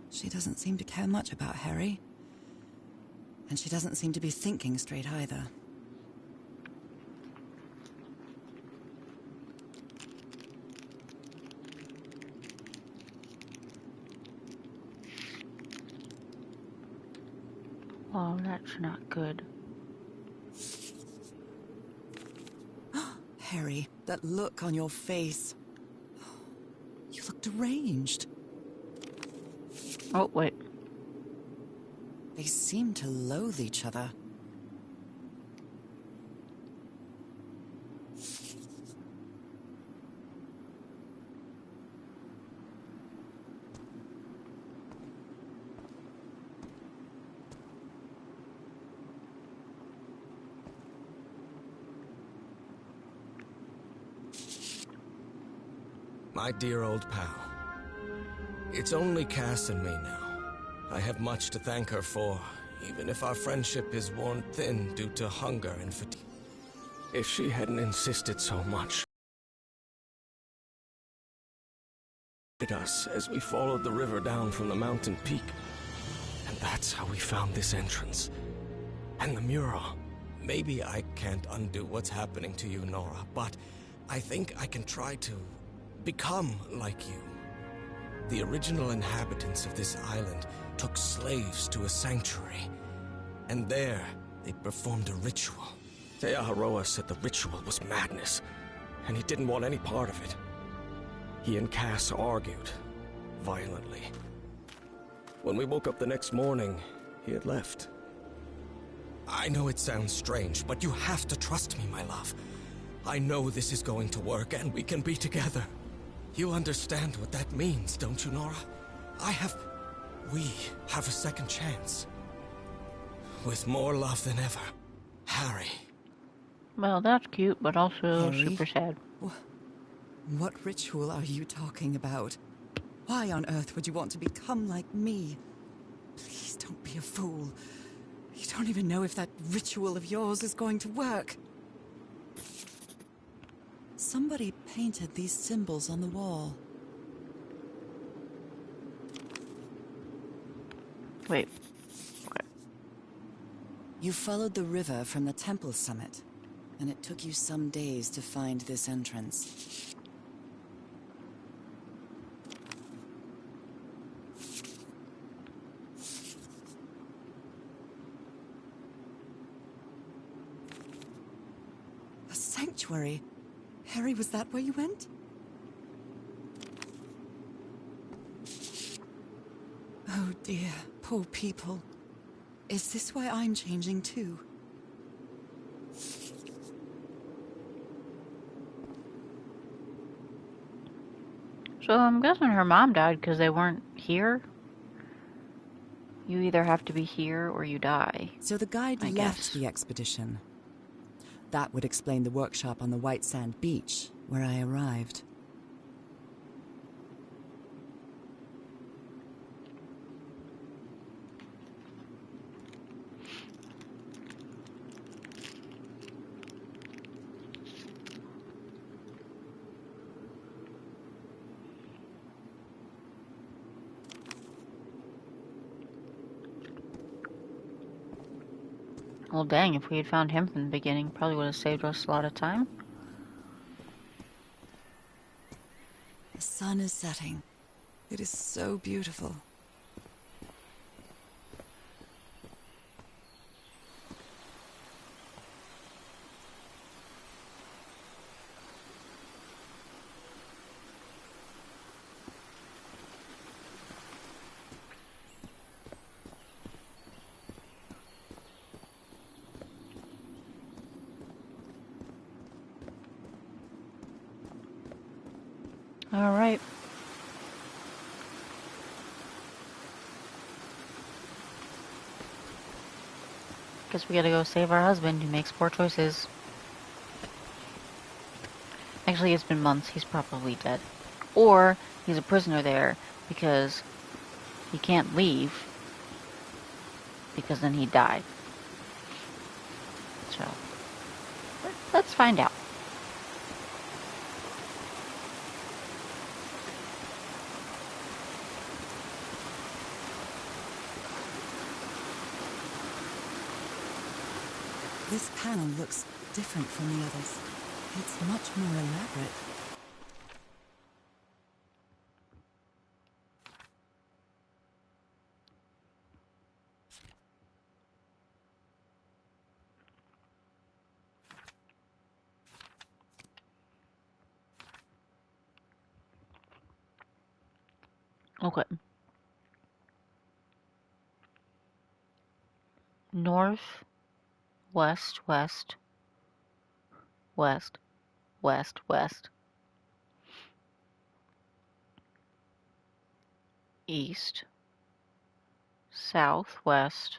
She doesn't seem to care much about Harry. And she doesn't seem to be thinking straight either. Oh, that's not good. Harry, that look on your face. You look deranged. Oh, wait. They seem to loathe each other. My dear old pal. It's only Cass and me now. I have much to thank her for, even if our friendship is worn thin due to hunger and fatigue. If she hadn't insisted so much at us as we followed the river down from the mountain peak. And that's how we found this entrance. And the mural. Maybe I can't undo what's happening to you, Nora, but I think I can try to become like you. The original inhabitants of this island took slaves to a sanctuary, and there they performed a ritual. Te Aharoa said the ritual was madness, and he didn't want any part of it. He and Cass argued, violently. When we woke up the next morning, he had left. I know it sounds strange, but you have to trust me, my love. I know this is going to work, and we can be together. You understand what that means, don't you, Nora? We have a second chance. With more love than ever. Harry. Well, that's cute, but also Harry? super sad. What ritual are you talking about? Why on earth would you want to become like me? Please don't be a fool. You don't even know if that ritual of yours is going to work. Somebody painted these symbols on the wall. Wait. Okay. You followed the river from the temple summit, and it took you some days to find this entrance. A sanctuary? Harry, was that where you went? Oh dear, poor people. Is this why I'm changing too? So I'm guessing her mom died because they weren't here? You either have to be here or you die. So the guide I left guess. the expedition. That would explain the workshop on the white sand beach, where I arrived. Well, dang, if we had found him from the beginning, probably would have saved us a lot of time. The sun is setting. It is so beautiful. Alright. Guess we gotta go save our husband who makes poor choices. Actually, it's been months. He's probably dead. Or he's a prisoner there because he can't leave because then he died. So, let's find out. This panel looks different from the others. It's much more elaborate. Okay. North, west, west, west, west, west, east, south, west,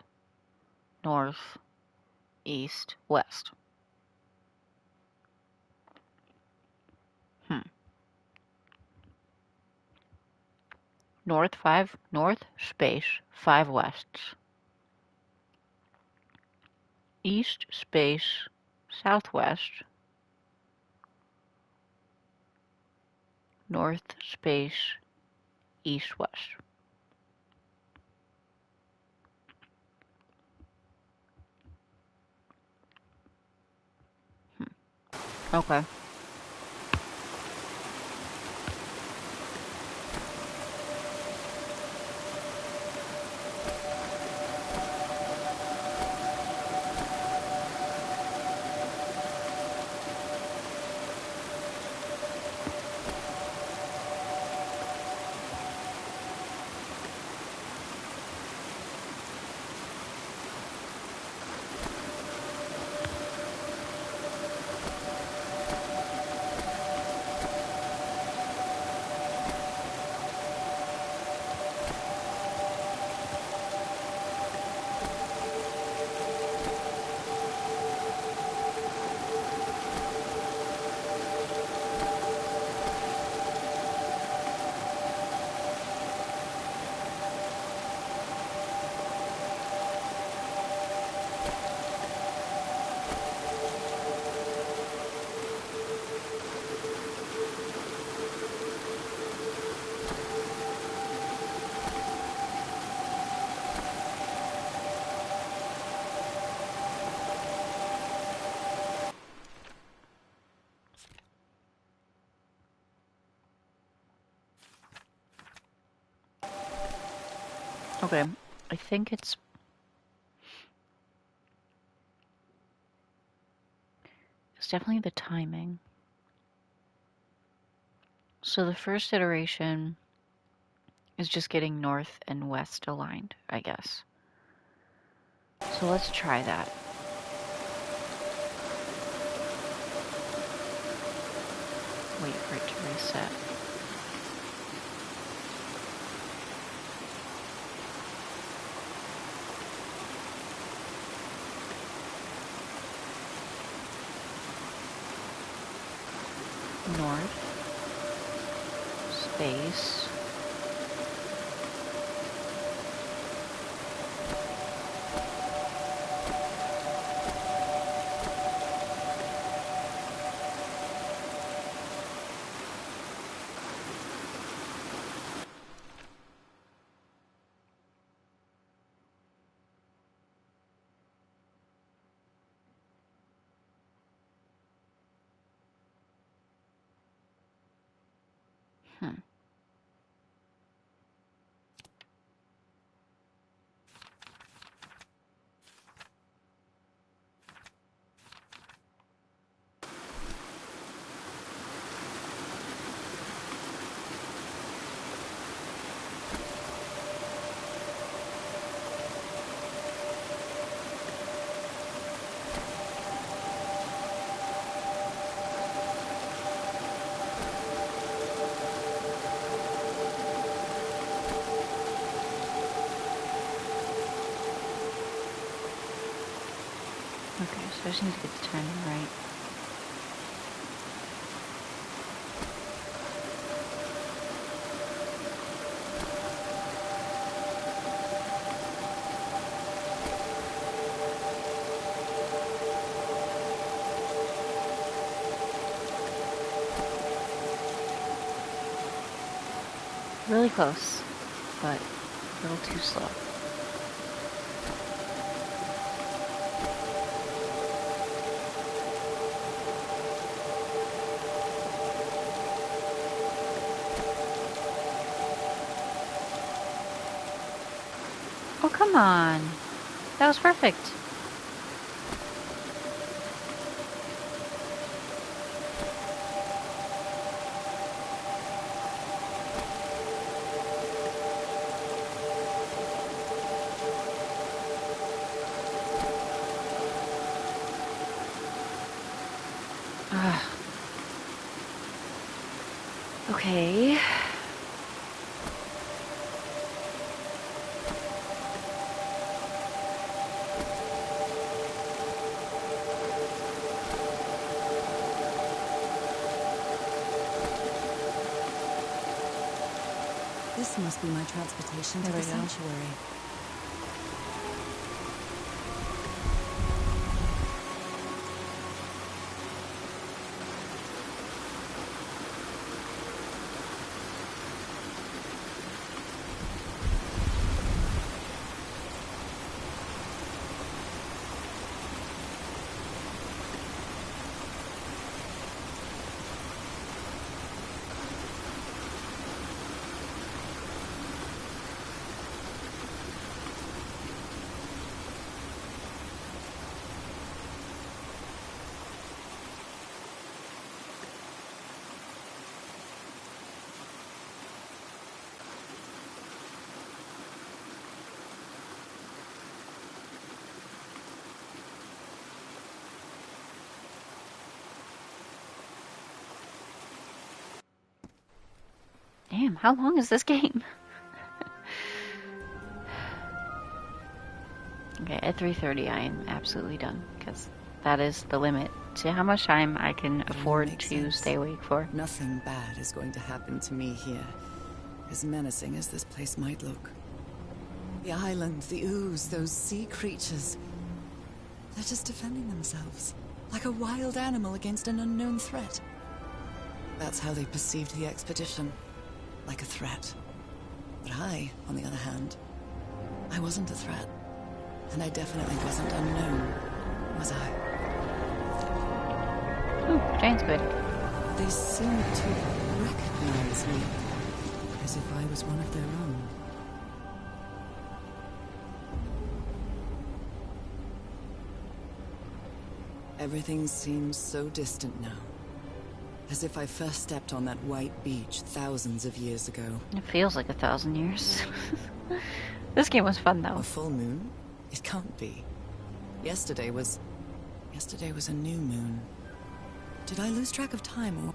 north, east, west. North 5, north, space, 5 wests. East, space, southwest. North, space, east, west. Okay. Okay. I think it's definitely the timing. So the first iteration is just getting north and west aligned, I guess. So let's try that. Wait for it to reset. North, space, Okay, so I just need to get the timing right. Really close, but a little too slow. Oh, come on. That was perfect. Ugh. Okay. This must be my transportation to There the we go. sanctuary. Damn, how long is this game? Okay, at 3:30 I am absolutely done, because that is the limit to how much time I can afford makes to sense. stay awake for. Nothing bad is going to happen to me here, as menacing as this place might look. The island, the ooze, those sea creatures. They're just defending themselves, like a wild animal against an unknown threat. That's how they perceived the expedition, like a threat. But I, on the other hand, I wasn't a threat. And I definitely wasn't unknown, was I? Ooh, giant squid. They seemed to recognize me, as if I was one of their own. Everything seems so distant now, as if I first stepped on that white beach thousands of years ago. It feels like 1,000 years. This game was fun, though. A full moon? It can't be. Yesterday was a new moon. Did I lose track of time, or...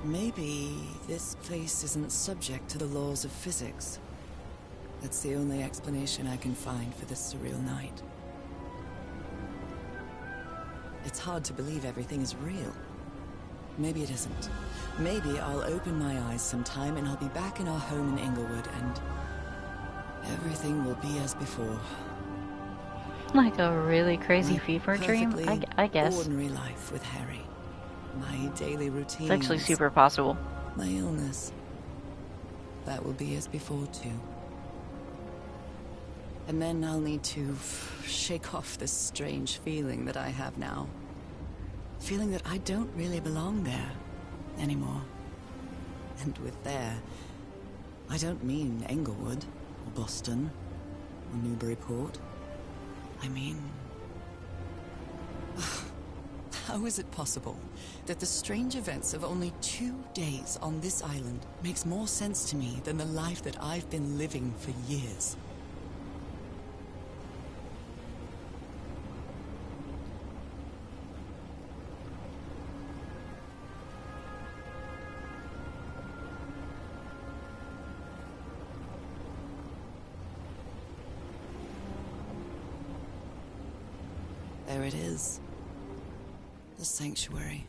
Maybe this place isn't subject to the laws of physics. That's the only explanation I can find for this surreal night. It's hard to believe everything is real. Maybe it isn't. Maybe I'll open my eyes sometime and I'll be back in our home in Inglewood and everything will be as before. Like a really crazy My fever dream, perfectly I guess. ordinary life with Harry. My daily routine. It's actually super possible. My illness. That will be as before, too. And then I'll need to shake off this strange feeling that I have now. Feeling that I don't really belong there anymore. And with there, I don't mean Englewood, or Boston, or Newburyport. I mean... How is it possible that the strange events of only 2 days on this island makes more sense to me than the life that I've been living for years? There it is. The sanctuary.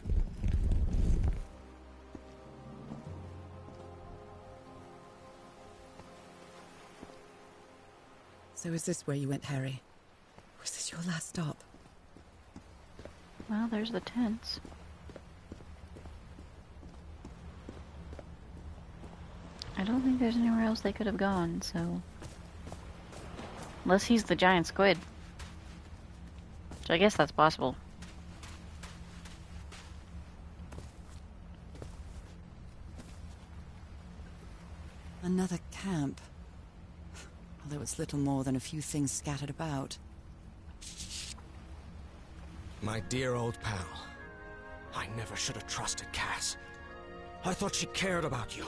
So is this where you went, Harry? Was this your last stop? Well, there's the tents. I don't think there's anywhere else they could have gone, so... Unless he's the giant squid. Which I guess that's possible. Another camp. Although it's little more than a few things scattered about. My dear old pal. I never should have trusted Cass. I thought she cared about you,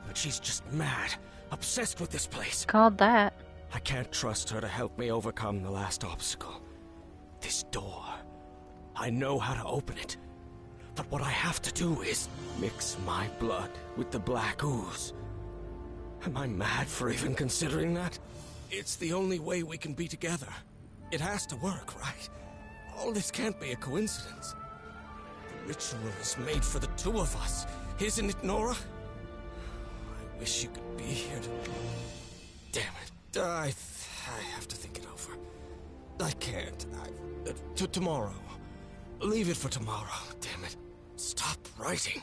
but she's just mad, obsessed with this place. Called that. I can't trust her to help me overcome the last obstacle. This door. I know how to open it. But what I have to do is mix my blood with the black ooze. Am I mad for even considering that? It's the only way we can be together. It has to work, right? All this can't be a coincidence. The ritual is made for the two of us, isn't it, Nora? I wish you could be here to... Damn it. I have to think it over. I can't. Tomorrow. Leave it for tomorrow. Damn it. Stop writing.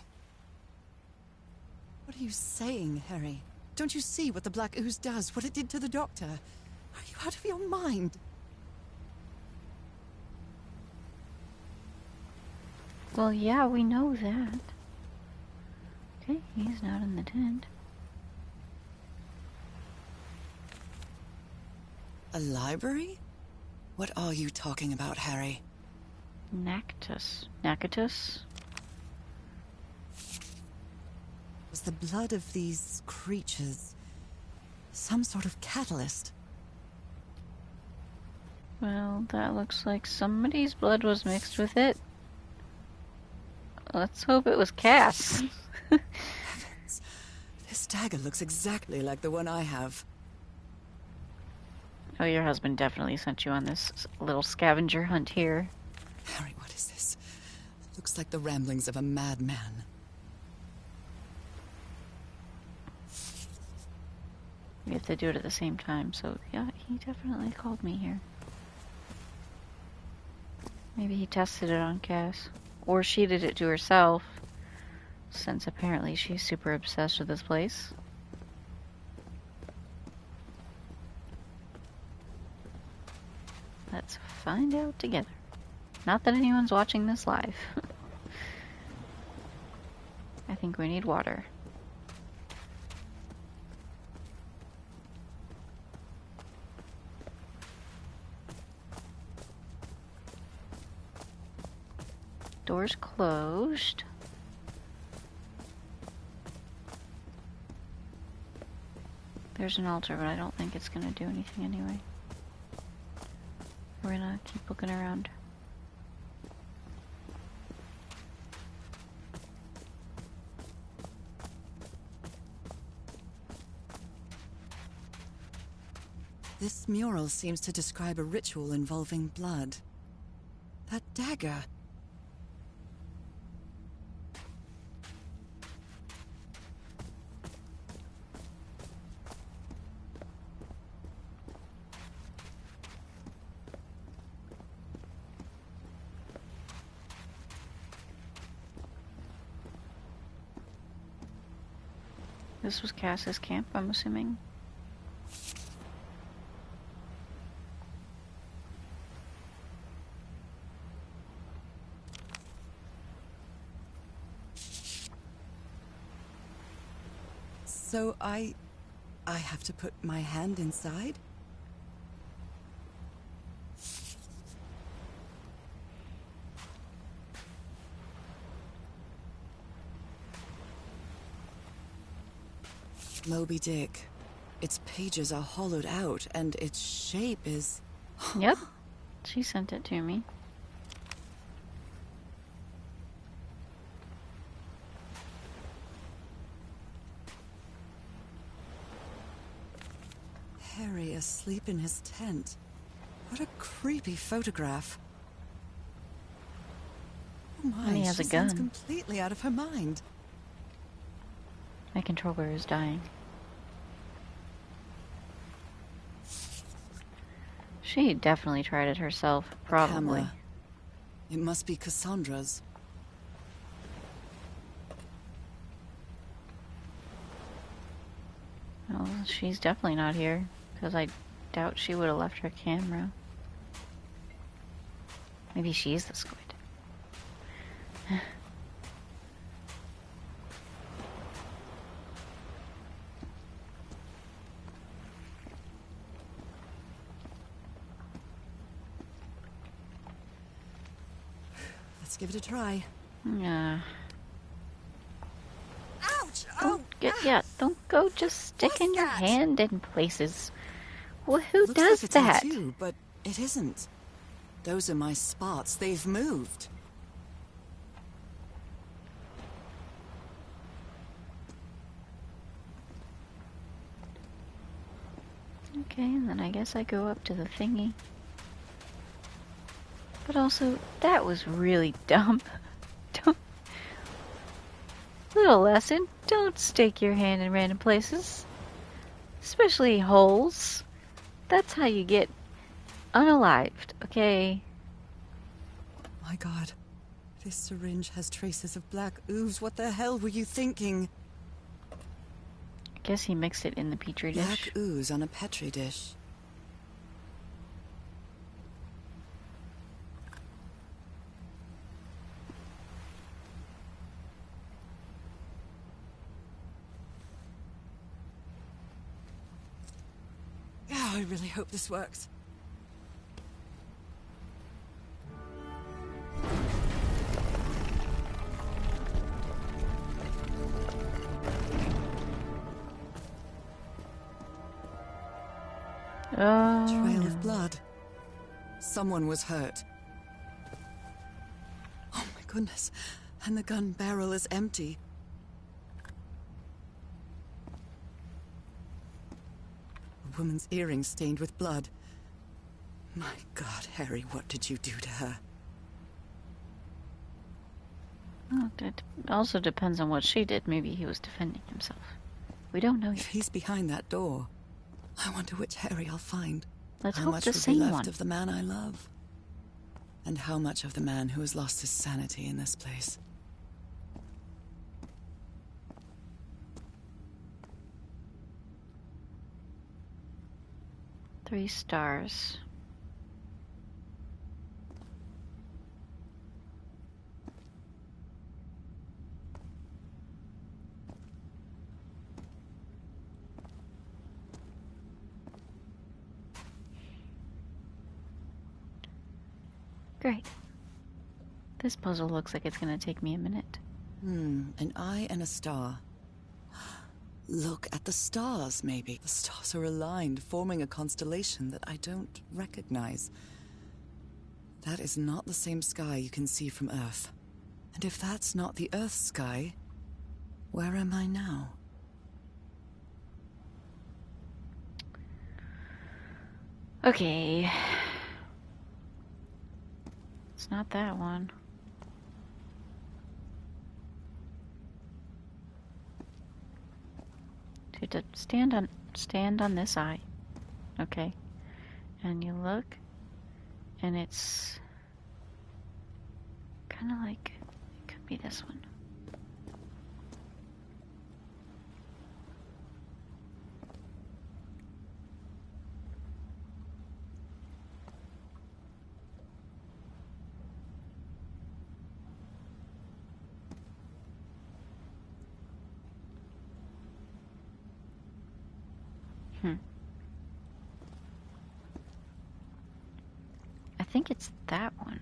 What are you saying, Harry? Don't you see what the black ooze does? What it did to the doctor? Are you out of your mind? Well, yeah, we know that. Okay, he's not in the tent. A library? What are you talking about, Harry? Nakatus? Was the blood of these creatures some sort of catalyst? Well, that looks like somebody's blood was mixed with it. Let's hope it was Cass. Heavens. This dagger looks exactly like the one I have. Oh, your husband definitely sent you on this little scavenger hunt here. Harry, what is this? Looks like the ramblings of a madman. We have to do it at the same time, so yeah, he definitely called me here. Maybe he tested it on Cass. Or she did it to herself, since apparently she's super obsessed with this place. Let's find out together. Not that anyone's watching this live. I think we need water. Door's closed. There's an altar, but I don't think it's gonna do anything anyway. We're gonna keep looking around. This mural seems to describe a ritual involving blood. That dagger. This was Cass's camp, I'm assuming. So I have to put my hand inside? Moby Dick. Its pages are hollowed out, and its shape is... Yep. She sent it to me. Harry asleep in his tent. What a creepy photograph. Oh my, And he has she a sounds gun. completely out of her mind. My controller is dying. She definitely tried it herself, probably. Camera. It must be Cassandra's. Well, she's definitely not here, because I doubt she would have left her camera. Maybe she's the squid. Let's give it a try. Yeah. Ouch! Don't go just sticking your that? hand in places. Well, who Looks does like a that? tattoo, but it isn't. Those are my spots. They've moved. Okay, then I guess I go up to the thingy. But also, that was really dumb. Don't... Little lesson, don't stick your hand in random places. Especially holes. That's how you get unalived, okay? My God. This syringe has traces of black ooze. What the hell were you thinking? I guess he mixed it in the petri dish. Black ooze on a petri dish. Oh, I really hope this works. Oh, Trail no. of blood. Someone was hurt. Oh my goodness. And the gun barrel is empty. A woman's earring stained with blood. My God, Harry, what did you do to her? Well, it also depends on what she did. Maybe he was defending himself. We don't know If yet. he's behind that door, I wonder which Harry I'll find. Let's how hope much the will be same left one. of the man I love? And how much of the man who has lost his sanity in this place? Three stars. Great. This puzzle looks like it's gonna take me a minute. An eye and a star. Look at the stars, maybe. The stars are aligned, forming a constellation that I don't recognize. That is not the same sky you can see from Earth. And if that's not the Earth's sky, where am I now? Okay. It's not that one. To stand on this eye. Okay. And you look, and it's kind of like it could be this one. I think it's that one.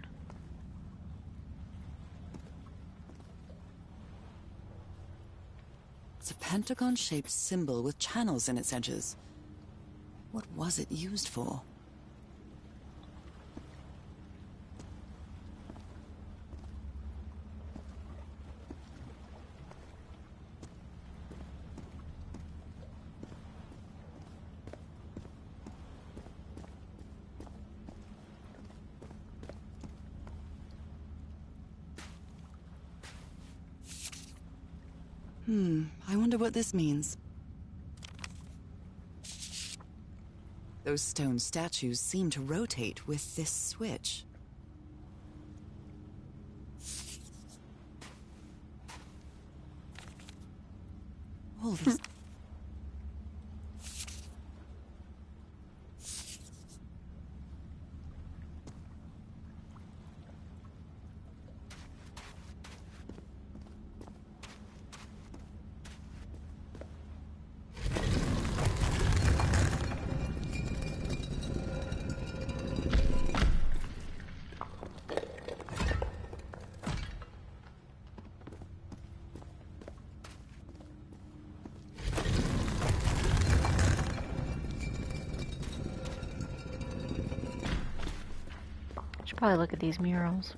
It's a pentagon-shaped symbol with channels in its edges. What was it used for? I wonder what this means. Those stone statues seem to rotate with this switch. All these... Probably look at these murals.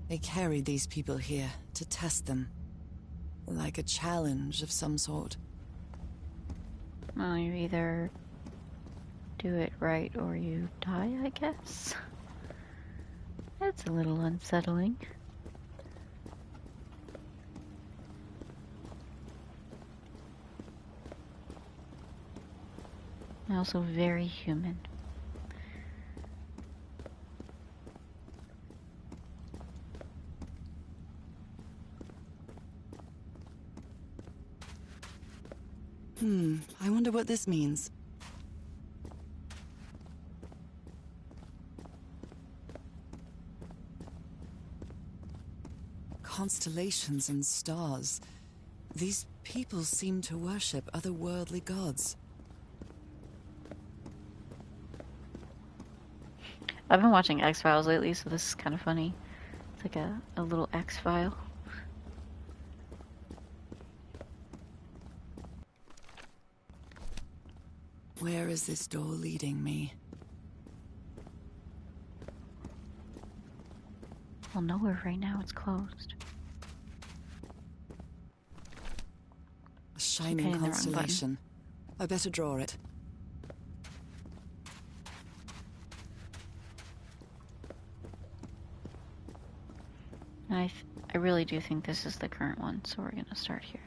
They carried these people here to test them. Like a challenge of some sort. Well, you either do it right or you die, I guess. That's a little unsettling. And also very human. I wonder what this means. Constellations and stars. These people seem to worship otherworldly gods. I've been watching X-Files lately, so this is kind of funny. It's like a little X-File. Where is this door leading me? Well, nowhere right now. It's closed. A shining constellation. I better draw it. And I really do think this is the current one, so we're gonna start here.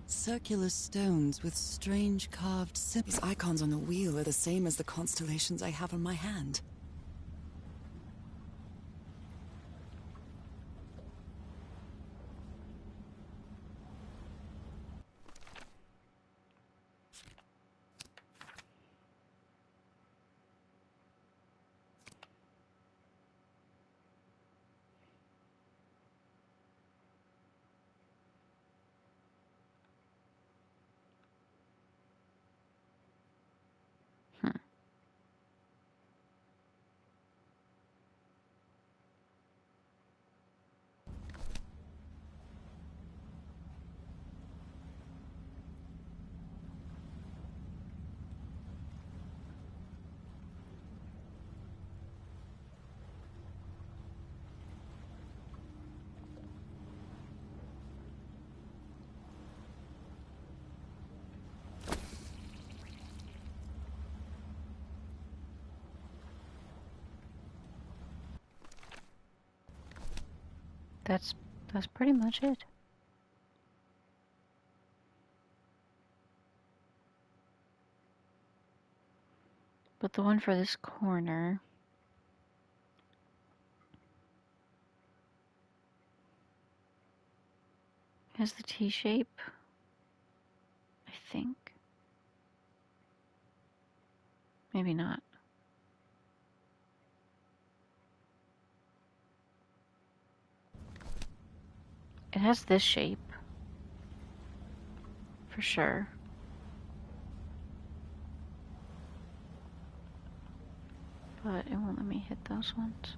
Circular stones with strange carved symbols. These icons on the wheel are the same as the constellations I have on my hand. That's pretty much it. But the one for this corner has the T shape, I think. Maybe not. It has this shape. For sure. But it won't let me hit those ones.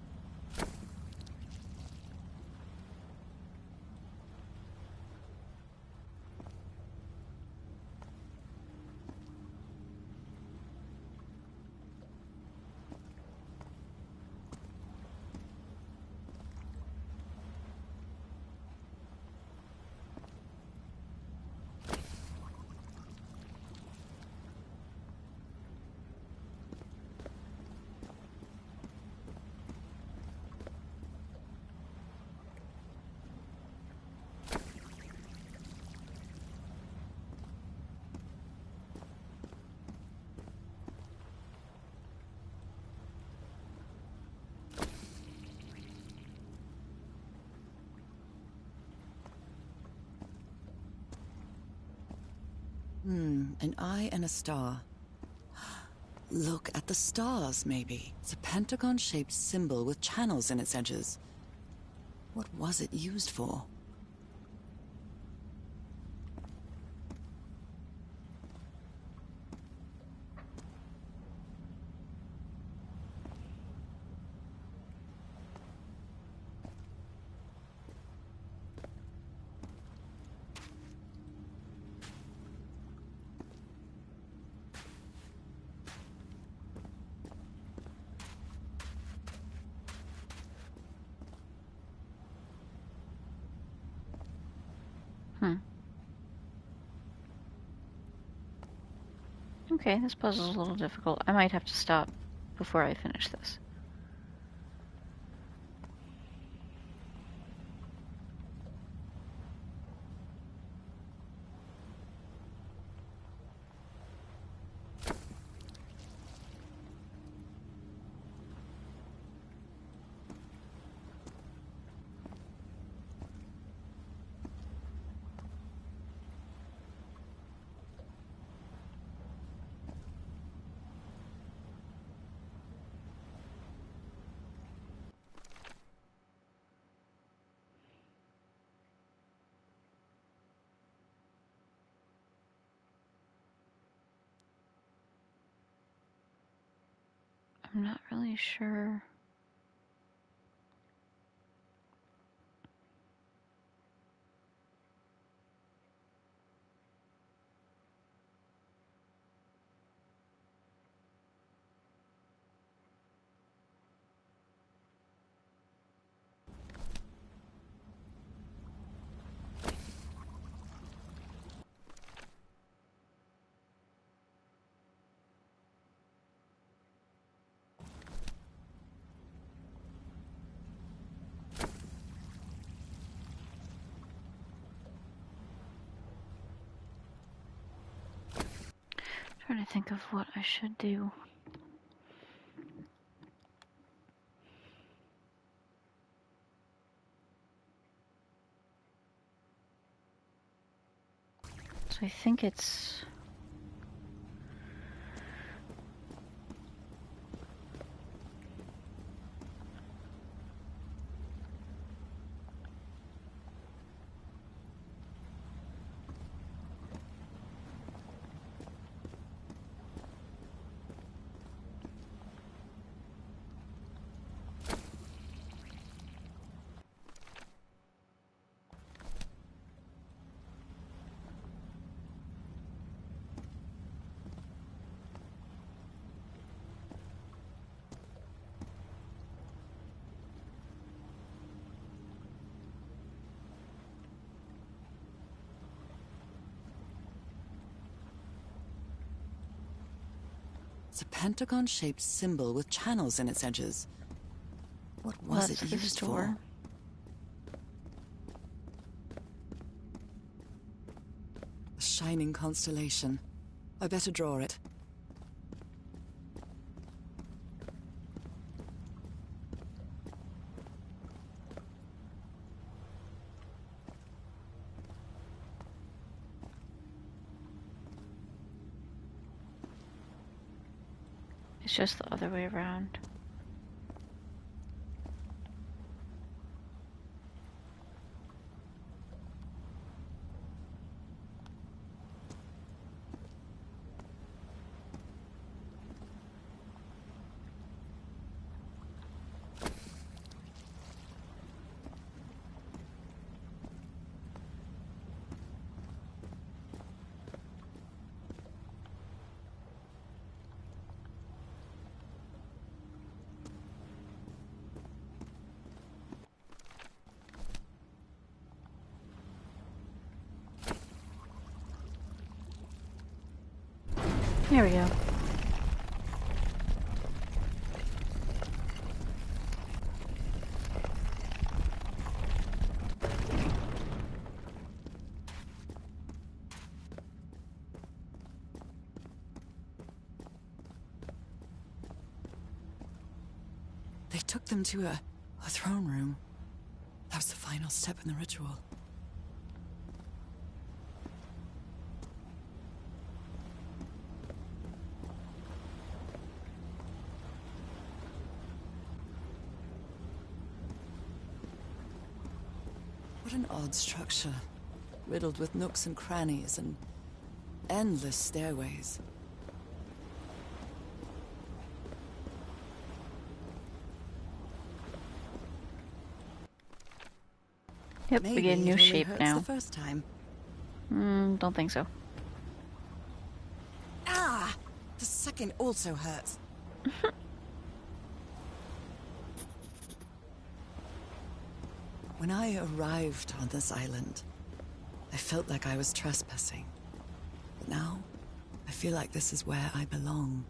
An eye and a star. Look at the stars, maybe. It's a pentagon-shaped symbol with channels in its edges. What was it used for? Okay, this puzzle's a little difficult. I might have to stop before I finish this. I'm not really sure. Trying to think of what I should do. So I think it's... It's a pentagon-shaped symbol with channels in its edges. What was That's it the used store. for? A shining constellation. I better draw it. It's just the other way around. There we go. They took them to a throne room. That was the final step in the ritual. What an odd structure, riddled with nooks and crannies and endless stairways. Yep, we get a new shape now. The first time. Don't think so. Ah! The second also hurts. When I arrived on this island, I felt like I was trespassing. But now, I feel like this is where I belong.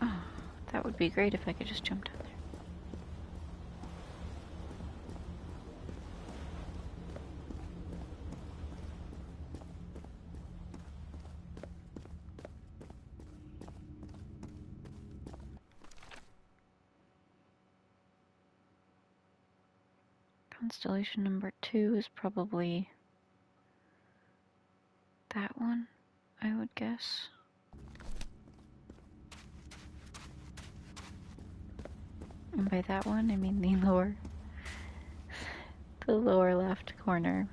Oh, that would be great if I could just jump down there. Constellation number 2 is probably that one, I would guess. And by that one, I mean the lower left corner.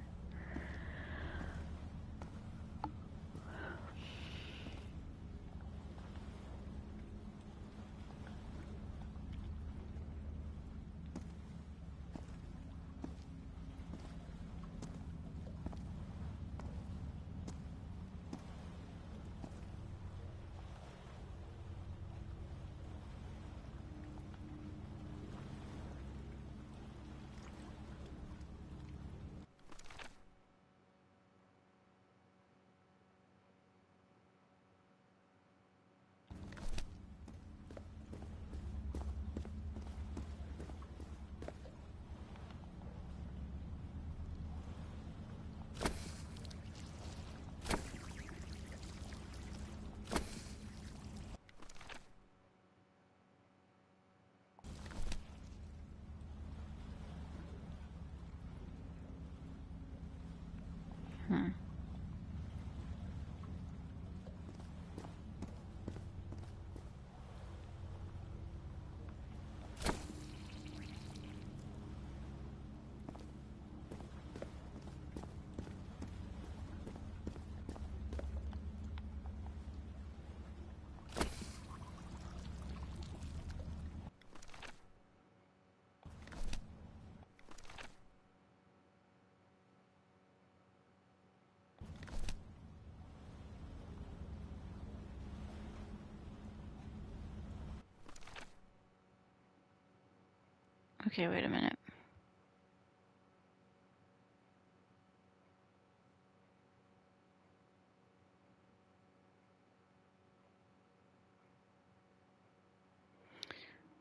Okay, wait a minute.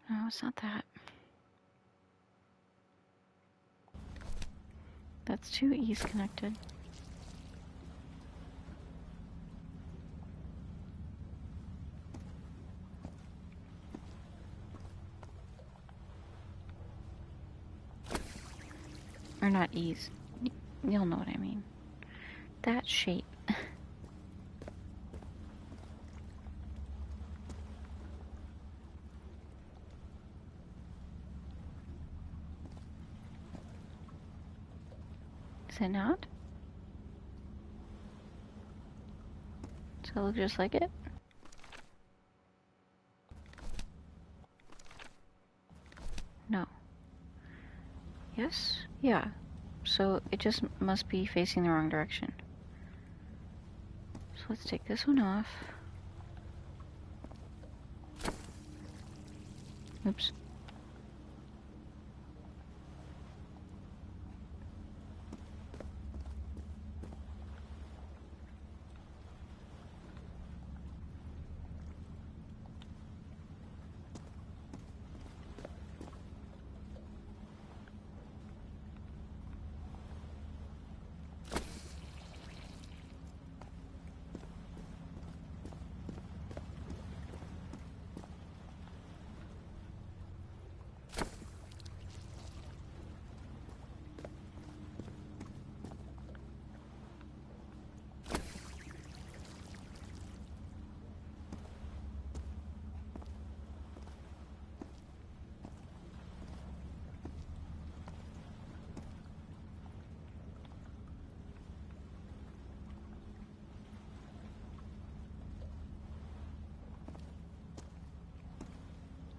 No, it's not that. That's 2 E's connected. Or not E's. You'll know what I mean. That shape. Is it not? Does it look just like it? No. Yes? Yeah. So it just must be facing the wrong direction. So let's take this one off. Oops.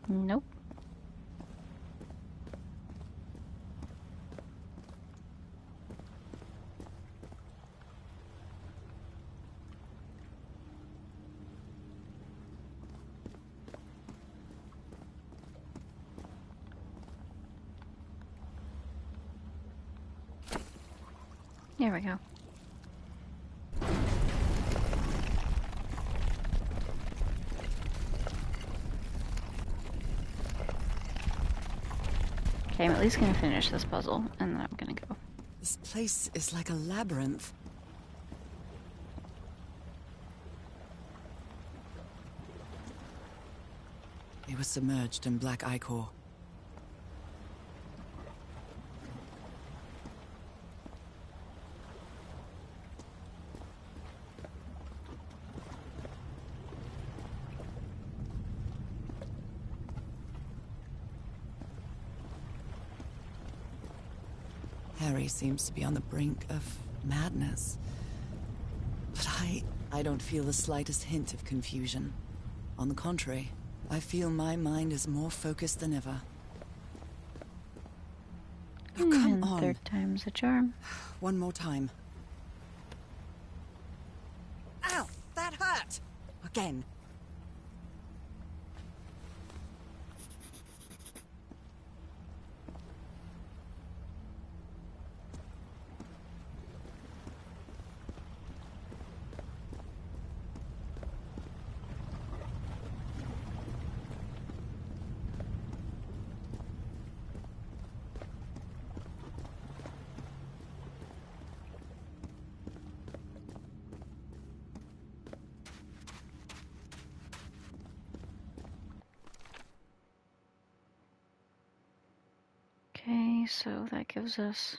Nope. There we go. Okay, I'm at least gonna finish this puzzle, and then I'm gonna go. This place is like a labyrinth. They were submerged in black ichor. Harry seems to be on the brink of madness. But I don't feel the slightest hint of confusion. On the contrary, I feel my mind is more focused than ever. Oh, come And on. third time's a charm. One more time. Ow! That hurt! Again. Okay, so that gives us...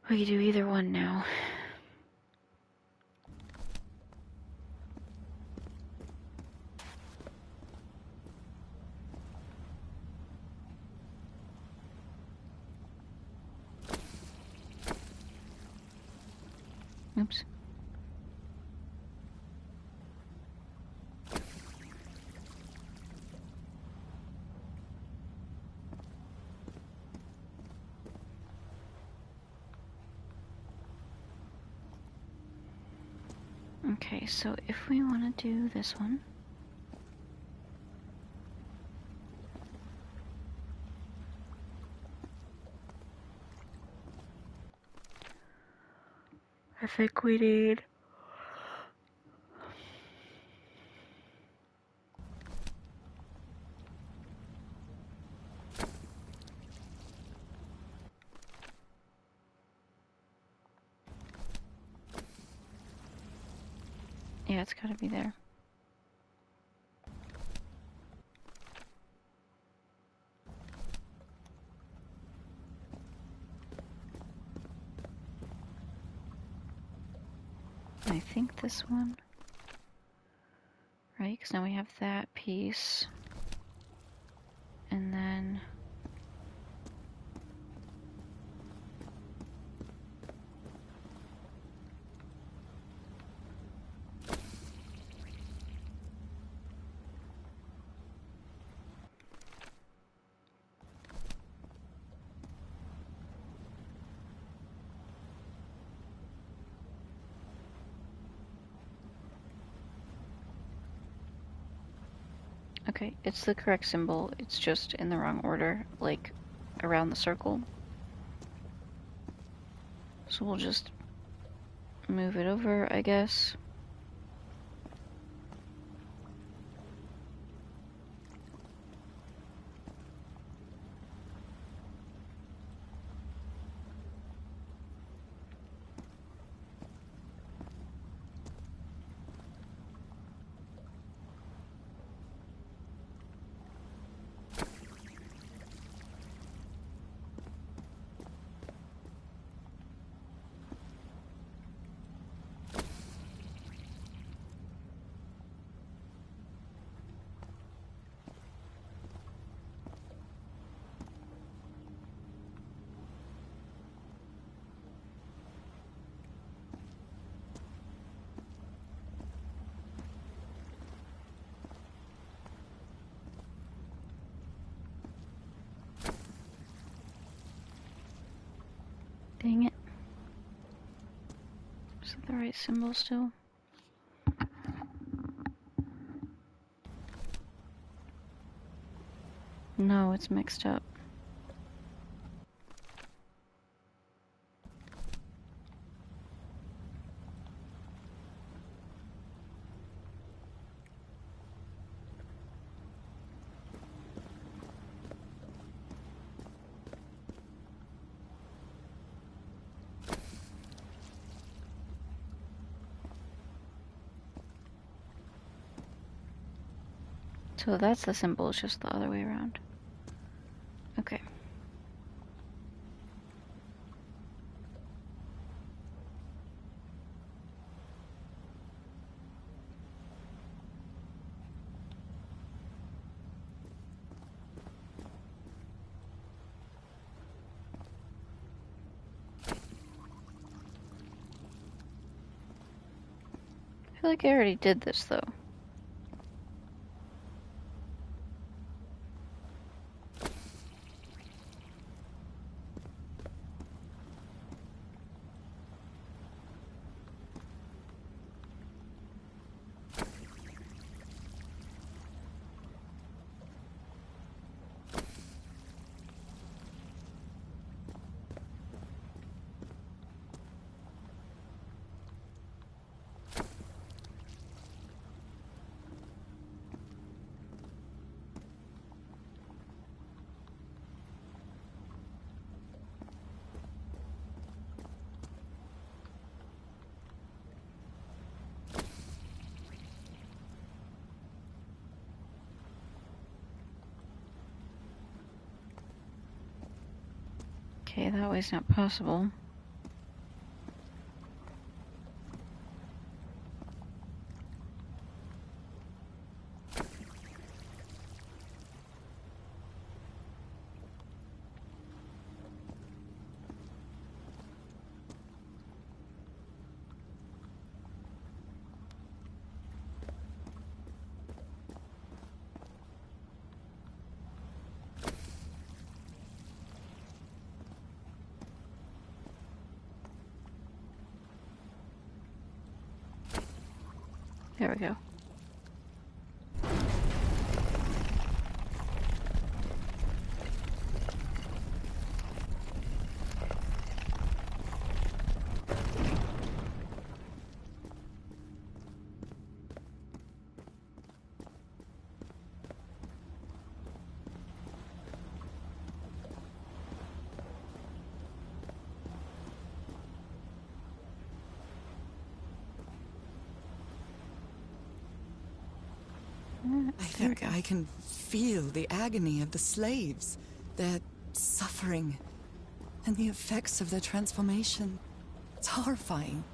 We can do either one now. Oops. Okay, so if we want to do this one... I think we need... Yeah, it's gotta be there. I think this one. Right, because now we have that piece. And then... Okay, it's the correct symbol, it's just in the wrong order, like around the circle. So we'll just move it over, I guess. Dang it. Is that the right symbol still? No, it's mixed up. So that's the symbol, it's just the other way around. Okay. I feel like I already did this though. Okay, that way's not possible. There we go. I think I can feel the agony of the slaves, their suffering, and the effects of their transformation. It's horrifying.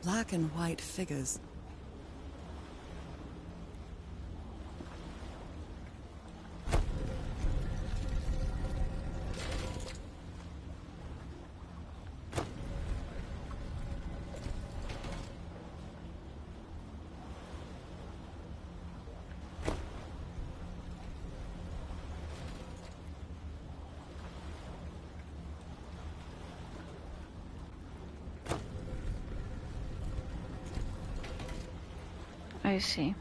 Black and white figures. I see.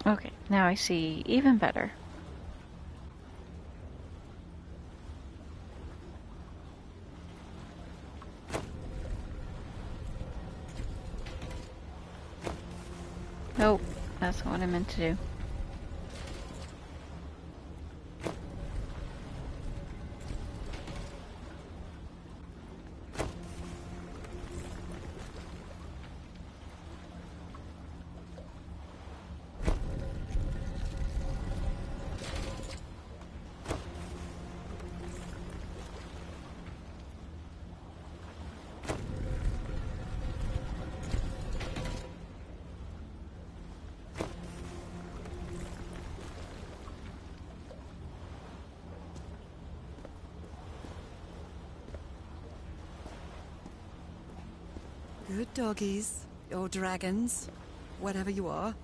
Okay, now I see even better. Nope, that's not what I meant to do. Good doggies. Or dragons. Whatever you are.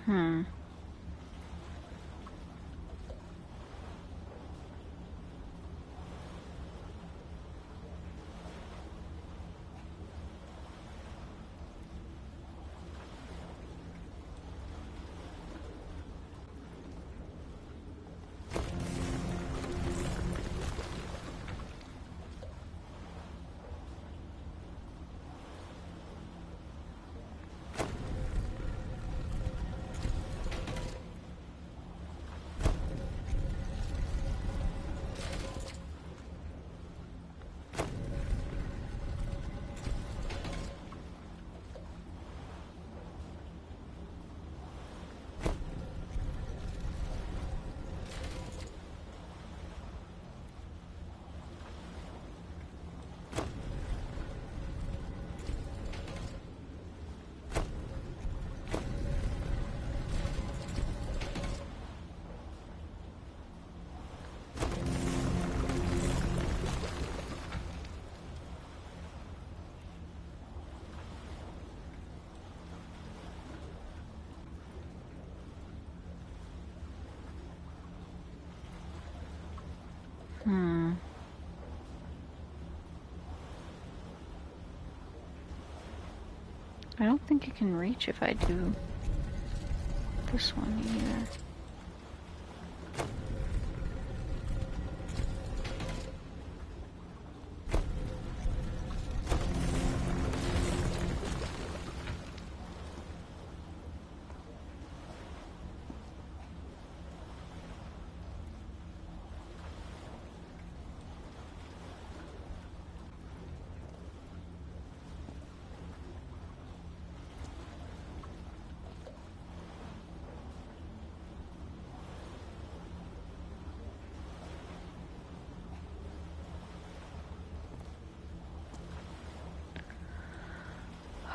Hmm. Hmm. I don't think it can reach if I do this one either.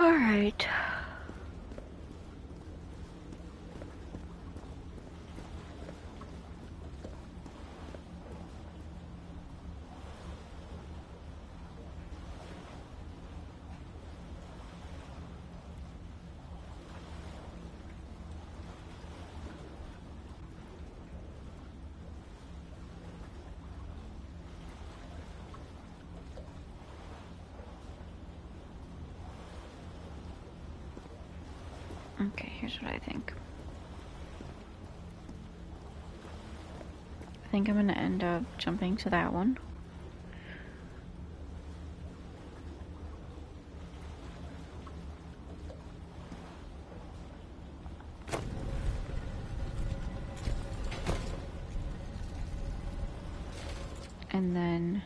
All right. Okay, here's what I think. I think I'm gonna end up jumping to that one. And then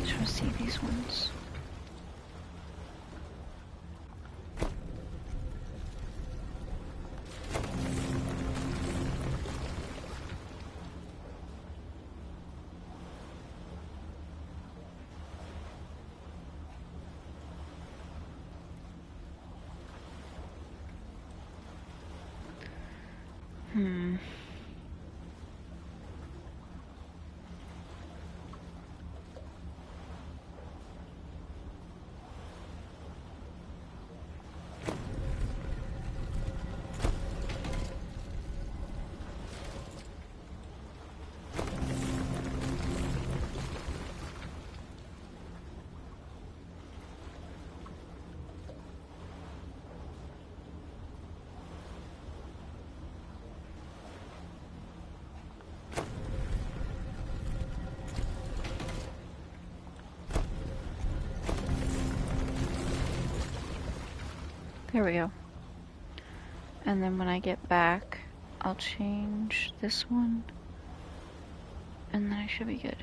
try to see these ones. There we go. And then when I get back, I'll change this one. And then I should be good.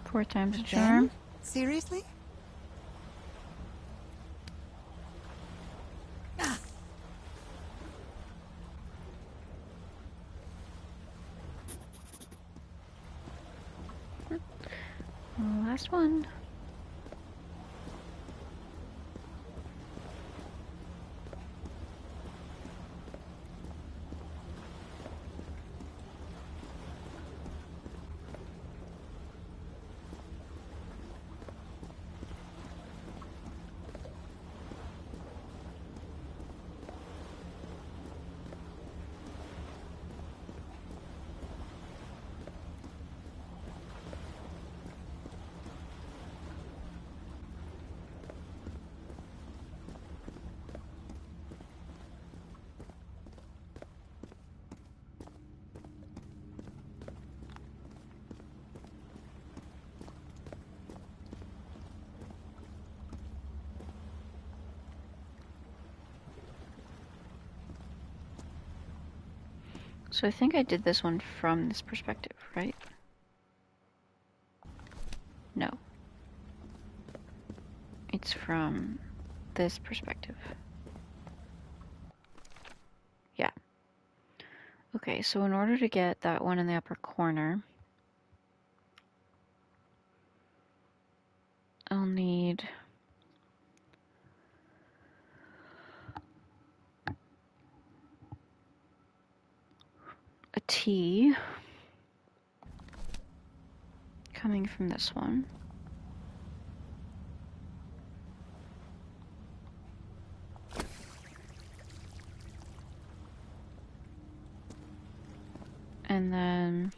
Four times a charm. Again? Seriously? Last one. So I think I did this one from this perspective, right? No. It's from this perspective. Yeah. Okay, so in order to get that one in the upper corner, I'll need a T coming from this one. And then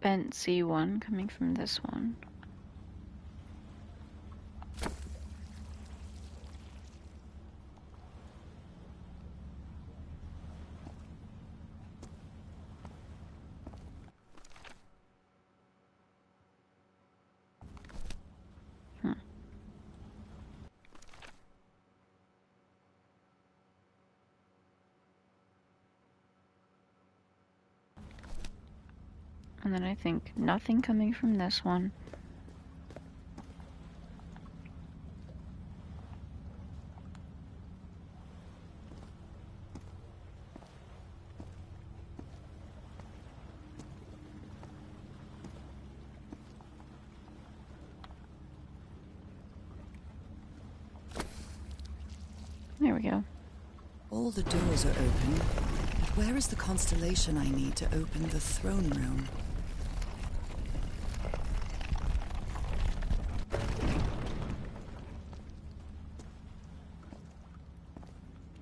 bent C1 coming from this one. And then I think nothing coming from this one. There we go. All the doors are open. But where is the constellation I need to open the throne room?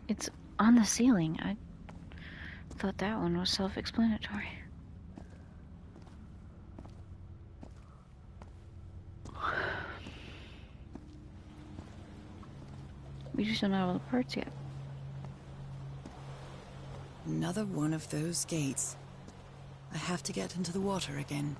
It's on the ceiling. I thought that one was self-explanatory. We just don't have all the parts yet. Another one of those gates. I have to get into the water again.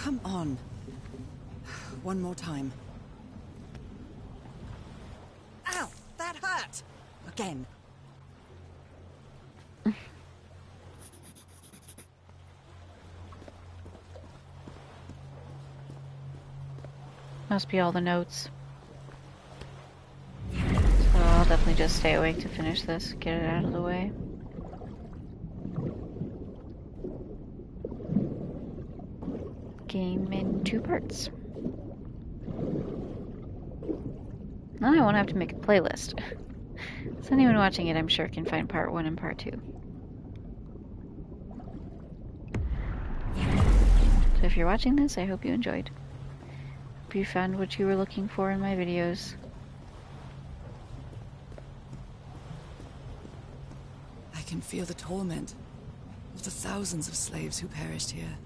Come on. One more time. Ow! That hurt! Again. Must be all the notes. So I'll definitely just stay awake to finish this, get it out of the way. Game in 2 parts. Now I won't have to make a playlist. So anyone watching it, I'm sure, can find part 1 and part 2. So if you're watching this, I hope you enjoyed. Hope you found what you were looking for in my videos. I can feel the torment of the thousands of slaves who perished here.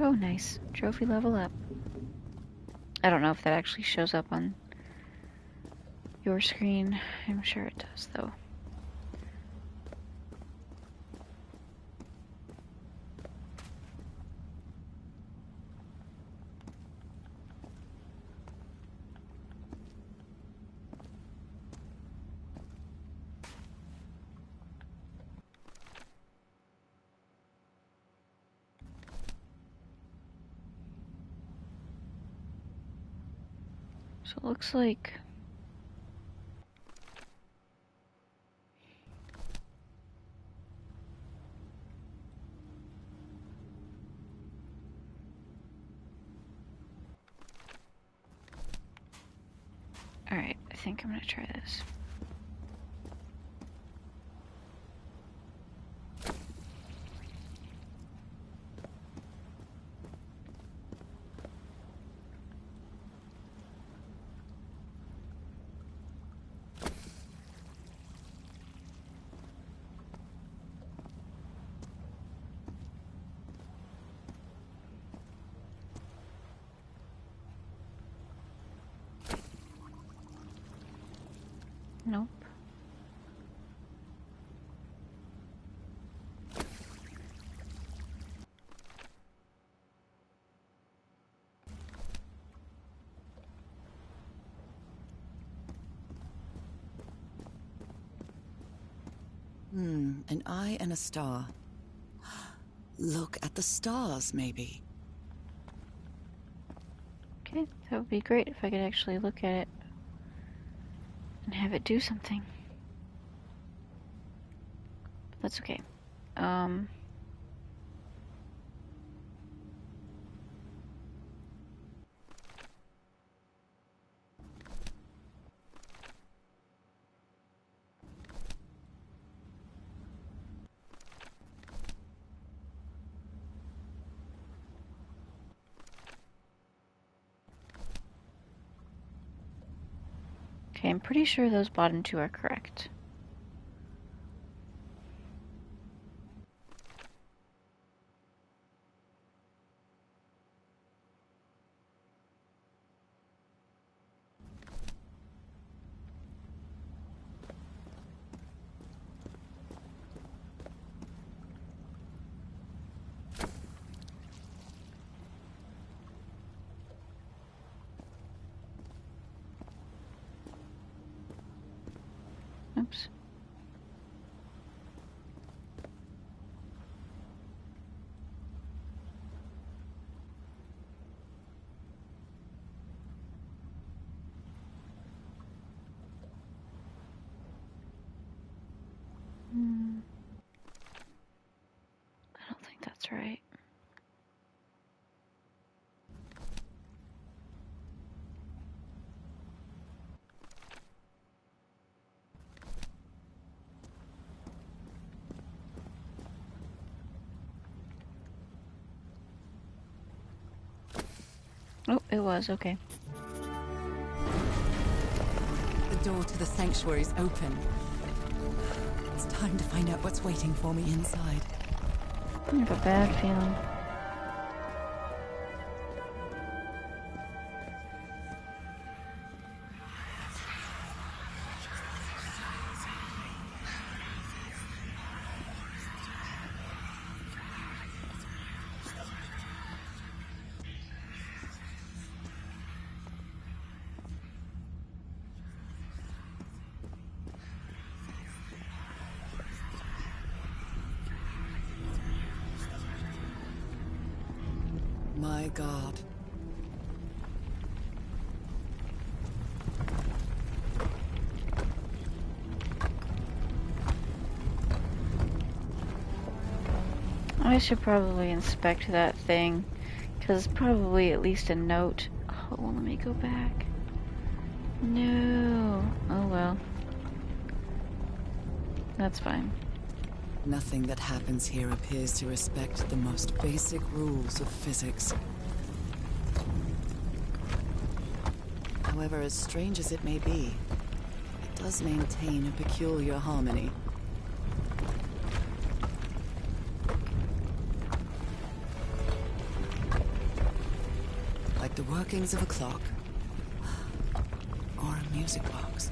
Oh, nice. Trophy level up. I don't know if that actually shows up on your screen. I'm sure it does, though. So it looks like alright, I think I'm gonna try this. Nope. An eye and a star. Look at the stars, maybe. Okay, that would be great if I could actually look at it and have it do something. But that's okay. Okay, I'm pretty sure those bottom 2 are correct. Oops. I don't think that's right. Oh, it was, okay. The door to the sanctuary is open. It's time to find out what's waiting for me inside. I have a bad feeling. my god. I should probably inspect that thing, because probably at least a note. Oh, let me go back. No. Oh well. That's fine. Nothing that happens here appears to respect the most basic rules of physics. However, as strange as it may be, it does maintain a peculiar harmony. Like the workings of a clock, or a music box.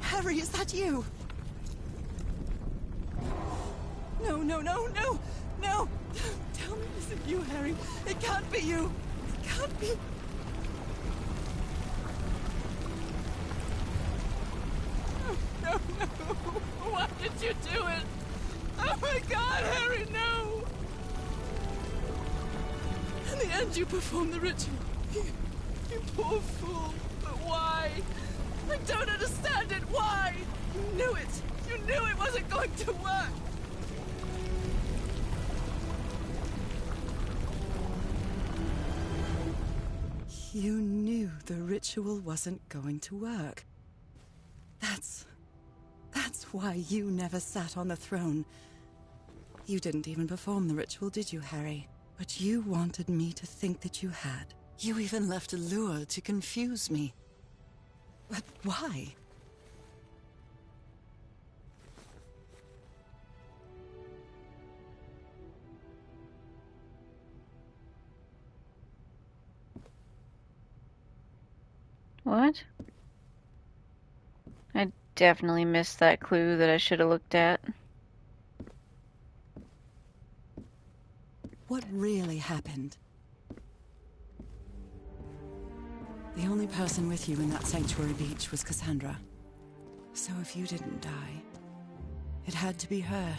Harry, is that you? No, no, no, no, no! Tell me it isn't you, Harry. It can't be you. It can't be. No, no. Why did you do it? Oh my God, Harry, no! In the end, you performed the ritual. You poor fool. But why? I don't understand it. Why? You knew it. You knew it wasn't going to work. You knew the ritual wasn't going to work. That's why you never sat on the throne. You didn't even perform the ritual, did you, Harry? But you wanted me to think that you had. You even left a lure to confuse me. But why? What? I definitely missed that clue that I should have looked at. What really happened? The only person with you in that sanctuary beach was Cassandra. So if you didn't die, it had to be her.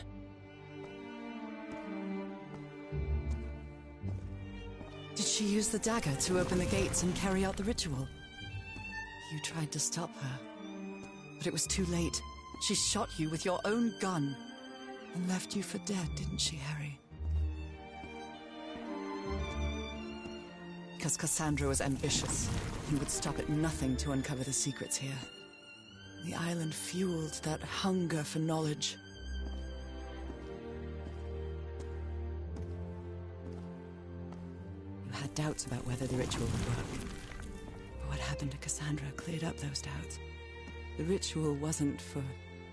Did she use the dagger to open the gates and carry out the ritual? You tried to stop her, but it was too late. She shot you with your own gun and left you for dead, didn't she, Harry? Because Cassandra was ambitious and would stop at nothing to uncover the secrets here. The island fueled that hunger for knowledge. You had doubts about whether the ritual would work. But what happened to Cassandra cleared up those doubts. The ritual wasn't for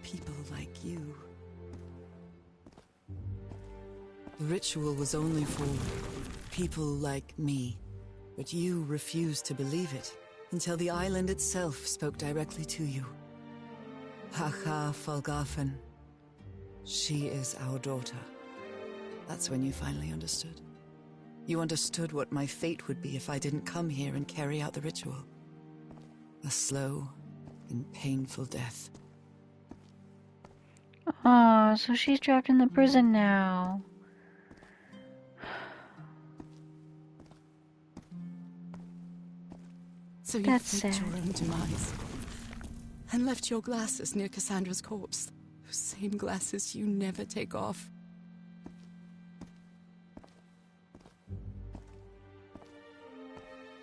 people like you. The ritual was only for people like me. But you refused to believe it, until the island itself spoke directly to you. Haha Falgafen. She is our daughter. That's when you finally understood. You understood what my fate would be if I didn't come here and carry out the ritual. A slow and painful death. Aw, so she's trapped in the prison now. So you That's faked sad. your own demise. And left your glasses near Cassandra's corpse. Those same glasses you never take off.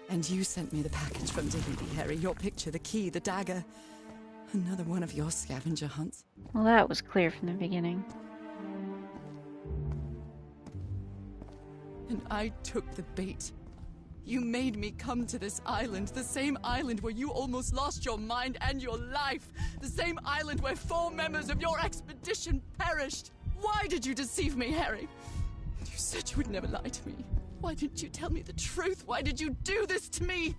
And you sent me the package from Tahiti, Harry. Your picture, the key, the dagger. Another one of your scavenger hunts. Well, that was clear from the beginning. And I took the bait. You made me come to this island, the same island where you almost lost your mind and your life. The same island where 4 members of your expedition perished. Why did you deceive me, Harry? You said you would never lie to me. Why didn't you tell me the truth? Why did you do this to me?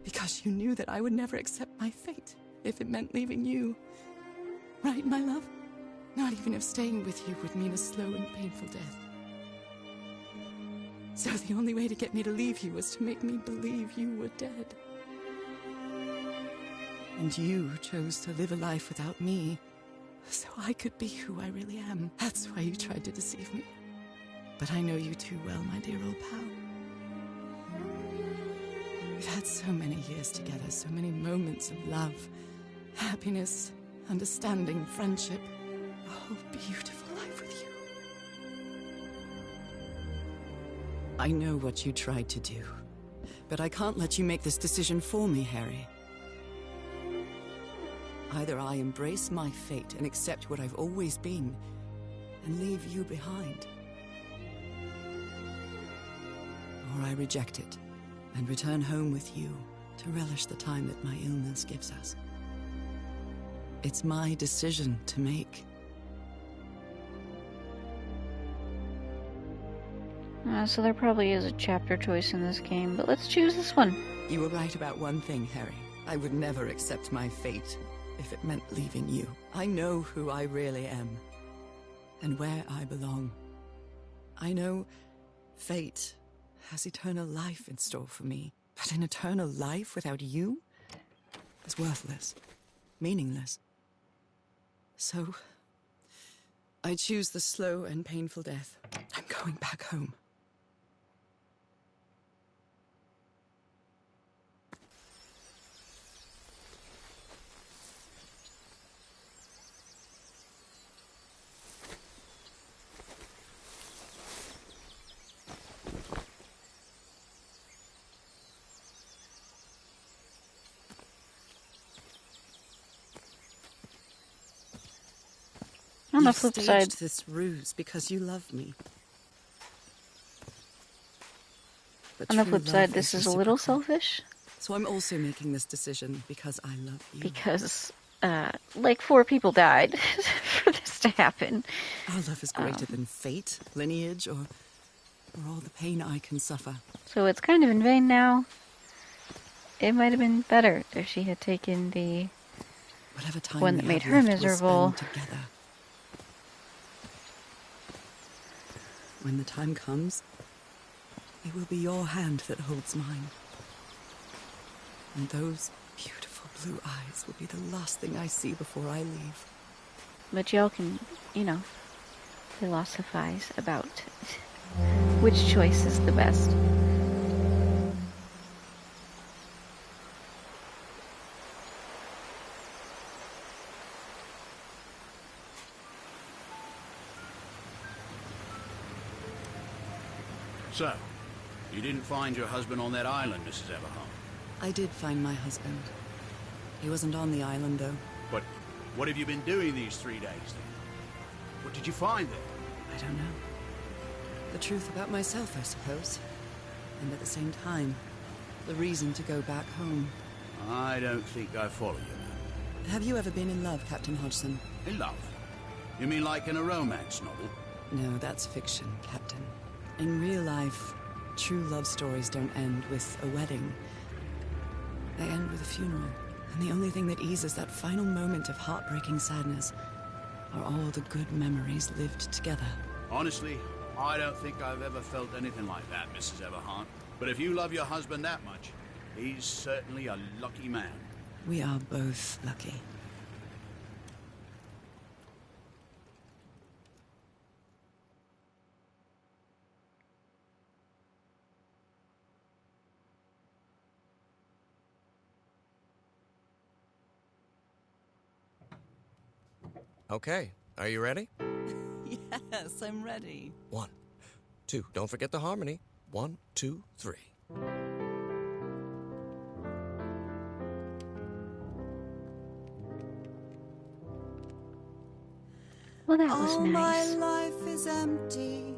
Because you knew that I would never accept my fate if it meant leaving you. Right, my love? Not even if staying with you would mean a slow and painful death. So the only way to get me to leave you was to make me believe you were dead. And you chose to live a life without me, so I could be who I really am. That's why you tried to deceive me. But I know you too well, my dear old pal. We've had so many years together, so many moments of love, happiness, understanding, friendship. A whole beautiful life with you. I know what you tried to do, but I can't let you make this decision for me, Harry. Either I embrace my fate and accept what I've always been, and leave you behind, or I reject it and return home with you to relish the time that my illness gives us. It's my decision to make. So there probably is a chapter choice in this game, but let's choose this one. You were right about one thing, Harry. I would never accept my fate if it meant leaving you. I know who I really am, and where I belong. I know fate has eternal life in store for me, but an eternal life without you is worthless, meaningless. So, I choose the slow and painful death. I'm going back home. On the You flip staged side, this ruse because you love me. But on the true flip love side, this is a little reciprocal. selfish So I'm also making this decision because I love you. because, like 4 people died for this to happen. Our love is greater than fate, lineage, or all the pain I can suffer. So it's kind of in vain now. It might have been better if she had taken the Whatever time one we that made have her left, miserable. we'll spend together. When the time comes, it will be your hand that holds mine. And those beautiful blue eyes will be the last thing I see before I leave. But y'all can, philosophize about which choice is the best. So, you didn't find your husband on that island, Mrs. Everhart? I did find my husband. He wasn't on the island, though. But what have you been doing these 3 days, then? What did you find there? I don't know. The truth about myself, I suppose. And at the same time, the reason to go back home. I don't think I follow you. Have you ever been in love, Captain Hodgson? In love? You mean like in a romance novel? No, that's fiction, Captain. In real life, true love stories don't end with a wedding. They end with a funeral. And the only thing that eases that final moment of heartbreaking sadness are all the good memories lived together. Honestly, I don't think I've ever felt anything like that, Mrs. Everhart. But if you love your husband that much, he's certainly a lucky man. We are both lucky. Okay, are you ready? Yes, I'm ready. 1, 2, don't forget the harmony. 1, 2, 3. Well, that was All nice. my life is empty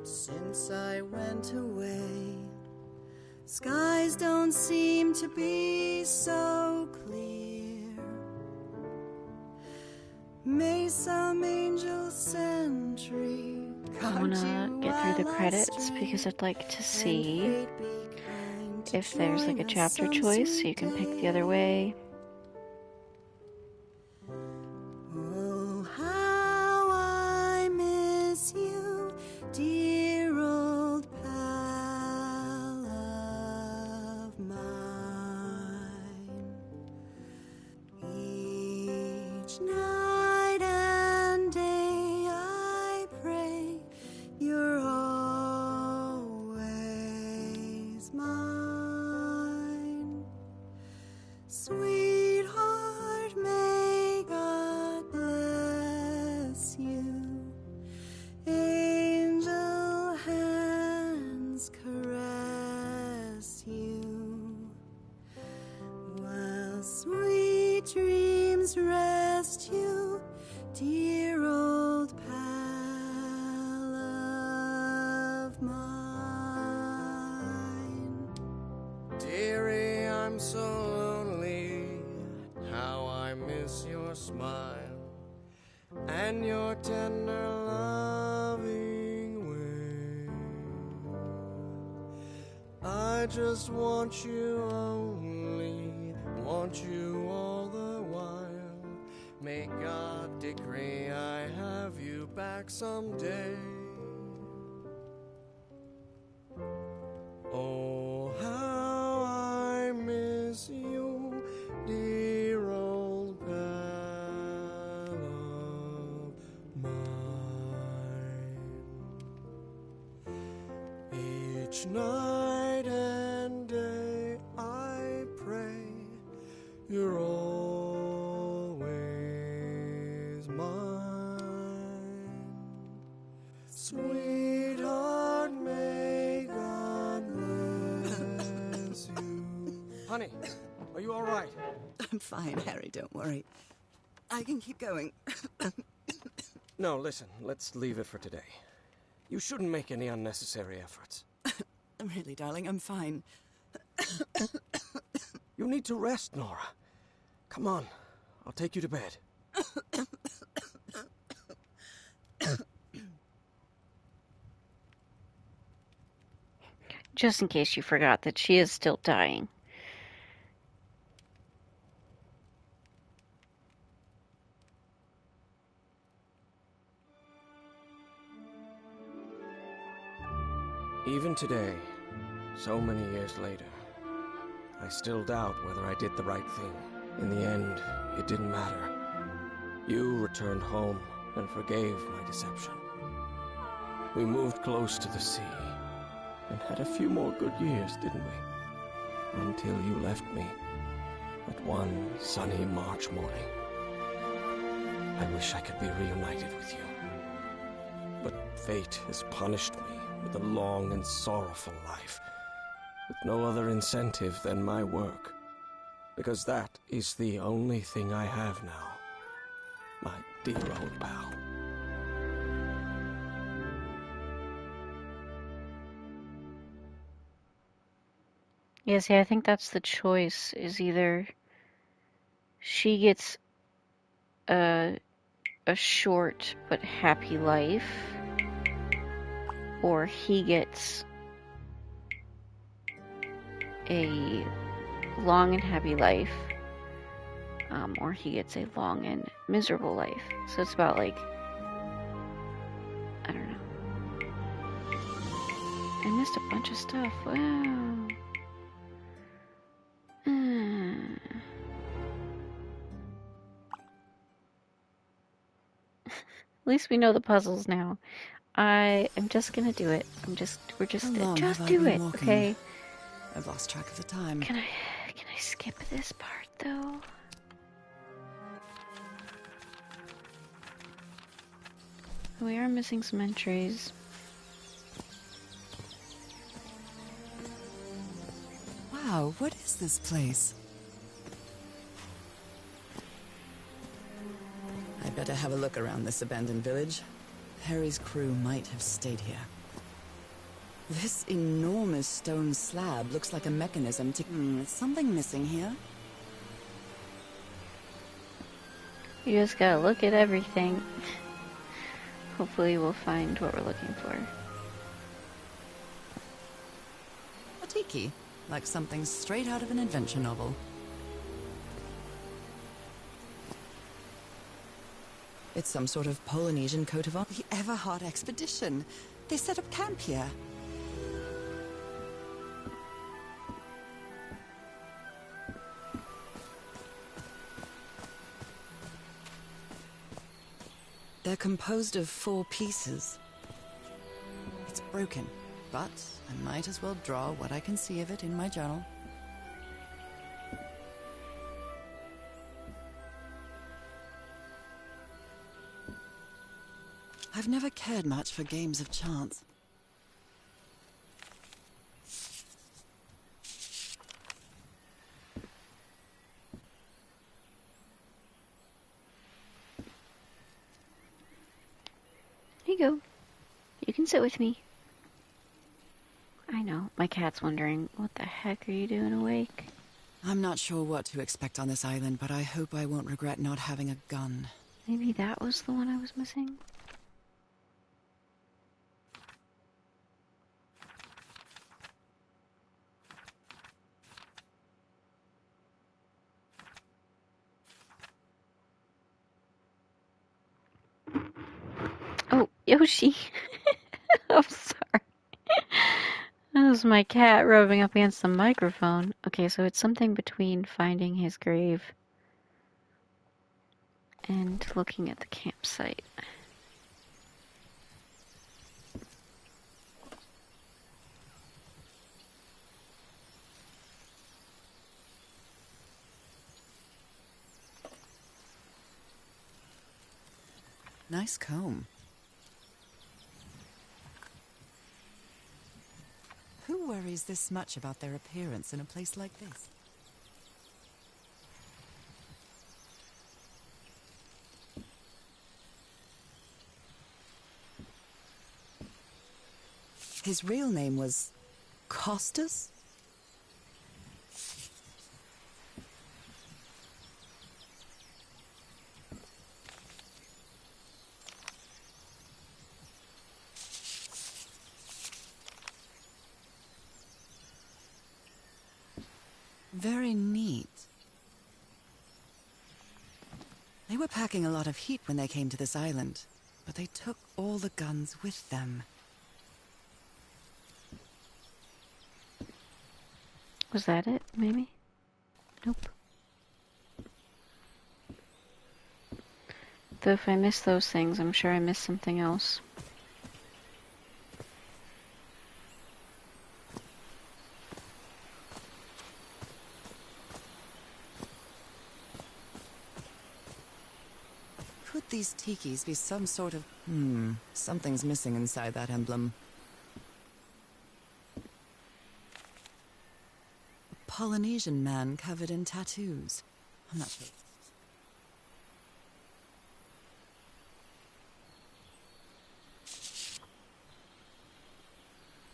since I went away. Skies don't seem to be so clear. May some angel sentry I want to get through the credits because I'd like to see if there's like a chapter choice so you can pick the other way. Oh, how I miss you, dear old pal. Sweetheart, may God bless you. Angel hands caress you, while sweet dreams rest you, dear old pal of mine. Dearie, I'm so lonely. How I miss your smile and your tender loving way. I just want you only, want you all the while. May God decree I have you back someday. Oh, how I miss you, dear old pal of mine. Each night and day I pray you're always mine. Sweetheart, may God bless you. Honey, are you all right? I'm fine, Harry, don't worry. I can keep going. No, listen, let's leave it for today. You shouldn't make any unnecessary efforts. Really, darling, I'm fine. You need to rest, Nora. Come on, I'll take you to bed. Just in case you forgot that she is still dying. Even today, so many years later, I still doubt whether I did the right thing. In the end, it didn't matter. You returned home and forgave my deception. We moved close to the sea and had a few more good years, didn't we? Until you left me at one sunny March morning. I wish I could be reunited with you. But fate has punished me with a long and sorrowful life, with no other incentive than my work, because that is the only thing I have now, my dear old pal. Yeah, see, I think that's the choice, is either she gets a short but happy life, or he gets a long and happy life, or he gets a long and miserable life. So it's about, like, I don't know. I missed a bunch of stuff. Wow. At least we know the puzzles now. I am just gonna do it. We're just How long just have I do been it, walking? okay? I've lost track of the time. Can I skip this part though? We are missing some entries. Wow, what is this place? I'd better have a look around this abandoned village. Harry's crew might have stayed here. This enormous stone slab looks like a mechanism to... is something missing here? You just gotta look at everything. Hopefully we'll find what we're looking for. A tiki, like something straight out of an adventure novel. It's some sort of Polynesian coat of arms. The Everhard expedition. They set up camp here. They're composed of 4 pieces. It's broken, but I might as well draw what I can see of it in my journal. I've never cared much for games of chance. Here you go. You can sit with me. I know, my cat's wondering, what the heck are you doing awake? I'm not sure what to expect on this island, but I hope I won't regret not having a gun. Maybe that was the one I was missing? Oh, Yoshi! I'm sorry. That was my cat rubbing up against the microphone. Okay, so it's something between finding his grave and looking at the campsite. Nice comb. Who worries this much about their appearance in a place like this? His real name was Costas? Very neat. They were packing a lot of heat when they came to this island, but they took all the guns with them. Was that it, maybe? Nope. Though if I miss those things, I'm sure I missed something else. Could these tikis be some sort of... something's missing inside that emblem. A Polynesian man covered in tattoos. I'm not sure.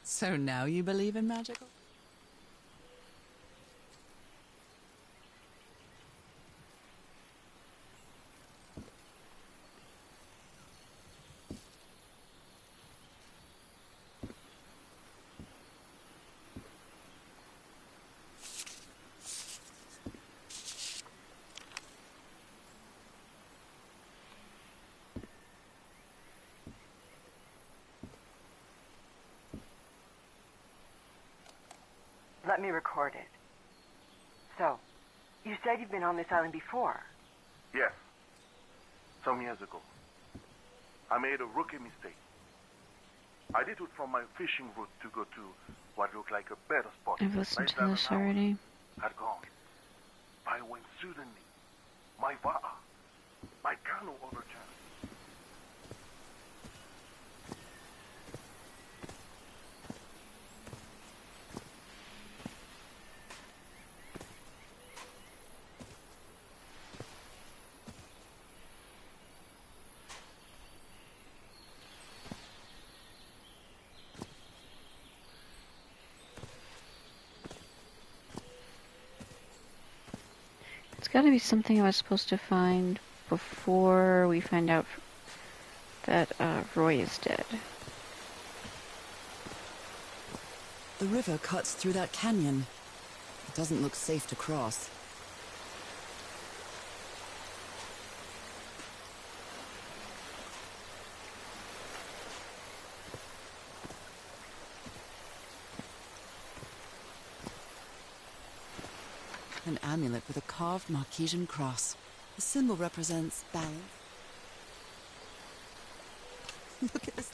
So now you believe in magical? Let me record it. So, you said you've been on this island before. Yes. Some years ago. I made a rookie mistake. I did it from my fishing route to go to what looked like a better spot. I've listened Less to than this an hour already. had gone. But when suddenly, my va'a, my canoe overturned. It's gotta be something I was supposed to find before we find out that Roy is dead. The river cuts through that canyon. It doesn't look safe to cross. An amulet with a carved Marquesian cross. The symbol represents balance. Look at this.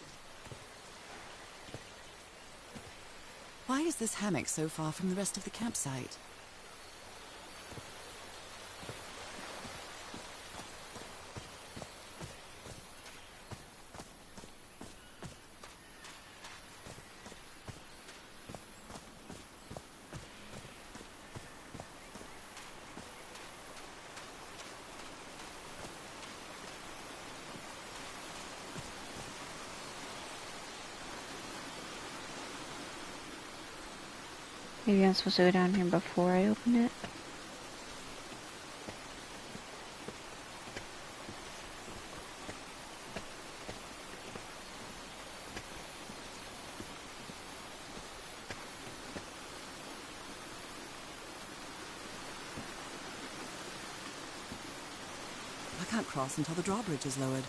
Why is this hammock so far from the rest of the campsite? Maybe I'm supposed to go down here before I open it. I can't cross until the drawbridge is lowered.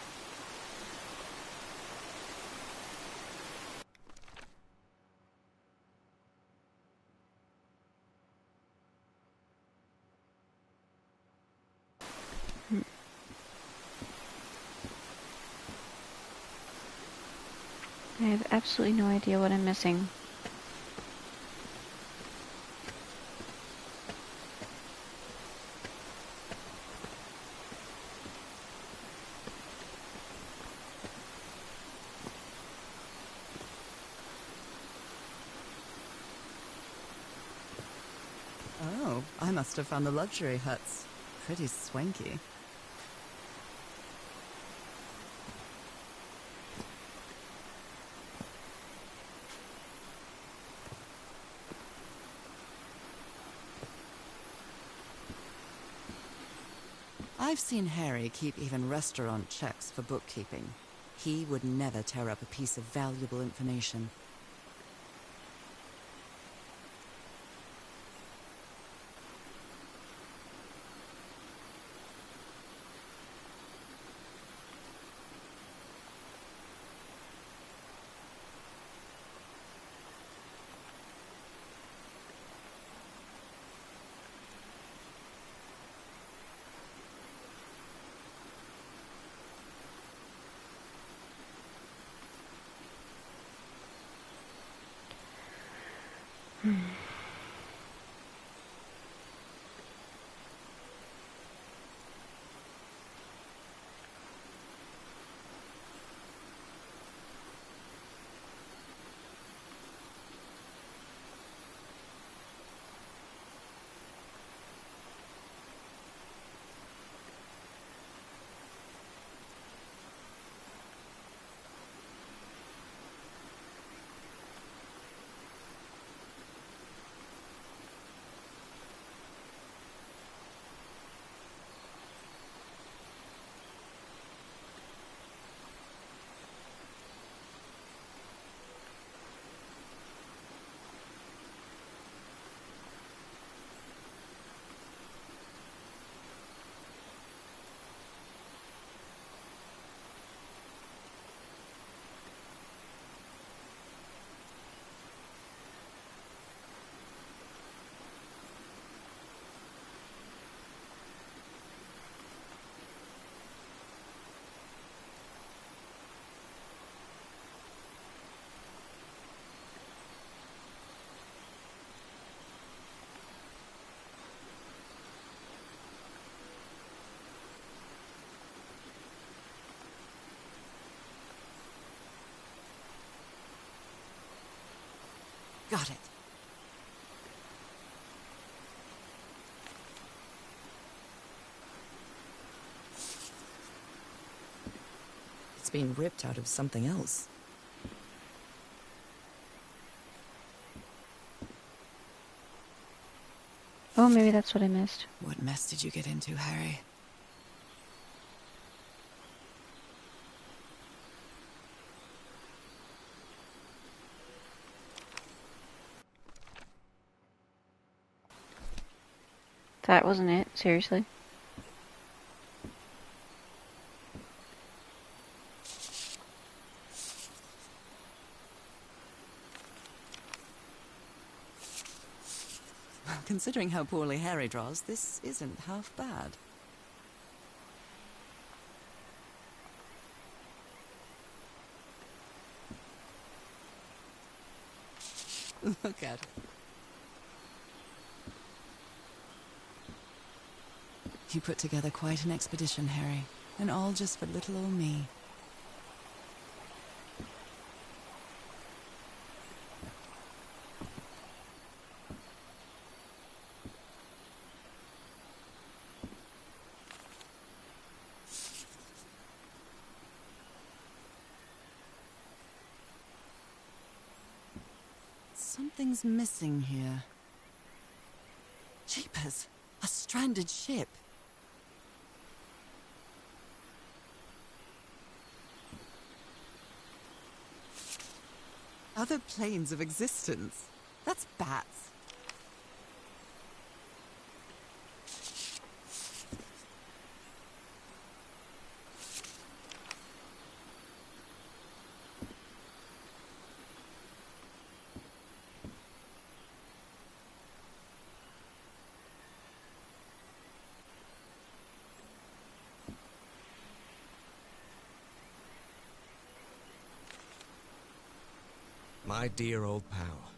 I have absolutely no idea what I'm missing. Oh, I must have found the luxury huts. Pretty swanky. I've seen Harry keep even restaurant checks for bookkeeping. He would never tear up a piece of valuable information. Got it. It's been ripped out of something else. Oh, maybe that's what I missed. What mess did you get into, Harry? That wasn't it, seriously. Considering how poorly Harry draws, this isn't half bad. Look at it. You put together quite an expedition, Harry. And all just for little old me. Something's missing here. Jeepers! A stranded ship. Other planes of existence. That's bats. My dear old pal,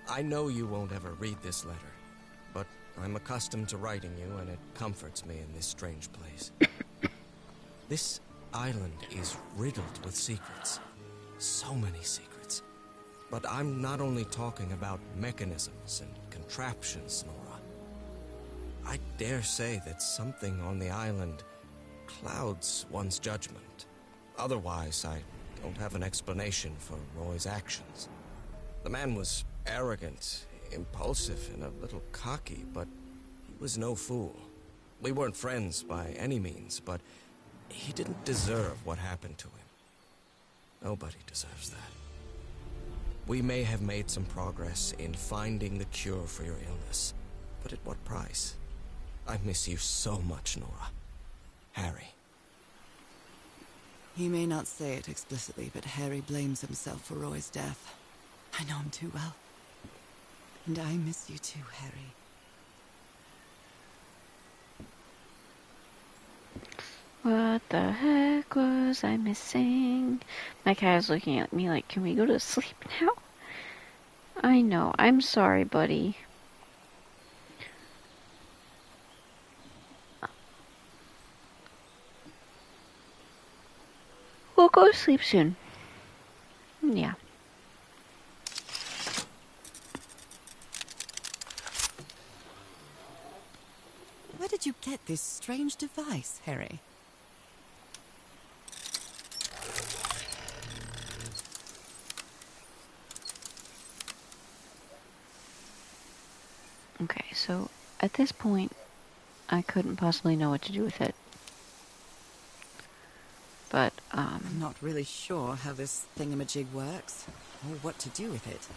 I know you won't ever read this letter, but I'm accustomed to writing you, and it comforts me in this strange place. This island is riddled with secrets. So many secrets. But I'm not only talking about mechanisms and contraptions, Nora. I dare say that something on the island clouds one's judgment. Otherwise, I don't have an explanation for Roy's actions. The man was arrogant, impulsive, and a little cocky, but he was no fool. We weren't friends by any means, but he didn't deserve what happened to him. Nobody deserves that. We may have made some progress in finding the cure for your illness, but at what price? I miss you so much, Nora. Harry. He may not say it explicitly, but Harry blames himself for Roy's death. I know him too well. And I miss you too, Harry. What the heck was I missing? My cat is looking at me like, can we go to sleep now? I know. I'm sorry, buddy. We'll go to sleep soon. Yeah. Where did you get this strange device, Harry? Okay, so at this point, I couldn't possibly know what to do with it. But, I'm not really sure how this thingamajig works, or what to do with it.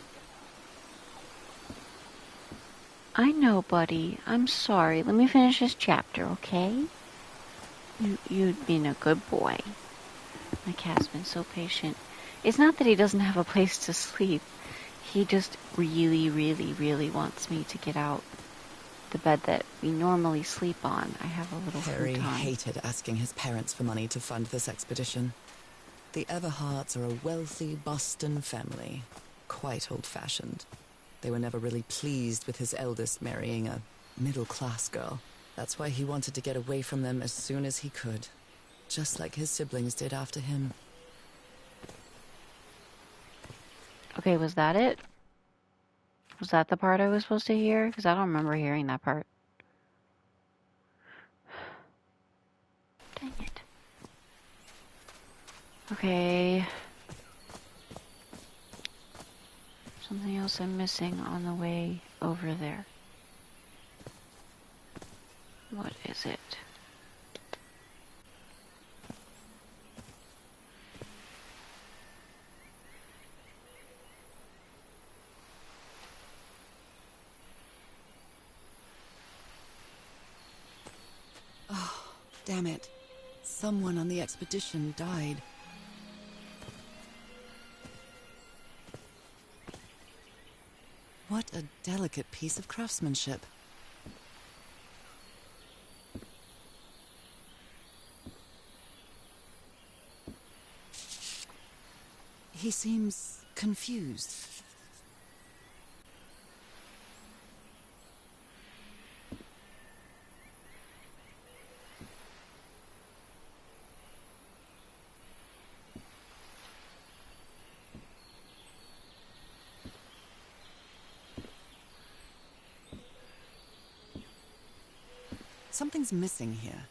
I know, buddy. I'm sorry. Let me finish this chapter, okay? You'd been a good boy. My cat's been so patient. It's not that he doesn't have a place to sleep. He just really, really, really wants me to get out the bed that we normally sleep on. I have a little Harry futon. hated asking his parents for money to fund this expedition. The Everharts are a wealthy Boston family, quite old-fashioned. They were never really pleased with his eldest marrying a middle-class girl. That's why he wanted to get away from them as soon as he could, just like his siblings did after him. Okay, was that it? Was that the part I was supposed to hear? Because I don't remember hearing that part. Dang it. Okay. Something else I'm missing on the way over there. What is it? Oh, damn it. Someone on the expedition died. What a delicate piece of craftsmanship. He seems confused. Something's missing here.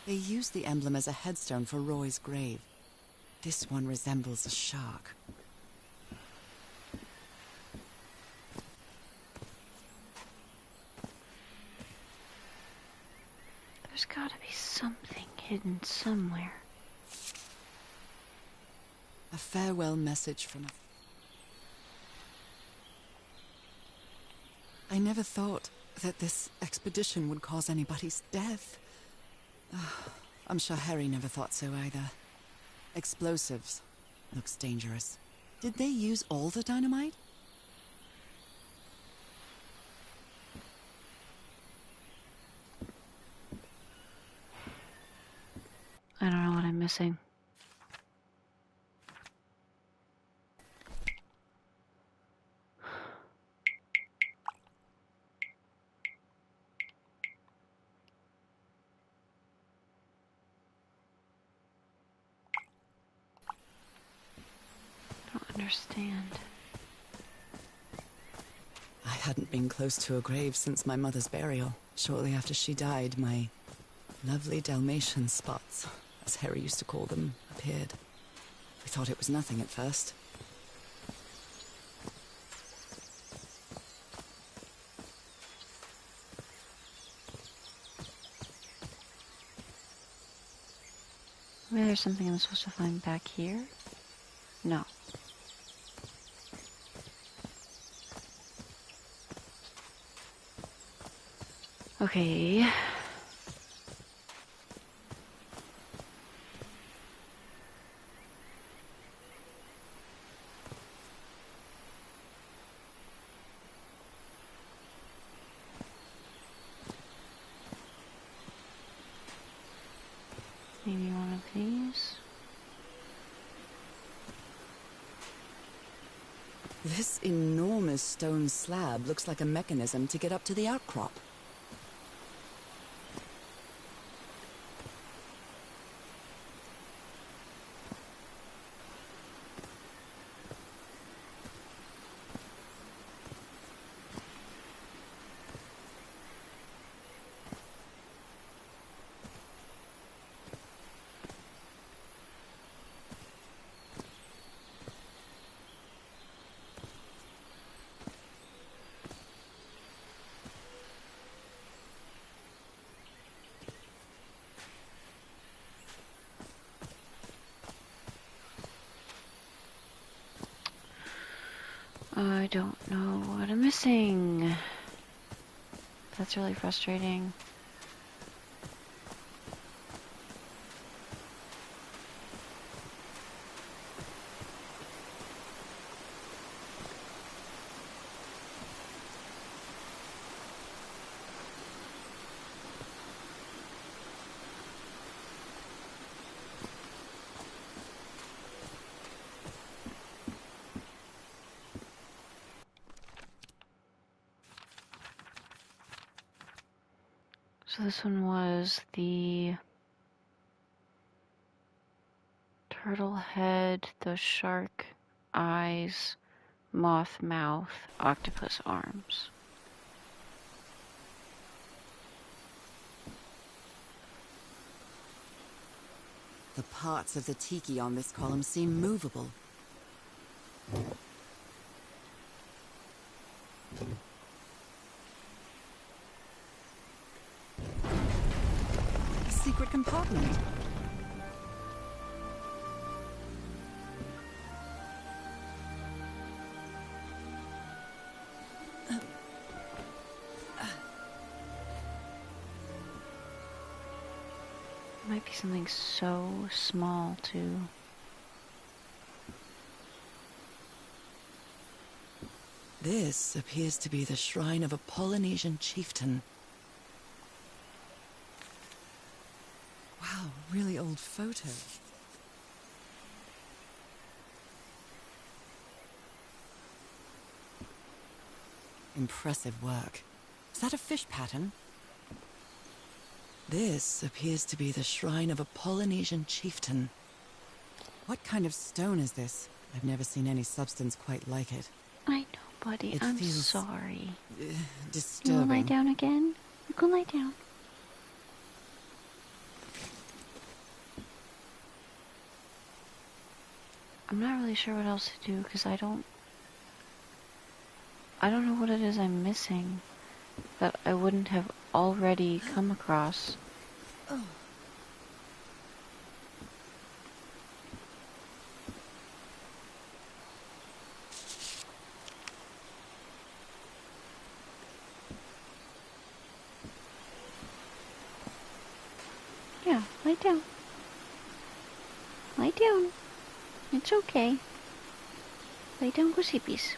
They used the emblem as a headstone for Roy's grave. This one resembles a shark. There's gotta be something hidden somewhere. A farewell message from a... I never thought that this expedition would cause anybody's death. I'm sure Harry never thought so either. Explosives. Looks dangerous. Did they use all the dynamite? I don't know what I'm missing. I don't understand. I hadn't been close to a grave since my mother's burial. Shortly after she died, my lovely Dalmatian spots, as Harry used to call them, appeared. We thought it was nothing at first. Maybe there's something I'm supposed to find back here? No. Okay. Maybe one of these. This enormous stone slab looks like a mechanism to get up to the outcrop. I don't know what I'm missing. That's really frustrating. So this one was the turtle head, the shark eyes, moth mouth, octopus arms. The parts of the tiki on this column seem movable. A secret compartment. Might be something so small, too. This appears to be the shrine of a Polynesian chieftain. Wow, really old photo. Impressive work. Is that a fish pattern? This appears to be the shrine of a Polynesian chieftain. What kind of stone is this? I've never seen any substance quite like it. I know, buddy. It I'm feels, sorry. Disturbing. You wanna lie down again? You can lie down. I'm not really sure what else to do because I don't know what it is I'm missing that I wouldn't have already come across. Yeah, lie down. Lie down. It's okay. Lay down, goosipies.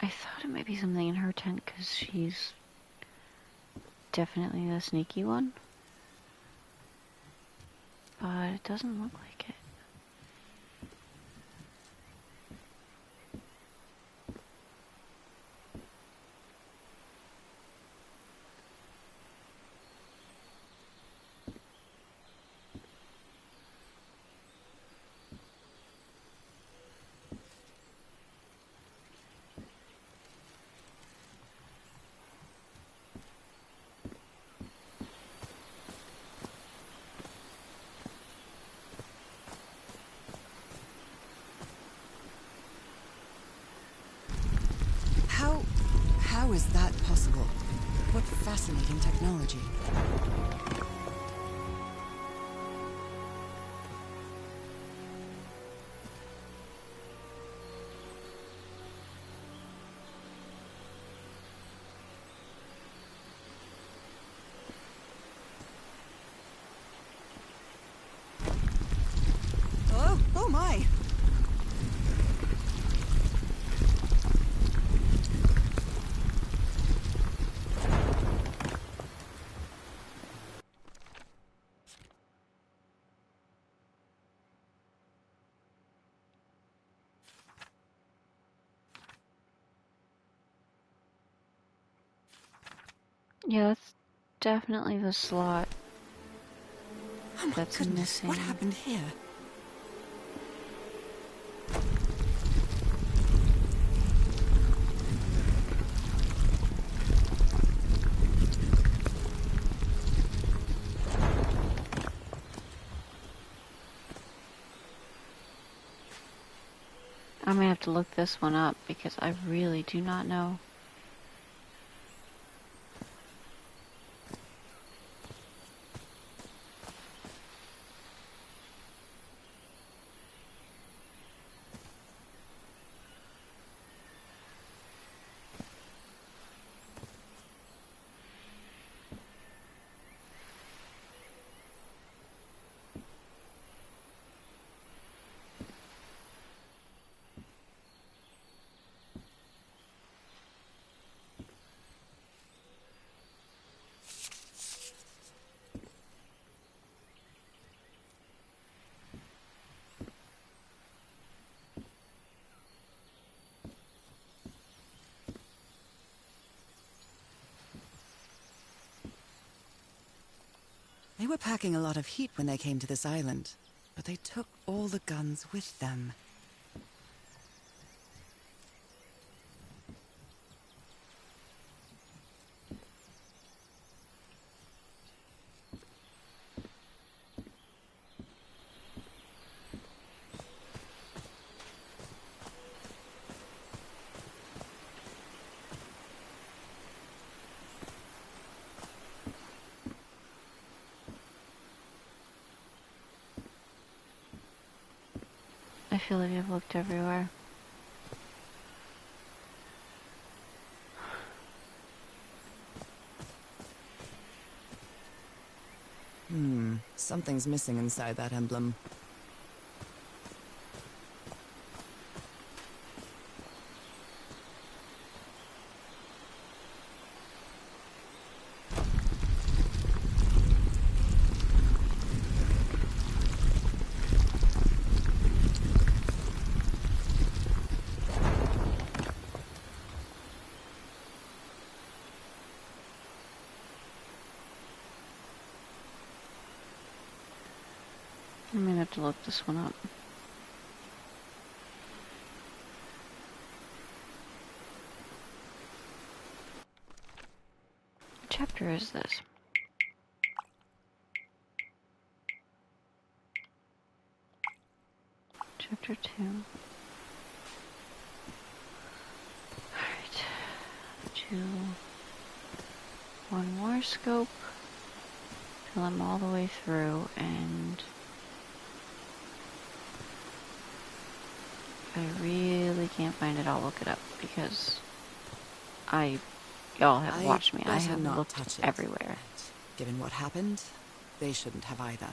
I thought it might be something in her tent because she's definitely the sneaky one. But it doesn't look like it. How is that possible? What fascinating technology. Oh my! Yeah, that's definitely the slot Oh my that's goodness, missing. what happened here? I may have to look this one up because I really do not know. They were packing a lot of heat when they came to this island, but they took all the guns with them. I feel like I've looked everywhere. Something's missing inside that emblem. I'm gonna have to look this one up. What chapter is this? Chapter 2. Alright. Do one more scope. Till I'm all the way through, and if I really can't find it, I'll look it up, because y'all have watched me. I have looked everywhere. Given what happened, they shouldn't have either.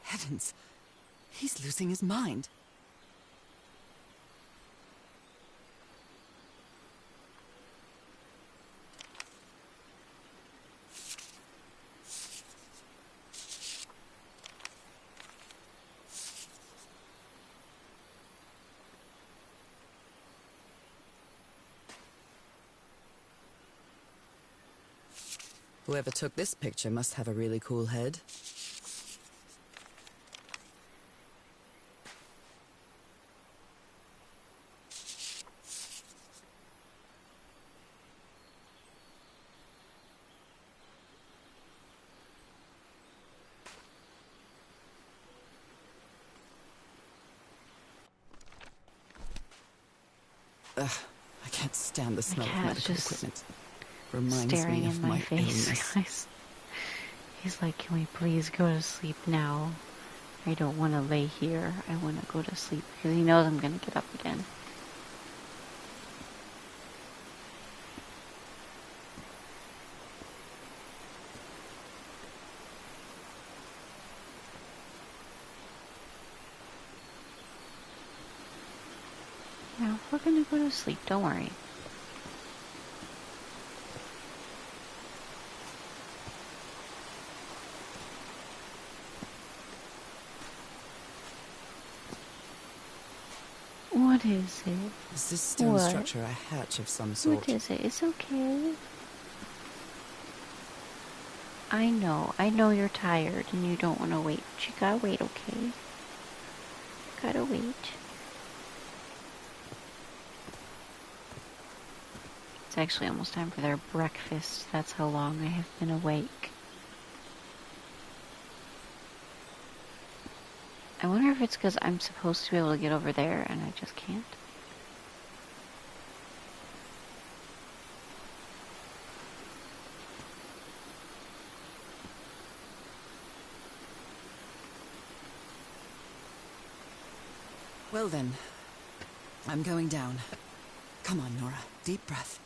Heavens, he's losing his mind. Whoever took this picture must have a really cool head. Ugh, I can't stand the smell of medical equipment. Reminds Staring me of in my face, illness. guys. He's like, can we please go to sleep now? I don't want to lay here. I want to go to sleep, because he knows I'm going to get up again. Yeah, we're going to go to sleep. Don't worry. What is it? Is this stone What? structure a hatch of some sort? What is it? It's okay. I know you're tired and you don't want to wait, but you gotta wait, okay? You gotta wait. It's actually almost time for their breakfast. That's how long I have been awake. I wonder if it's because I'm supposed to be able to get over there and I just can't. Well then, I'm going down. Come on, Nora. Deep breath.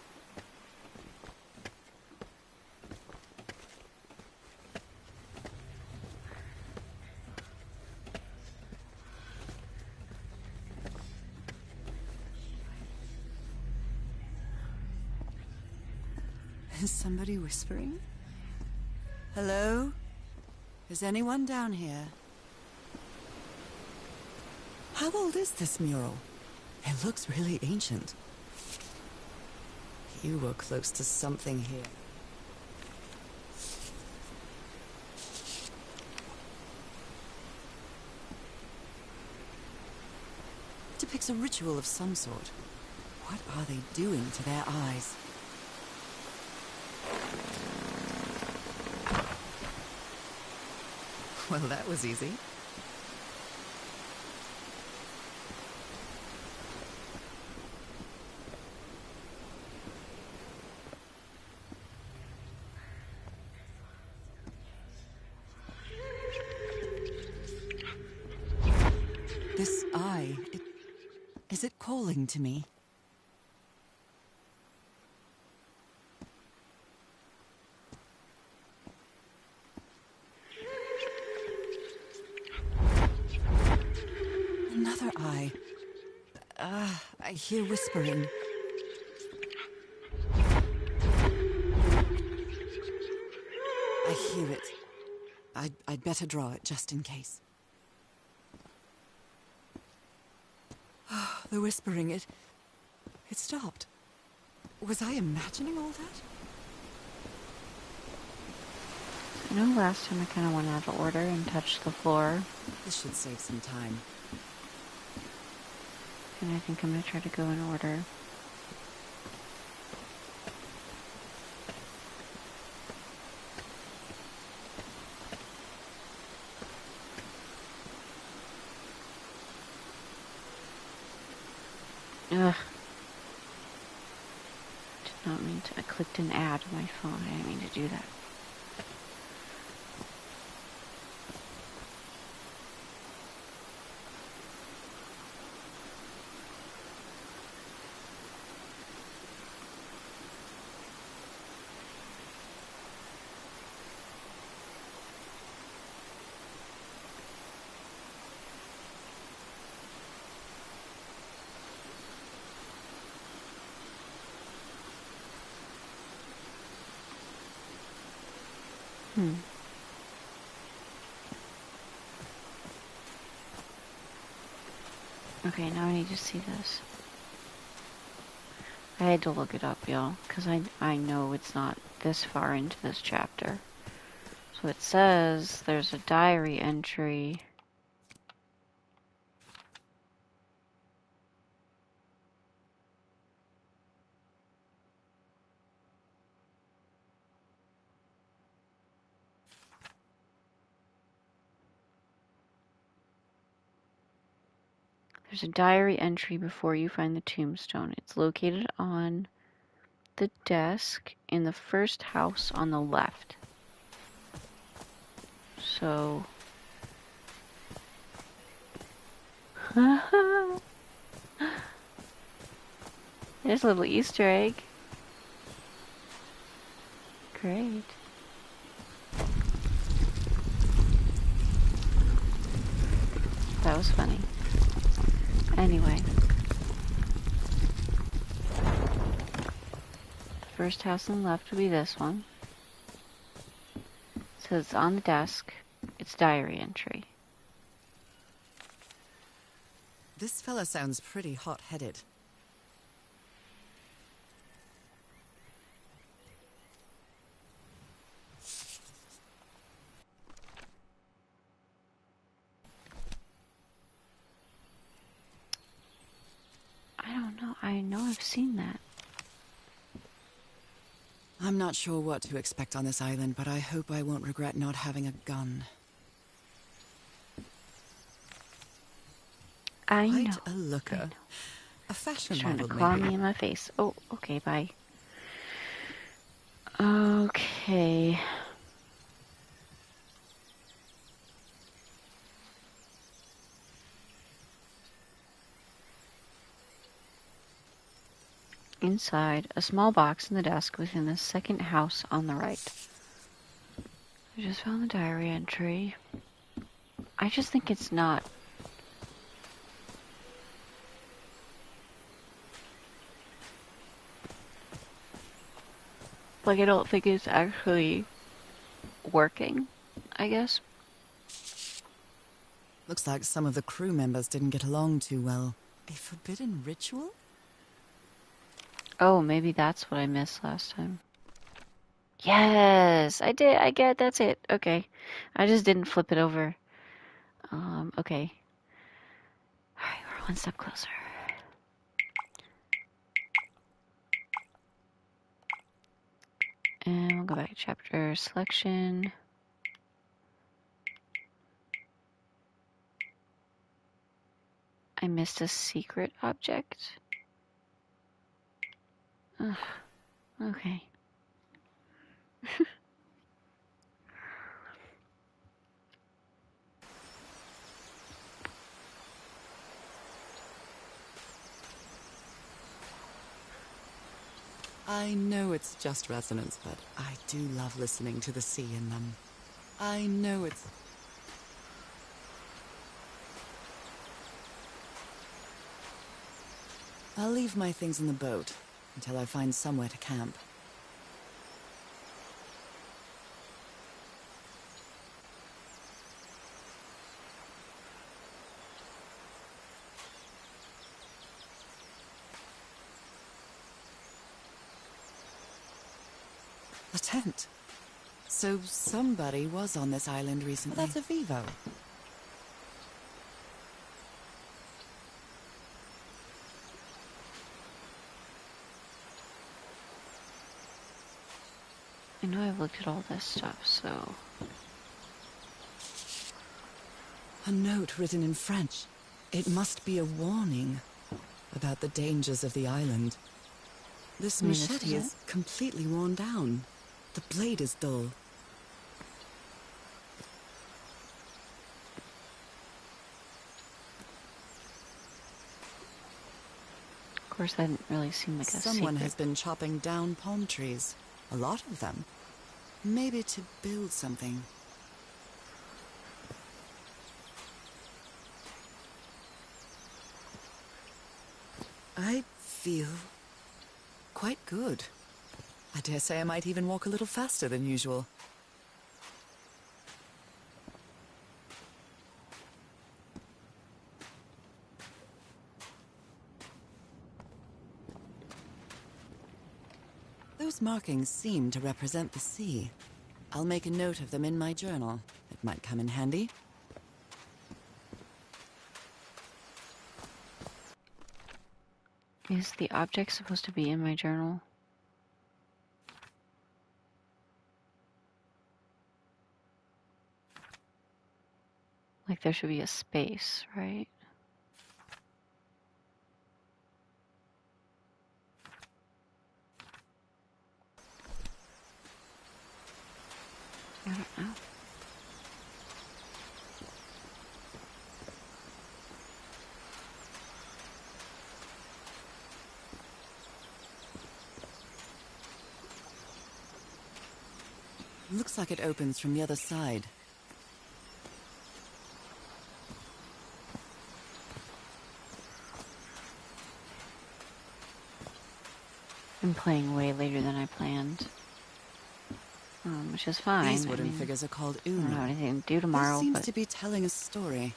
Is somebody whispering? Hello? Is anyone down here? How old is this mural? It looks really ancient. You were close to something here. It depicts a ritual of some sort. What are they doing to their eyes? Well, that was easy. This eye, is it calling to me? Another eye. I hear whispering. I hear it. I'd better draw it just in case. The whispering, it stopped. Was I imagining all that? I know last time I kind of went out of order and touched the floor. This should save some time. And I think I'm going to try to go in order. Ugh. Did not mean to. I clicked an ad on my phone. I didn't mean to do that. Okay, now I need to see this. I had to look it up, y'all, because I know it's not this far into this chapter. So it says there's a diary entry. There's a diary entry before you find the tombstone. It's located on the desk in the first house on the left. So... There's a little Easter egg. Great. That was funny. Anyway. The first house on the left will be this one. So it's on the desk. It's diary entry. This fella sounds pretty hot-headed. I don't know. I know I've seen that. I'm not sure what to expect on this island, but I hope I won't regret not having a gun. I Quite know. a looker. A fashion Trying to model, claw maybe. me in my face. Oh, okay, bye. Okay. Inside, a small box in the desk within the second house on the right. I just found the diary entry. I just think it's not... Like, I don't think it's actually working, I guess. Looks like some of the crew members didn't get along too well. A forbidden ritual? Oh, maybe that's what I missed last time. Yes, I did. I get that's it. Okay. I just didn't flip it over. Okay. Alright, we're one step closer. And we'll go back to chapter selection. I missed a secret object. Ugh. Okay. I know it's just resonance, but I do love listening to the sea in them. I know it's... I'll leave my things in the boat until I find somewhere to camp. A tent. So somebody was on this island recently. Well, that's a Vivo. I know I've looked at all this stuff, so... A note written in French. It must be a warning about the dangers of the island. This machete is completely worn down. The blade is dull. Of course, that didn't really seem like a Someone secret. has been chopping down palm trees. A lot of them. Maybe to build something. I feel quite good. I dare say I might even walk a little faster than usual. Those markings seem to represent the sea. I'll make a note of them in my journal. It might come in handy. Is the object supposed to be in my journal? Like there should be a space, right? I don't know. Looks like it opens from the other side. I'm playing way later than I planned. Which is fine. These wooden figures are called I don't have Unu. anything to do tomorrow, This seems but... to be telling a story.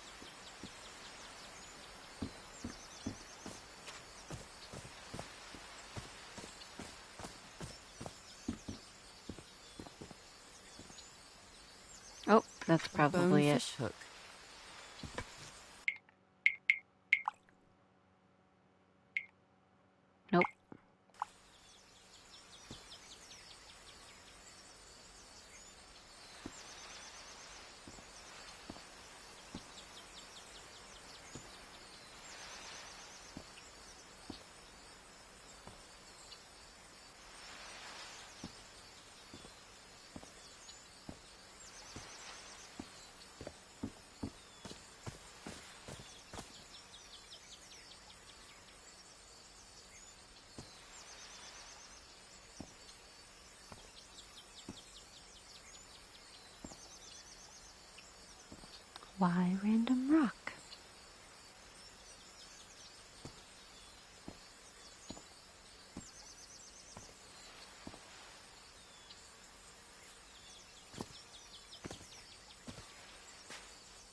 Oh, that's probably it. Bonefish hook. Nope. Why random rock?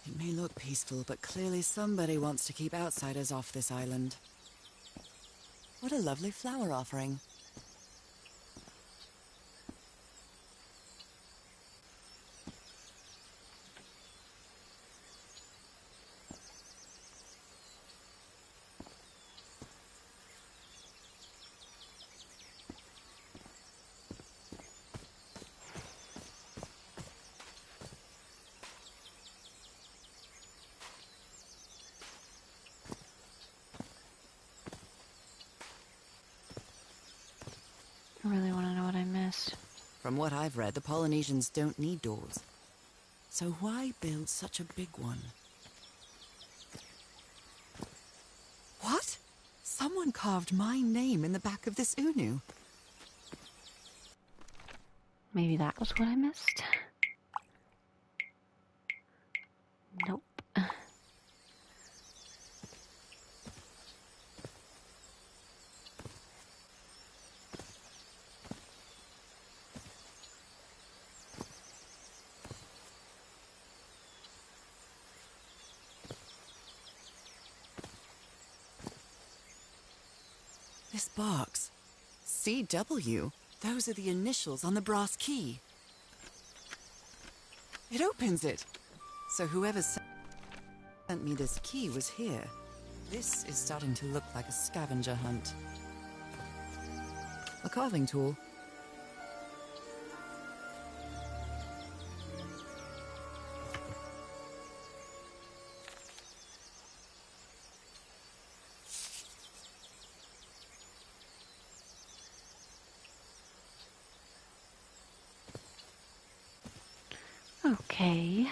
It may look peaceful, but clearly somebody wants to keep outsiders off this island. What a lovely flower offering. I really want to know what I missed. From what I've read, the Polynesians don't need doors. So why build such a big one? What? Someone carved my name in the back of this Unu. Maybe that was what I missed? Nope. This box. CW. Those are the initials on the brass key. It opens it. So whoever sent me this key was here. This is starting to look like a scavenger hunt. A carving tool. Okay.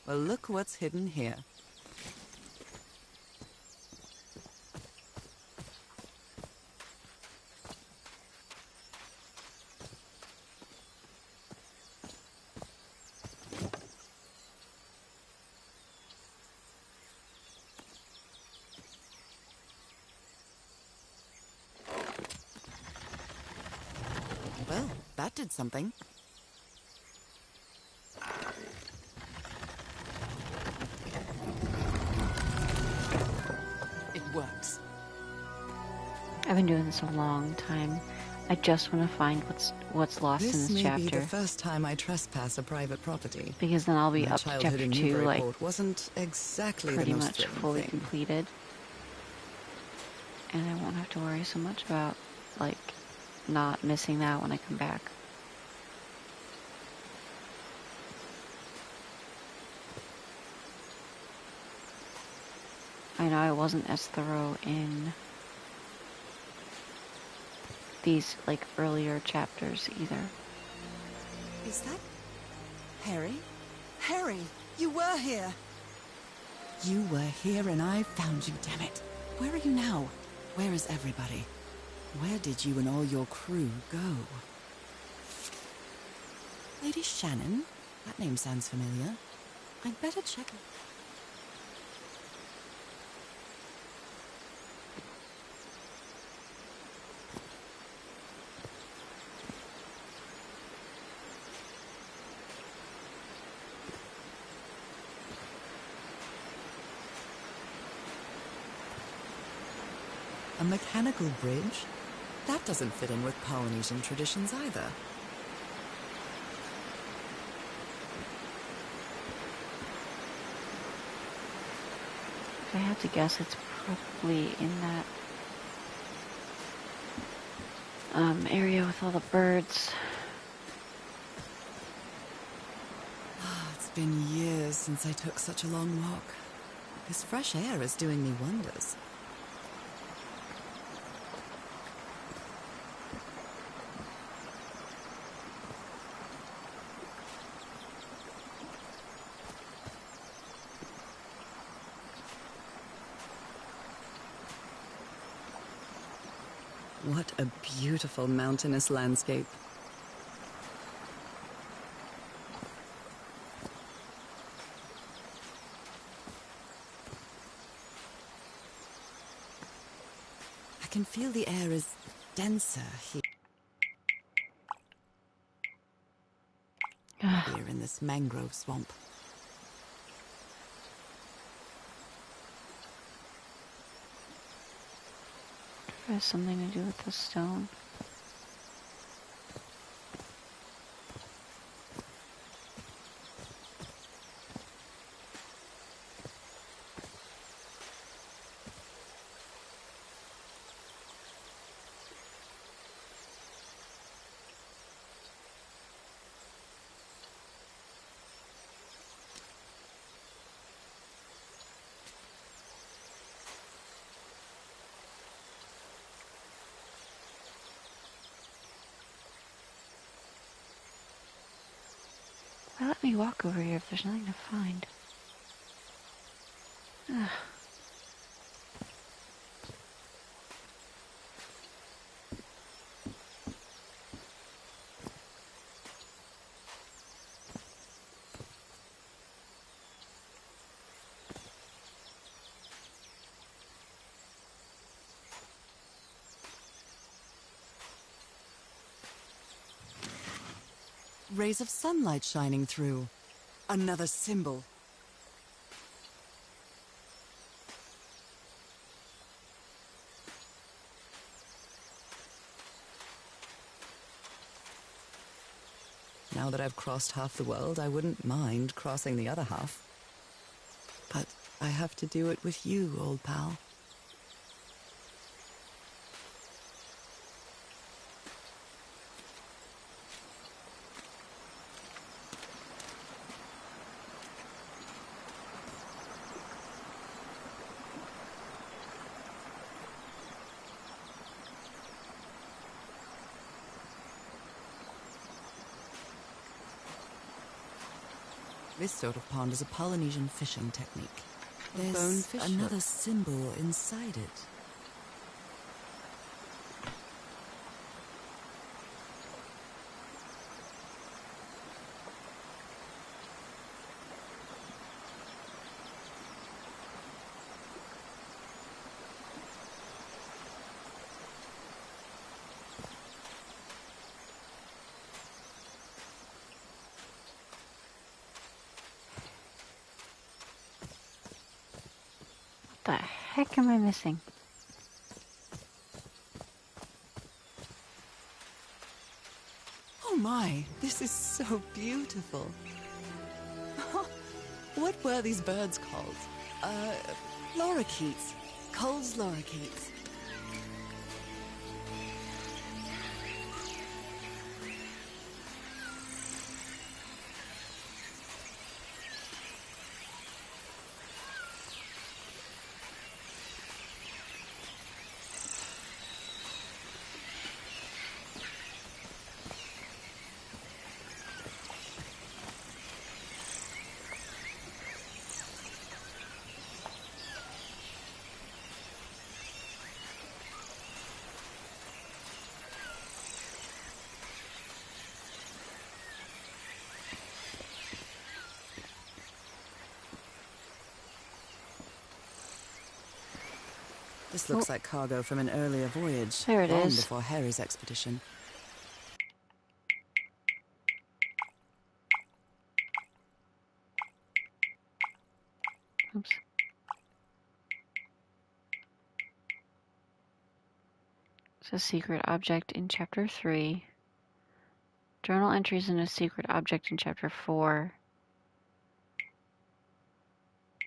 Well, look what's hidden here. Well, that did something. It works. I've been doing this a long time. I just want to find what's lost in this This may chapter. be the first time I trespass a private property. Because then I'll be My up to childhood chapter in 2, like, Newburyport wasn't exactly pretty the most much thrilling fully thing. completed. And I won't have to worry so much about, like, not missing that when I come back. I know I wasn't as thorough in these, like, earlier chapters either. Is that Harry? Harry, you were here. You were here and I found you, damn it. Where are you now? Where is everybody? Where did you and all your crew go? Lady Shannon? That name sounds familiar. I'd better check it. A mechanical bridge? That doesn't fit in with Polynesian traditions either. If I have to guess, it's probably in that area with all the birds. It's been years since I took such a long walk. This fresh air is doing me wonders. What a beautiful mountainous landscape. I can feel the air is denser here in this mangrove swamp. It has something to do with the stone. Why let me walk over here if there's nothing to find? Ugh. rays of sunlight shining through. Another symbol. Now that I've crossed half the world, I wouldn't mind crossing the other half. But I have to do it with you, old pal. This sort of pond is a Polynesian fishing technique. There's bonefish another hook. symbol inside it. What the heck am I missing? Oh my, this is so beautiful. What were these birds called? Lorikeets. Cole's lorikeets. This looks like cargo from an earlier voyage. There it long is. before Harry's expedition. Oops. It's a secret object in Chapter 3. Journal entries in a secret object in Chapter 4.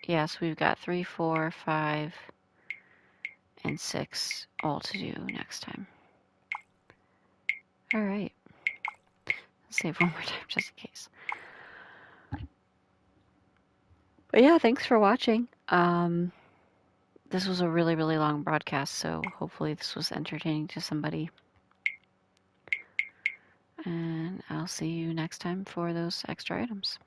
Yes, we've got 3, 4, 5, and 6 all to do next time. Alright. Save one more time just in case. But yeah, thanks for watching. This was a really, really long broadcast, so hopefully this was entertaining to somebody. And I'll see you next time for those extra items.